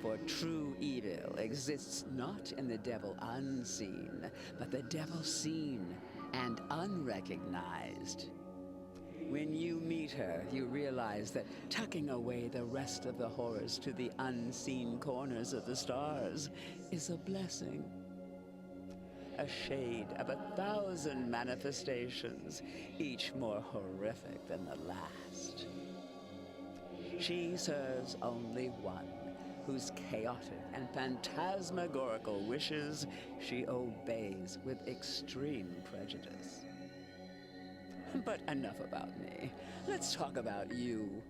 For true evil exists not in the devil unseen, but the devil seen and unrecognized. When you meet her, you realize that tucking away the rest of the horrors to the unseen corners of the stars is a blessing. A shade of 1,000 manifestations, each more horrific than the last. She serves only one, whose chaotic and phantasmagorical wishes she obeys with extreme prejudice. But enough about me. Let's talk about you.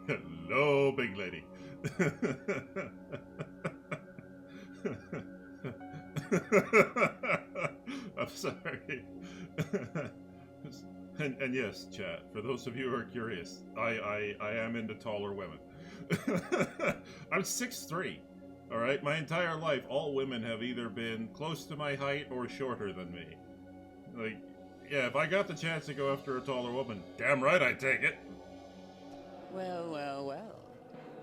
Hello, big lady. I'm sorry. And yes, chat, for those of you who are curious, I am into taller women. I'm 6'3". Alright, my entire life, all women have either been close to my height or shorter than me. Like, yeah, if I got the chance to go after a taller woman, damn right I'd take it. Well, well, well.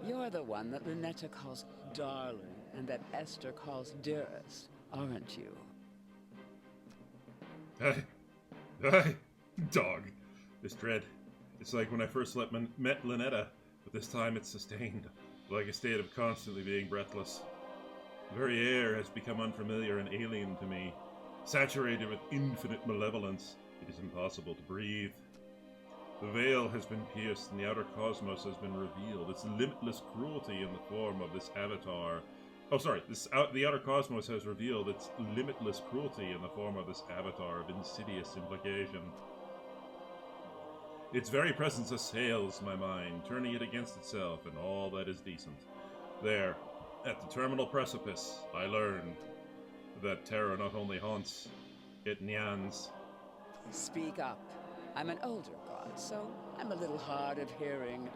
You're the one that Lunetta calls darling and that Esther calls dearest, aren't you? Hey, dog. This dread. It's like when I first met Lunetta, but this time it's sustained, like a state of constantly being breathless. The very air has become unfamiliar and alien to me. Saturated with infinite malevolence, it is impossible to breathe. The veil has been pierced and the outer cosmos has been revealed. Its limitless cruelty in the form of this avatar. Oh, sorry. The outer cosmos has revealed its limitless cruelty in the form of this avatar of insidious implication. Its very presence assails my mind, turning it against itself and all that is decent. There, at the terminal precipice, I learn that terror not only haunts, it nyans. Speak up. I'm an older god, so I'm a little hard of hearing.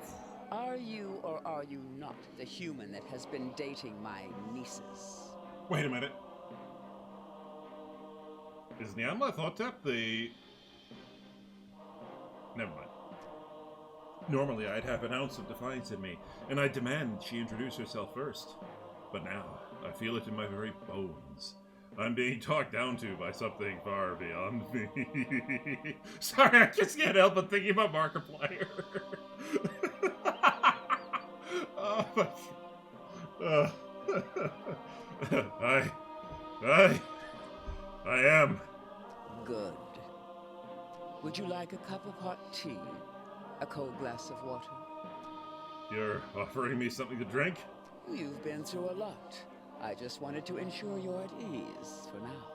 Are you or are you not the human that has been dating my nieces? Wait a minute. Is Nyan Lathotep the... Never mind. Normally I'd have an ounce of defiance in me, and I'd demand she introduce herself first. But now, I feel it in my very bones. I'm being talked down to by something far beyond me. Sorry, I just can't help but thinking about Markiplier. Oh my... I am. Good. Would you like a cup of hot tea? A cold glass of water? You're offering me something to drink? You've been through a lot. I just wanted to ensure you're at ease for now.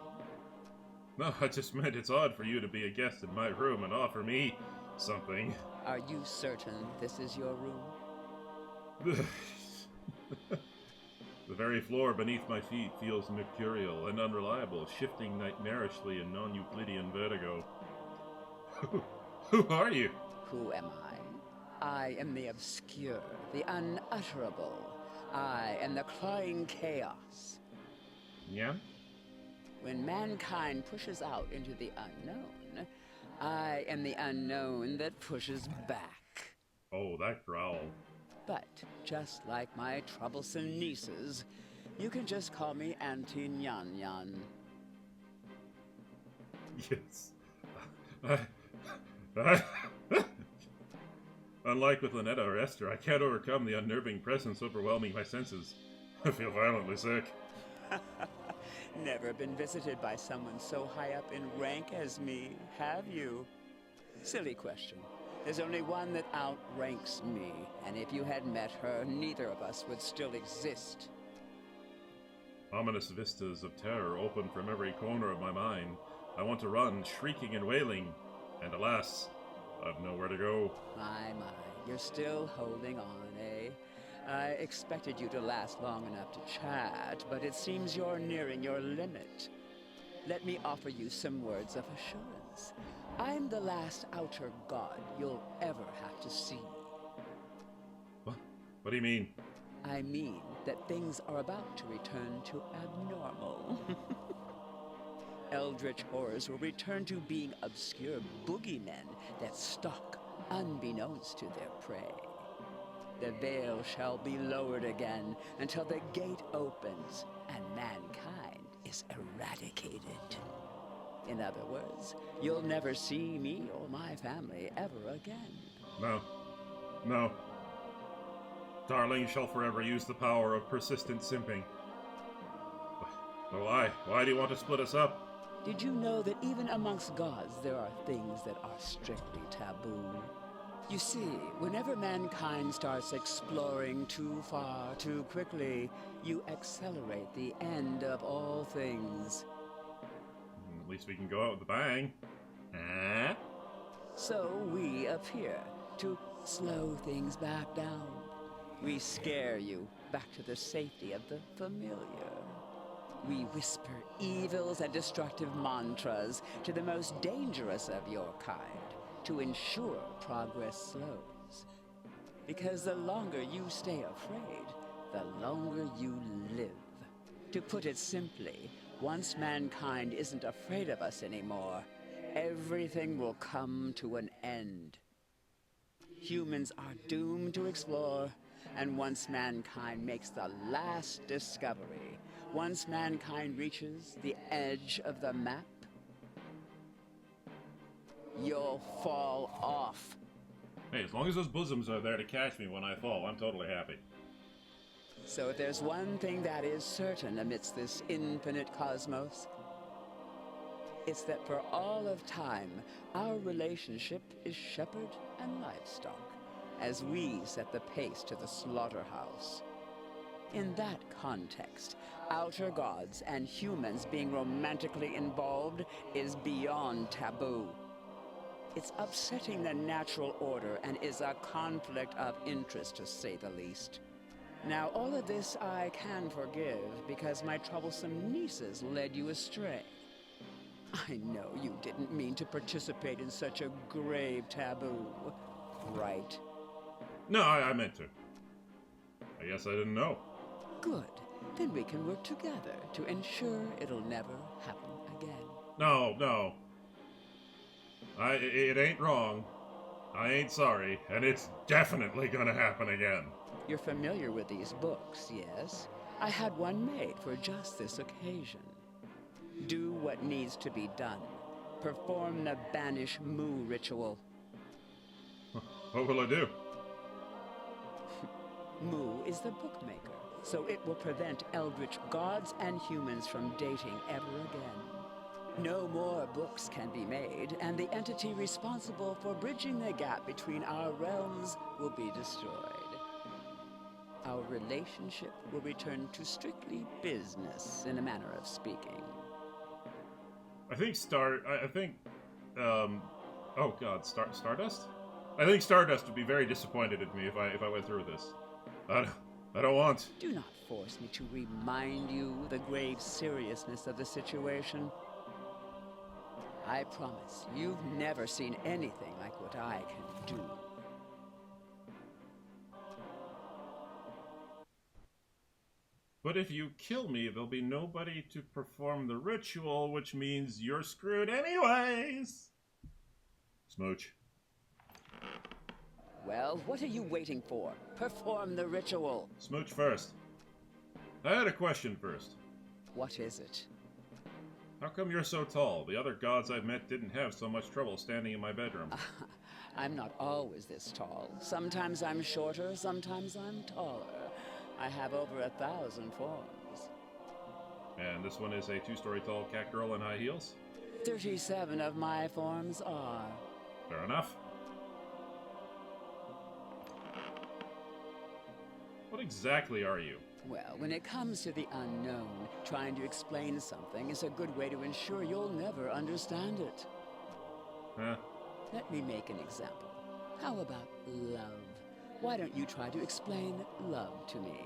No, I just meant it's odd for you to be a guest in my room and offer me something. Are you certain this is your room? The very floor beneath my feet feels mercurial and unreliable, shifting nightmarishly in non-Euclidean vertigo. Who are you? Who am I? I am the obscure, the unutterable. I am the clawing chaos. Yeah? When mankind pushes out into the unknown, I am the unknown that pushes back. Oh, that growl. But, just like my troublesome nieces, you can just call me Auntie Nyan Nyan. Yes. Unlike with Lynetta or Esther, I can't overcome the unnerving presence overwhelming my senses. I feel violently sick. Never been visited by someone so high up in rank as me, have you? Silly question. There's only one that outranks me, and if you had met her, neither of us would still exist. Ominous vistas of terror open from every corner of my mind. I want to run, shrieking and wailing, and alas, I've nowhere to go. My, you're still holding on, eh? I expected you to last long enough to chat, but it seems you're nearing your limit. Let me offer you some words of assurance. I'm the last outer god you'll ever have to see. What? What do you mean? I mean that things are about to return to abnormal. Eldritch horrors will return to being obscure boogeymen that stalk unbeknownst to their prey. The veil shall be lowered again until the gate opens and mankind is eradicated. In other words, you'll never see me or my family ever again. No. No. Darling, you shall forever use the power of persistent simping. But why? Why do you want to split us up? Did you know that even amongst gods there are things that are strictly taboo? You see, whenever mankind starts exploring too far, too quickly, you accelerate the end of all things. At least we can go out with a bang. Huh? So we appear to slow things back down. We scare you back to the safety of the familiar. We whisper evils and destructive mantras to the most dangerous of your kind to ensure progress slows. Because the longer you stay afraid, the longer you live. To put it simply, once mankind isn't afraid of us anymore, everything will come to an end. Humans are doomed to explore, and once mankind makes the last discovery, once mankind reaches the edge of the map, you'll fall off. Hey, as long as those bosoms are there to catch me when I fall, I'm totally happy. So if there's one thing that is certain amidst this infinite cosmos, it's that for all of time, our relationship is shepherd and livestock, as we set the pace to the slaughterhouse. In that context, outer gods and humans being romantically involved is beyond taboo. It's upsetting the natural order and is a conflict of interest, to say the least. Now, all of this I can forgive because my troublesome nieces led you astray. I know you didn't mean to participate in such a grave taboo, right? No, I meant to. I guess I didn't know. Good. Then we can work together to ensure it'll never happen again. No. It ain't wrong. I ain't sorry, and it's definitely gonna happen again. You're familiar with these books, yes? I had one made for just this occasion. Do what needs to be done. Perform the Banish Moo ritual. What will I do? Moo is the bookmaker, so it will prevent eldritch gods and humans from dating ever again. No more books can be made, and the entity responsible for bridging the gap between our realms will be destroyed. Our relationship will return to strictly business, in a manner of speaking. I think oh god, Stardust? I think Stardust would be very disappointed at me if I went through this. I don't want. Do not force me to remind you the grave seriousness of the situation. I promise, you've never seen anything like what I can do. But if you kill me, there'll be nobody to perform the ritual, which means you're screwed anyways! Smooch. Well, what are you waiting for? Perform the ritual. Smooch first. I had a question first. What is it? How come you're so tall? The other gods I've met didn't have so much trouble standing in my bedroom. I'm not always this tall. Sometimes I'm shorter, sometimes I'm taller. I have over 1,000 forms. And this one is a 2-story tall cat girl in high heels? 37 of my forms are. Fair enough. What exactly are you? Well, when it comes to the unknown, trying to explain something is a good way to ensure you'll never understand it. Huh? Let me make an example. How about love? Why don't you try to explain love to me?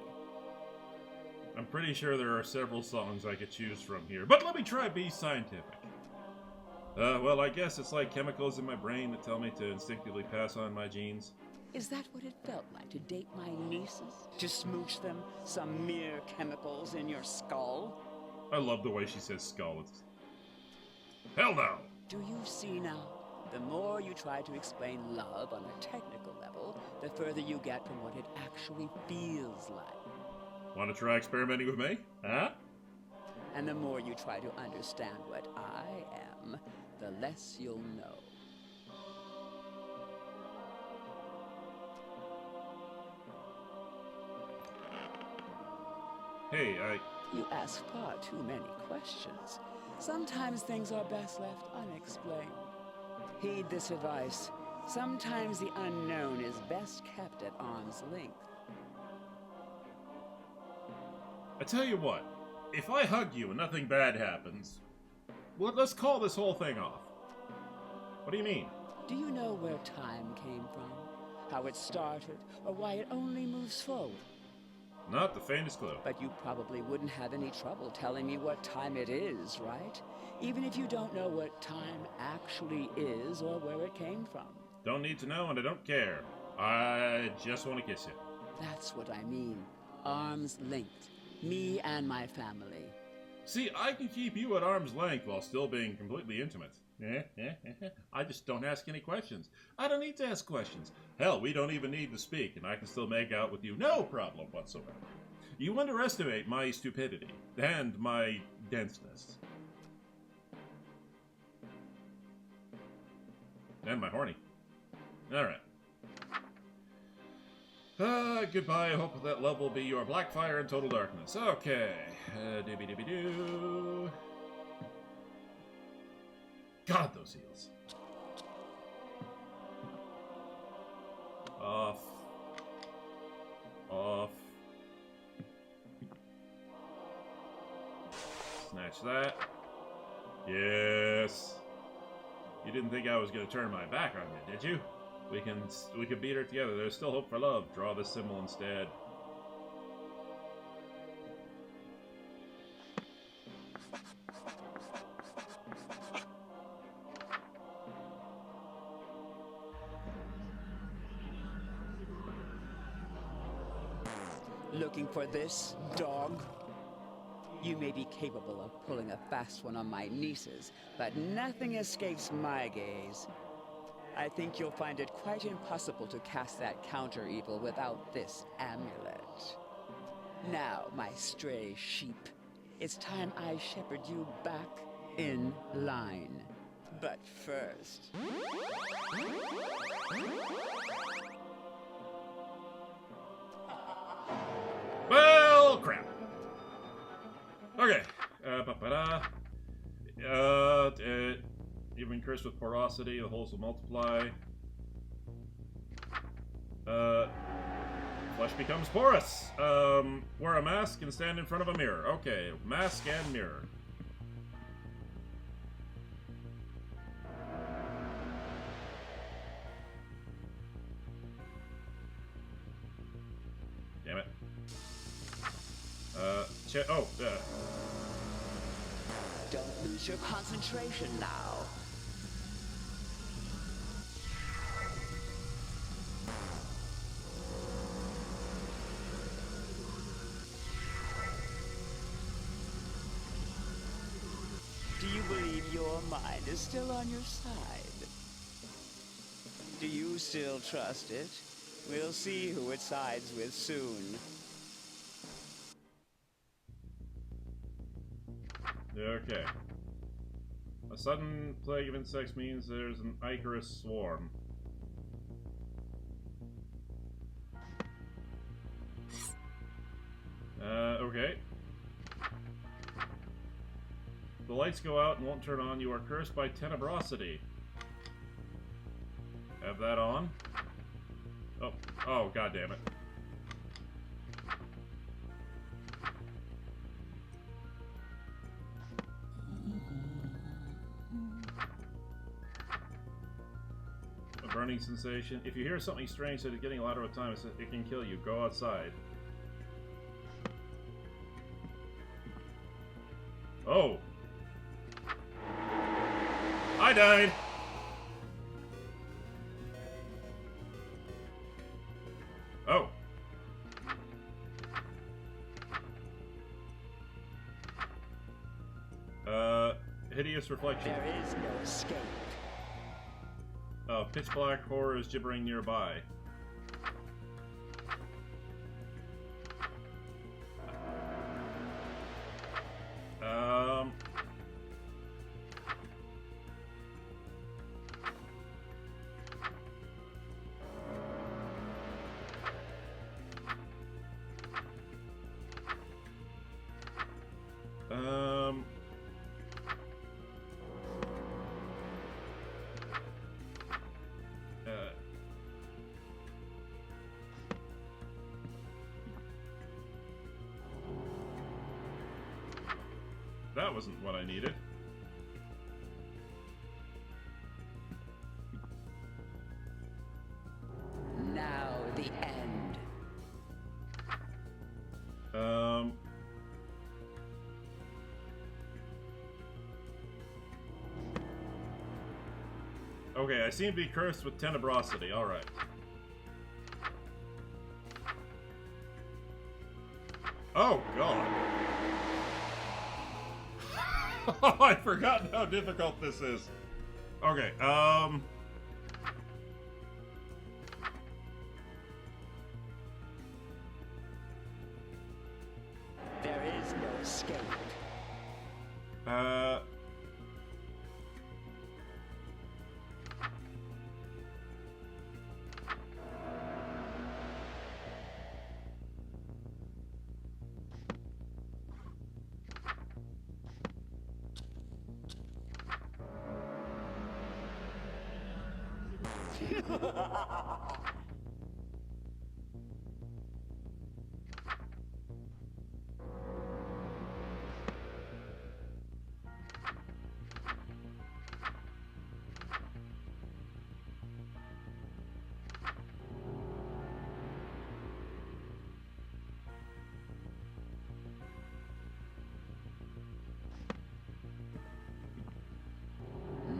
I'm pretty sure there are several songs I could choose from here, but let me try be scientific. Well, I guess it's like chemicals in my brain that tell me to instinctively pass on my genes. Is that what it felt like to date my nieces? To smooch them? Some mere chemicals in your skull? I love the way she says skull. It's... Hell no! Do you see now? The more you try to explain love on a technical level, the further you get from what it actually feels like. Want to try experimenting with me? Huh? And the more you try to understand what I am, the less you'll know. Hey, You ask far too many questions. Sometimes things are best left unexplained. Heed this advice. Sometimes the unknown is best kept at arm's length. I tell you what. If I hug you and nothing bad happens, well, let's call this whole thing off. What do you mean? Do you know where time came from? How it started, or why it only moves forward? Not the faintest clue. But you probably wouldn't have any trouble telling me what time it is, right? Even if you don't know what time actually is or where it came from. Don't need to know and I don't care. I just want to kiss you. That's what I mean. Arm's length. Me and my family. See, I can keep you at arm's length while still being completely intimate. I just don't ask any questions. I don't need to ask questions. Hell, we don't even need to speak, and I can still make out with you, no problem whatsoever. You underestimate my stupidity and my denseness. And my horny. Alright. Goodbye. I hope that love will be your black fire and total darkness. Okay. Doobie-doobie-doo. God, those heels. Off. Off. Snatch that. Yes. You didn't think I was going to turn my back on you, did you? We can beat her together. There's still hope for love. Draw this symbol instead. Looking for this, dog? You may be capable of pulling a fast one on my nieces, but nothing escapes my gaze. I think you'll find it quite impossible to cast that counter-evil without this amulet. Now, my stray sheep, it's time I shepherd you back in line. But first... Well, crap. Okay. Even cursed with porosity, the holes will multiply. Flesh becomes porous. Wear a mask and stand in front of a mirror. Okay, mask and mirror. Damn it. Don't lose your concentration now. Do you believe your mind is still on your side? Do you still trust it? We'll see who it sides with soon. Okay. A sudden plague of insects means there's an Icarus swarm. Okay. The lights go out and won't turn on. You are cursed by tenebrosity. Have that on. Oh, oh, god damn it. A burning sensation. If you hear something strange that is getting louder with time, it can kill you. Go outside. Oh. I died. Oh. Hideous reflection. There is no escape. Pitch black horror is gibbering nearby. That wasn't what I needed. Now the end. Okay, I seem to be cursed with tenebrosity. Alright. Oh, God. I'd forgotten how difficult this is. Okay, There is no escape.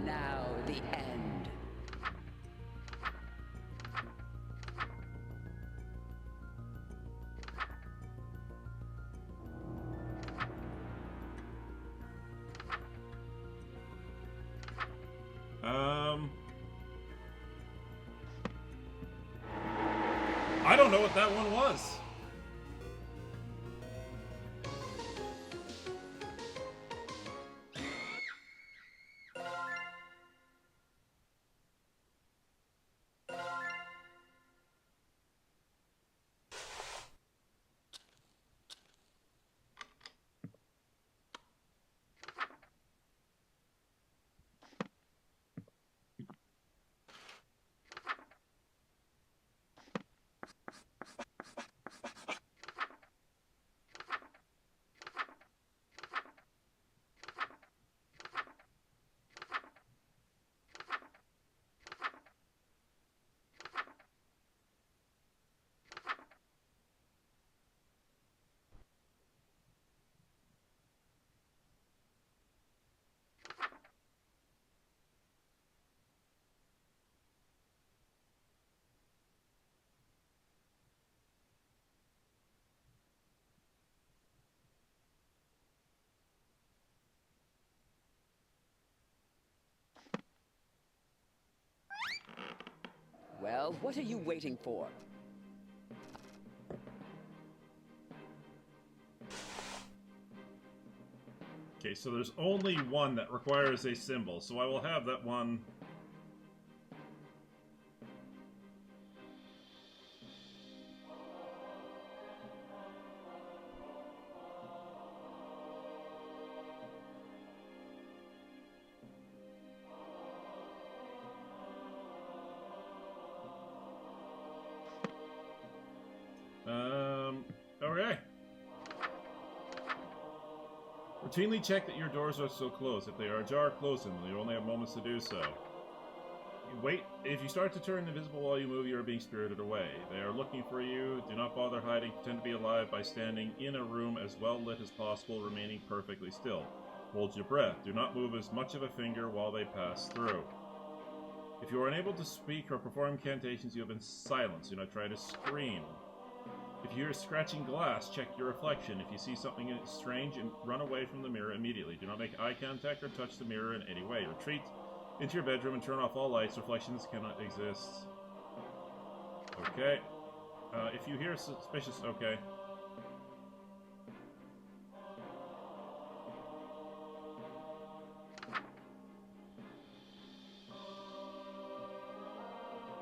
Now the end. I don't know what that one was. Well, what are you waiting for? Okay, so there's only one that requires a symbol, so I will have that one. Routinely check that your doors are still closed. If they are ajar, close them. You only have moments to do so. Wait. If you start to turn invisible while you move, you are being spirited away. They are looking for you. Do not bother hiding. Pretend to be alive by standing in a room as well lit as possible, remaining perfectly still. Hold your breath. Do not move as much of a finger while they pass through. If you are unable to speak or perform incantations, you have been silenced. Do not try to scream. If you hear scratching glass, check your reflection. If you see something strange, run away from the mirror immediately. Do not make eye contact or touch the mirror in any way. Retreat into your bedroom and turn off all lights. Reflections cannot exist. Okay. If you hear suspicious... Okay.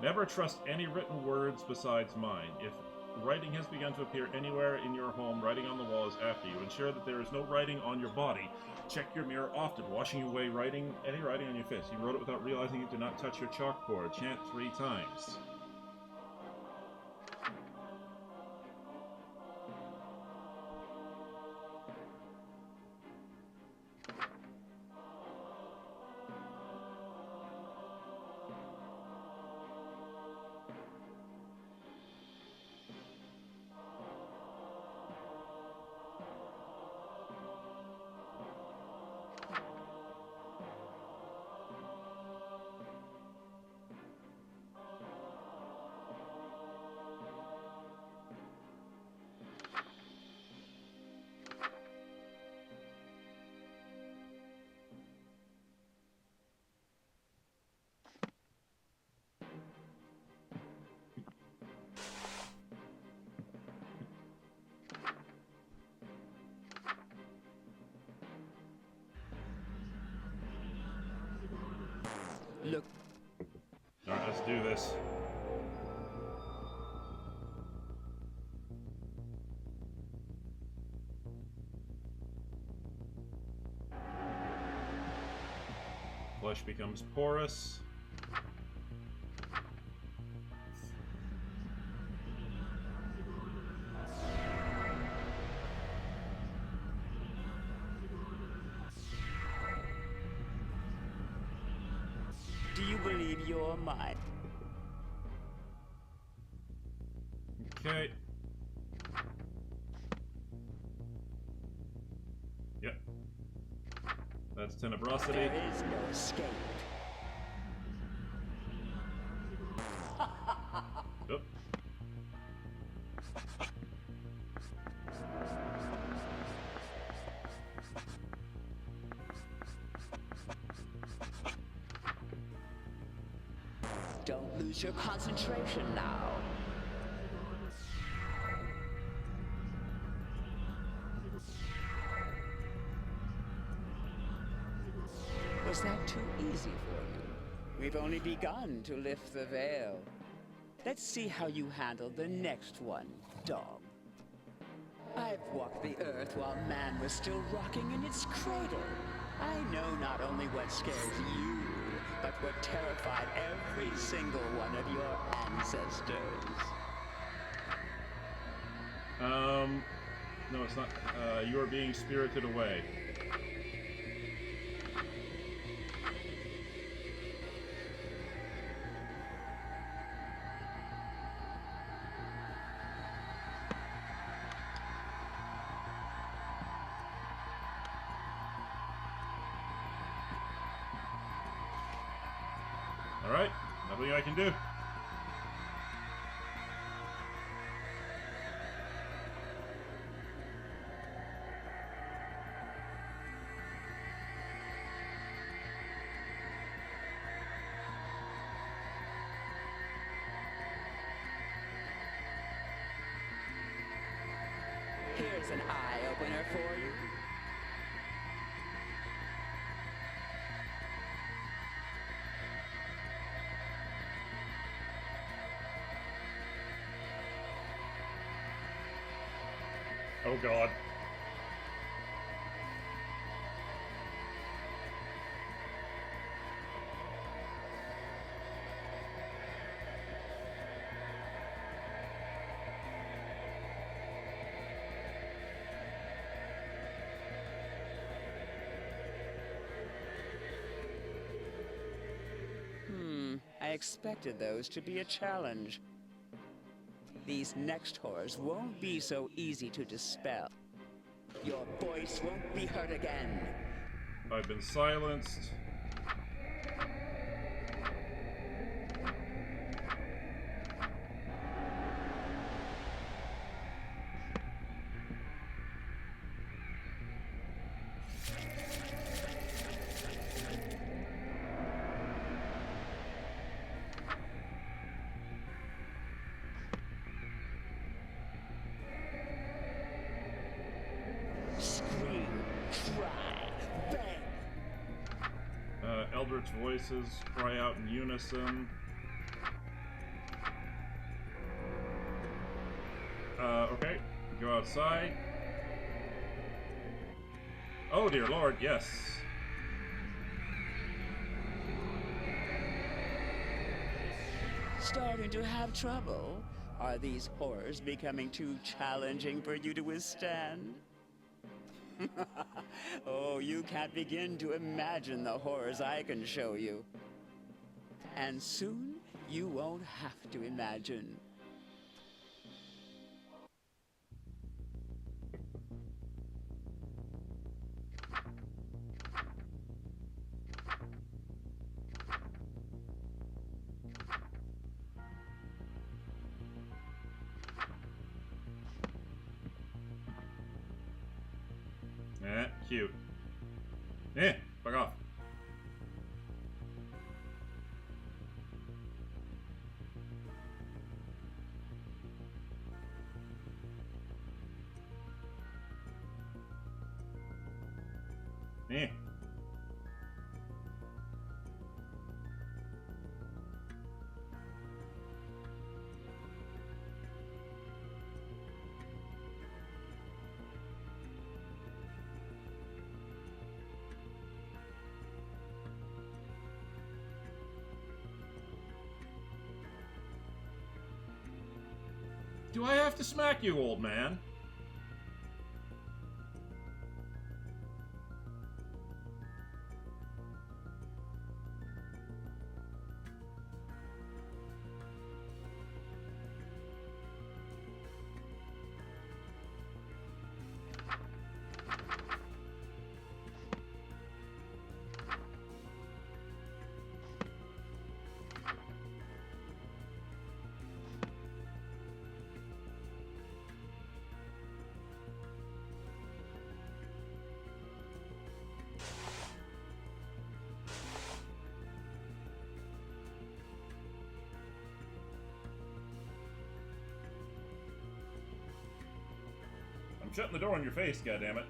Never trust any written words besides mine. If writing has begun to appear anywhere in your home, writing on the wall is after you. Ensure that there is no writing on your body. Check your mirror often, washing away any writing on your face. You wrote it without realizing it. Do not touch your chalkboard. Chant 3 times. Look. Alright, let's do this. Flesh becomes porous. Do you believe you're mine? Okay. Yep. That's tenebrosity. There is no escape. Oop. Don't lose your concentration now. Was that too easy for you? We've only begun to lift the veil. Let's see how you handle the next one, dog. I've walked the earth while man was still rocking in its cradle. I know not only what scares you, but what terrified every single one of your ancestors. No, it's not. You are being spirited away. Alright, nothing I can do. Here's an eye-opener for you. Oh god. expected those to be a challenge. These next horrors won't be so easy to dispel. Your voice won't be heard again. I've been silenced. Scream, cry, beg. Eldritch voices cry out in unison. Okay, go outside. Oh dear lord, yes. Starting to have trouble? Are these horrors becoming too challenging for you to withstand? Oh, you can't begin to imagine the horrors I can show you. And soon, you won't have to imagine. Cute. Fuck off. Do I have to smack you, old man? I'm shutting the door in your face, goddammit.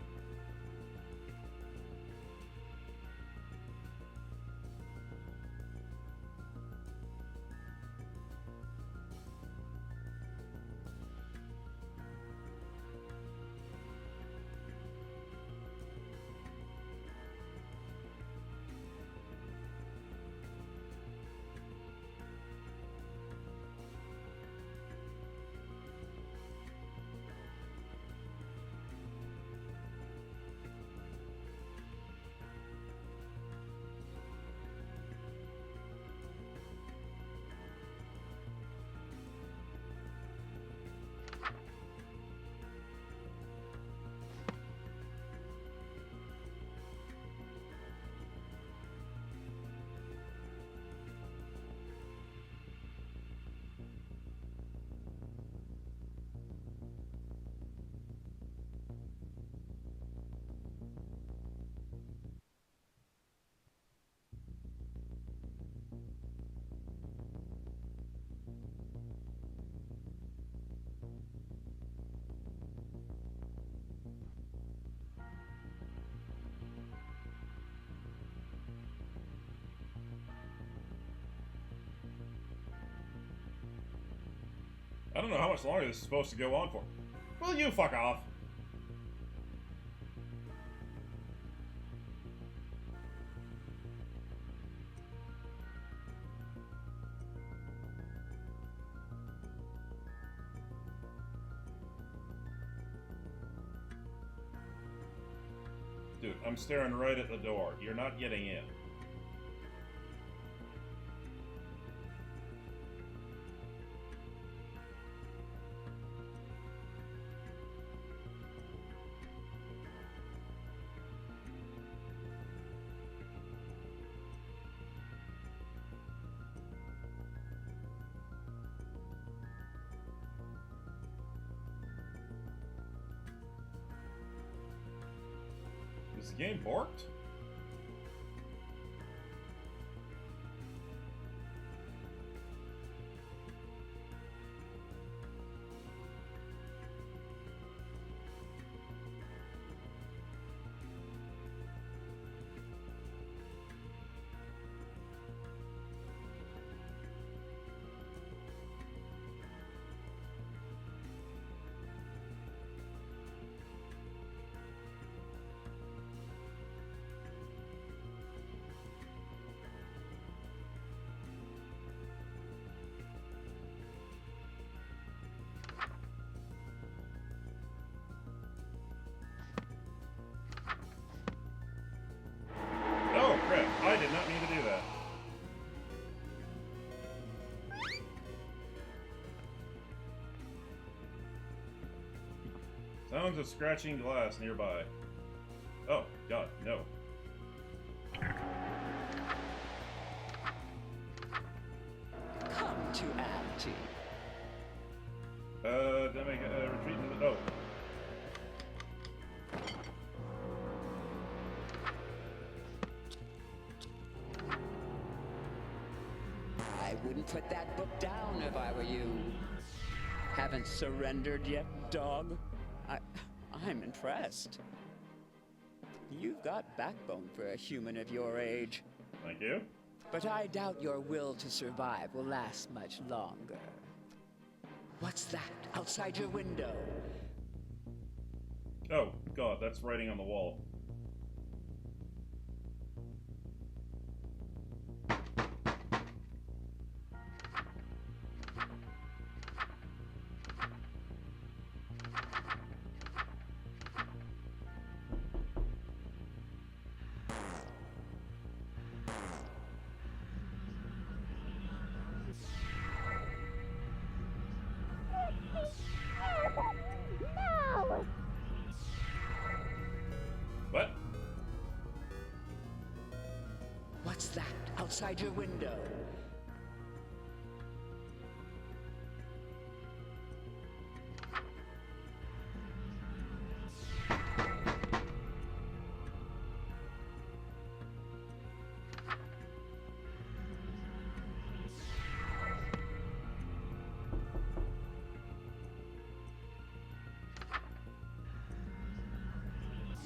I don't know how much longer this is supposed to go on for. Will you fuck off? Dude, I'm staring right at the door. You're not getting in. Is the game borked? Oh, crap. I did not mean to do that. Sounds of scratching glass nearby. Oh, God, no. Come to Auntie. Did I make a retreat into the... Oh. I wouldn't put that book down if I were you. Haven't surrendered yet, dog? I'm impressed. You've got backbone for a human of your age. Thank you. But I doubt your will to survive will last much longer. What's that outside your window? Oh, God, that's writing on the wall. No! What? What's that outside your window?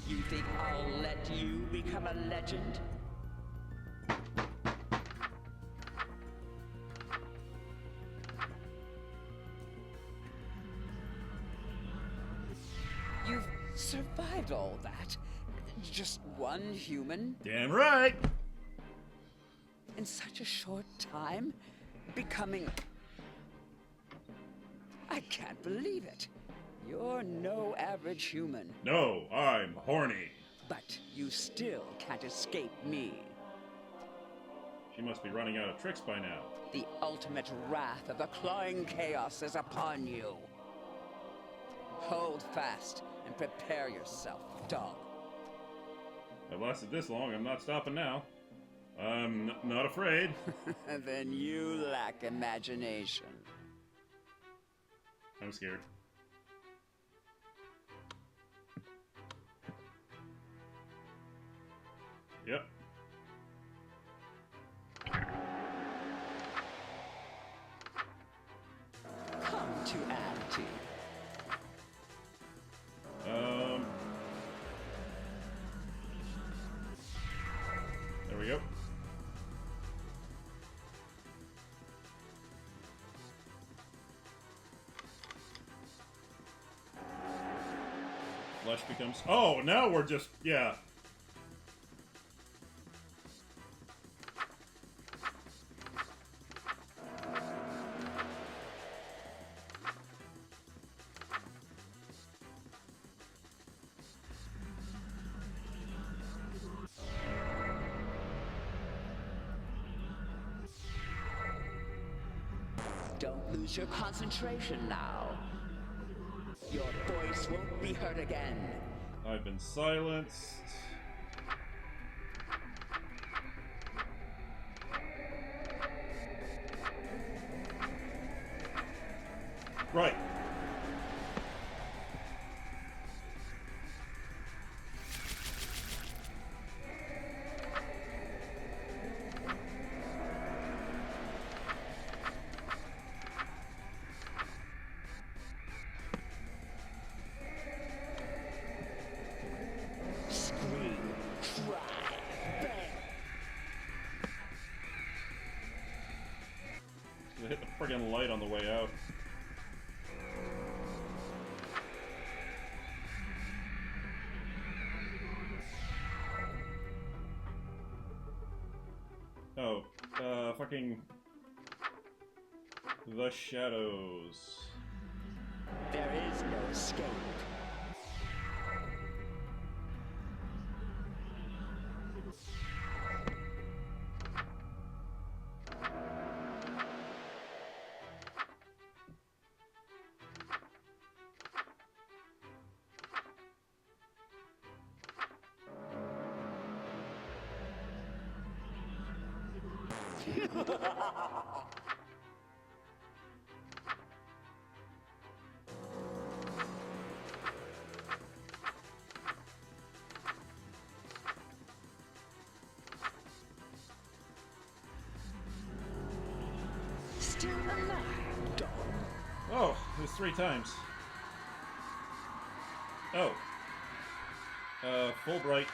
You think I'll let you become a legend? You've survived all that? Just one human? Damn right! In such a short time? Becoming... I can't believe it. You're no average human. No, I'm horny. But you still can't escape me. She must be running out of tricks by now. The ultimate wrath of the clawing chaos is upon you. Hold fast and prepare yourself, dog. I've lasted this long, I'm not stopping now. I'm not afraid. Then you lack imagination. I'm scared. Yep. Come to Auntie. There we go. Flesh becomes... Oh, now we're just... Yeah. Don't lose your concentration now. Your voice won't be heard again. I've been silenced. Right. friggin' light on the way out. Oh, fucking... The shadows. There is no escape. Still alive, dog. Oh, it was 3 times. Oh. Fulbright.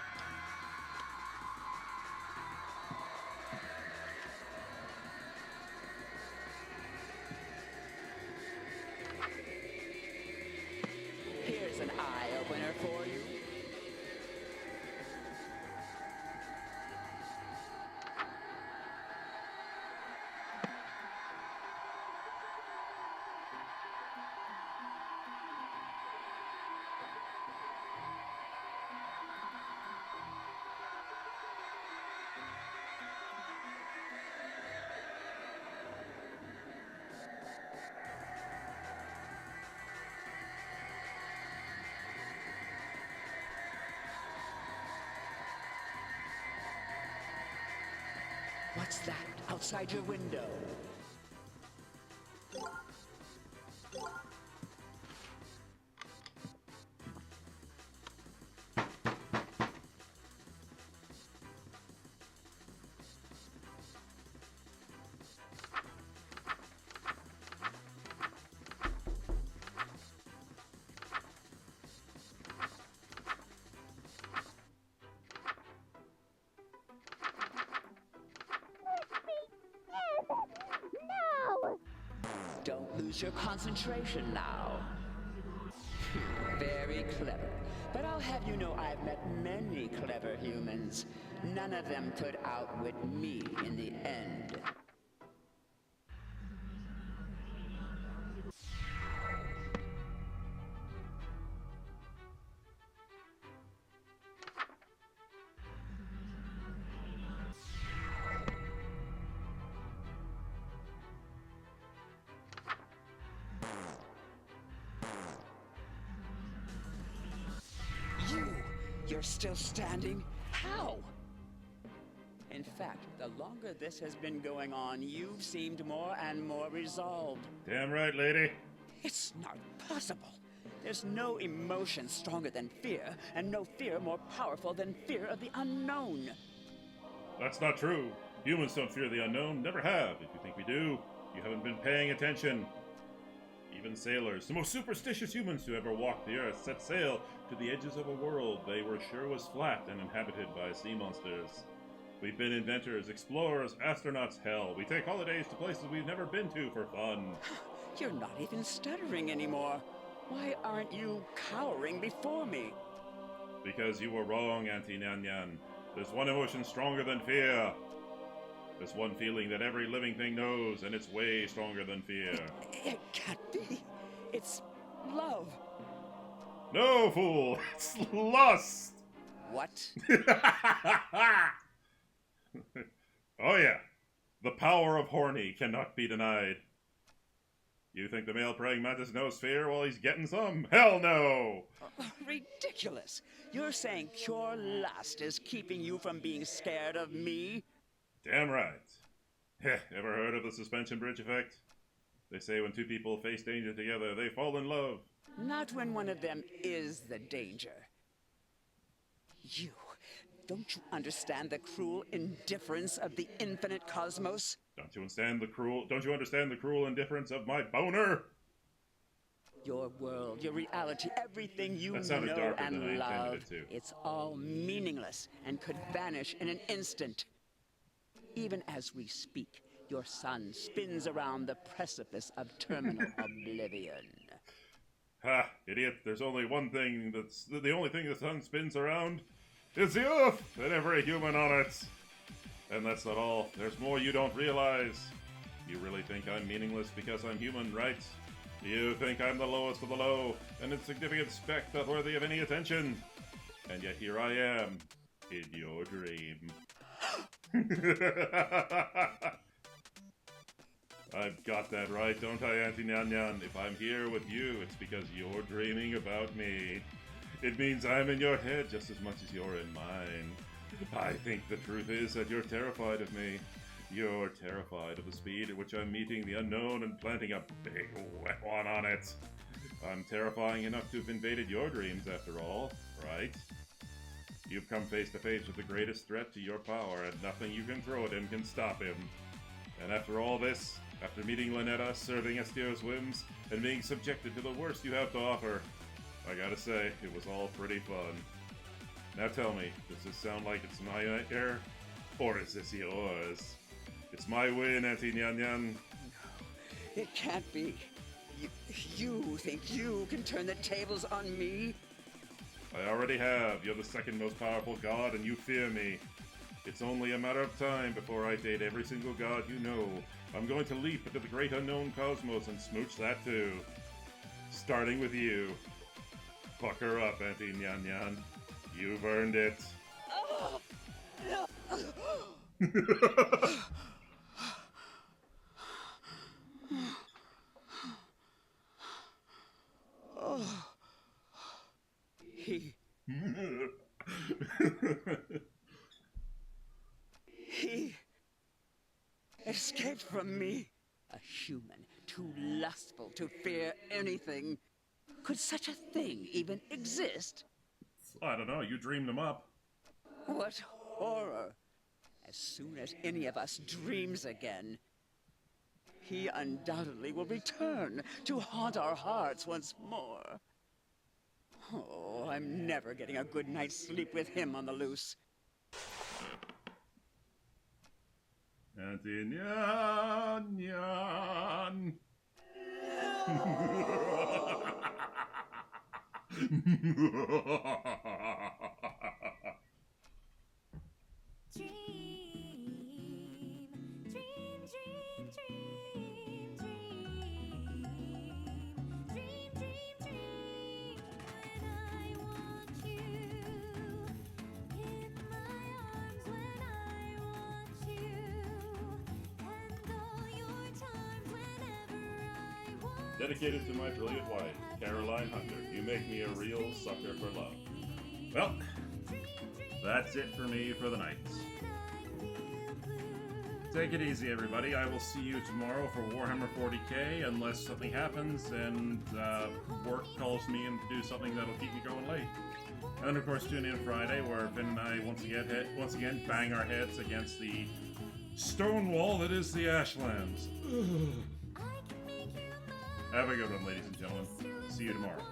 Here's an eye-opener for you. What's that outside your window? No! Don't lose your concentration now. Very clever. But I'll have you know I've met many clever humans. None of them could outwit me in the end. You're still standing? How? In fact, the longer this has been going on, you've seemed more and more resolved. Damn right, lady. It's not possible. There's no emotion stronger than fear, and no fear more powerful than fear of the unknown. That's not true. Humans don't fear the unknown, never have. If you think we do, you haven't been paying attention. Even sailors, the most superstitious humans who ever walked the earth, set sail to the edges of a world they were sure was flat and inhabited by sea monsters. We've been inventors, explorers, astronauts, hell. We take holidays to places we've never been to for fun. You're not even stuttering anymore. Why aren't you cowering before me? Because you were wrong, Auntie Nyan Nyan. There's one emotion stronger than fear. There's one feeling that every living thing knows, and it's way stronger than fear. It can't be. It's love. No, fool! It's lust! What? Oh yeah. The power of horny cannot be denied. You think the male praying mantis knows fear while he's getting some? Hell no! Ridiculous. You're saying pure lust is keeping you from being scared of me? Damn right. Heh, ever heard of the suspension bridge effect? They say when two people face danger together, they fall in love. Not when one of them is the danger. Don't you understand the cruel indifference of the infinite cosmos? Don't you understand the cruel indifference of my boner? Your world, your reality, everything you That sounded know darker and than I intended love, it to. it's all meaningless and could vanish in an instant. Even as we speak, Your sun spins around the precipice of terminal oblivion. Ha, idiot. There's only one thing that's... The only thing the sun spins around is the Earth and every human on it. And that's not all. There's more you don't realize. You really think I'm meaningless because I'm human, right? You think I'm the lowest of the low, an insignificant speck not worthy of any attention. And yet here I am, in your dream. I've got that right, don't I, Auntie Nyan Nyan? If I'm here with you, it's because you're dreaming about me. It means I'm in your head just as much as you're in mine. I think the truth is that you're terrified of me. You're terrified of the speed at which I'm meeting the unknown and planting a big wet one on it. I'm terrifying enough to have invaded your dreams, after all, right? You've come face to face with the greatest threat to your power, and nothing you can throw at him can stop him. And after all this, after meeting Lynetta, serving Estio's whims, and being subjected to the worst you have to offer, I gotta say, it was all pretty fun. Now tell me, does this sound like it's my nightmare? Or is this yours? It's my win, Auntie Nyan Nyan. It can't be. You think you can turn the tables on me? I already have. You're the second most powerful god, and you fear me. It's only a matter of time before I date every single god you know. I'm going to leap into the great unknown cosmos and smooch that too. Starting with you. Pucker up, Auntie Nyan Nyan. You've earned it. He escaped from me. A human, too lustful to fear anything. Could such a thing even exist? I don't know, you dreamed him up. What horror! As soon as any of us dreams again, he undoubtedly will return to haunt our hearts once more. Oh, I'm never getting a good night's sleep with him on the loose. Auntie Nyan Nyan. Dedicated to my brilliant wife, Caroline Hunter. You make me a real sucker for love. Well, that's it for me for the night. Take it easy, everybody. I will see you tomorrow for Warhammer 40k, unless something happens and work calls me in to do something that'll keep me going late. And then, of course, tune in Friday, where Ben and I once again bang our heads against the stone wall that is the Ashlands. Have a good one, ladies and gentlemen. See you tomorrow.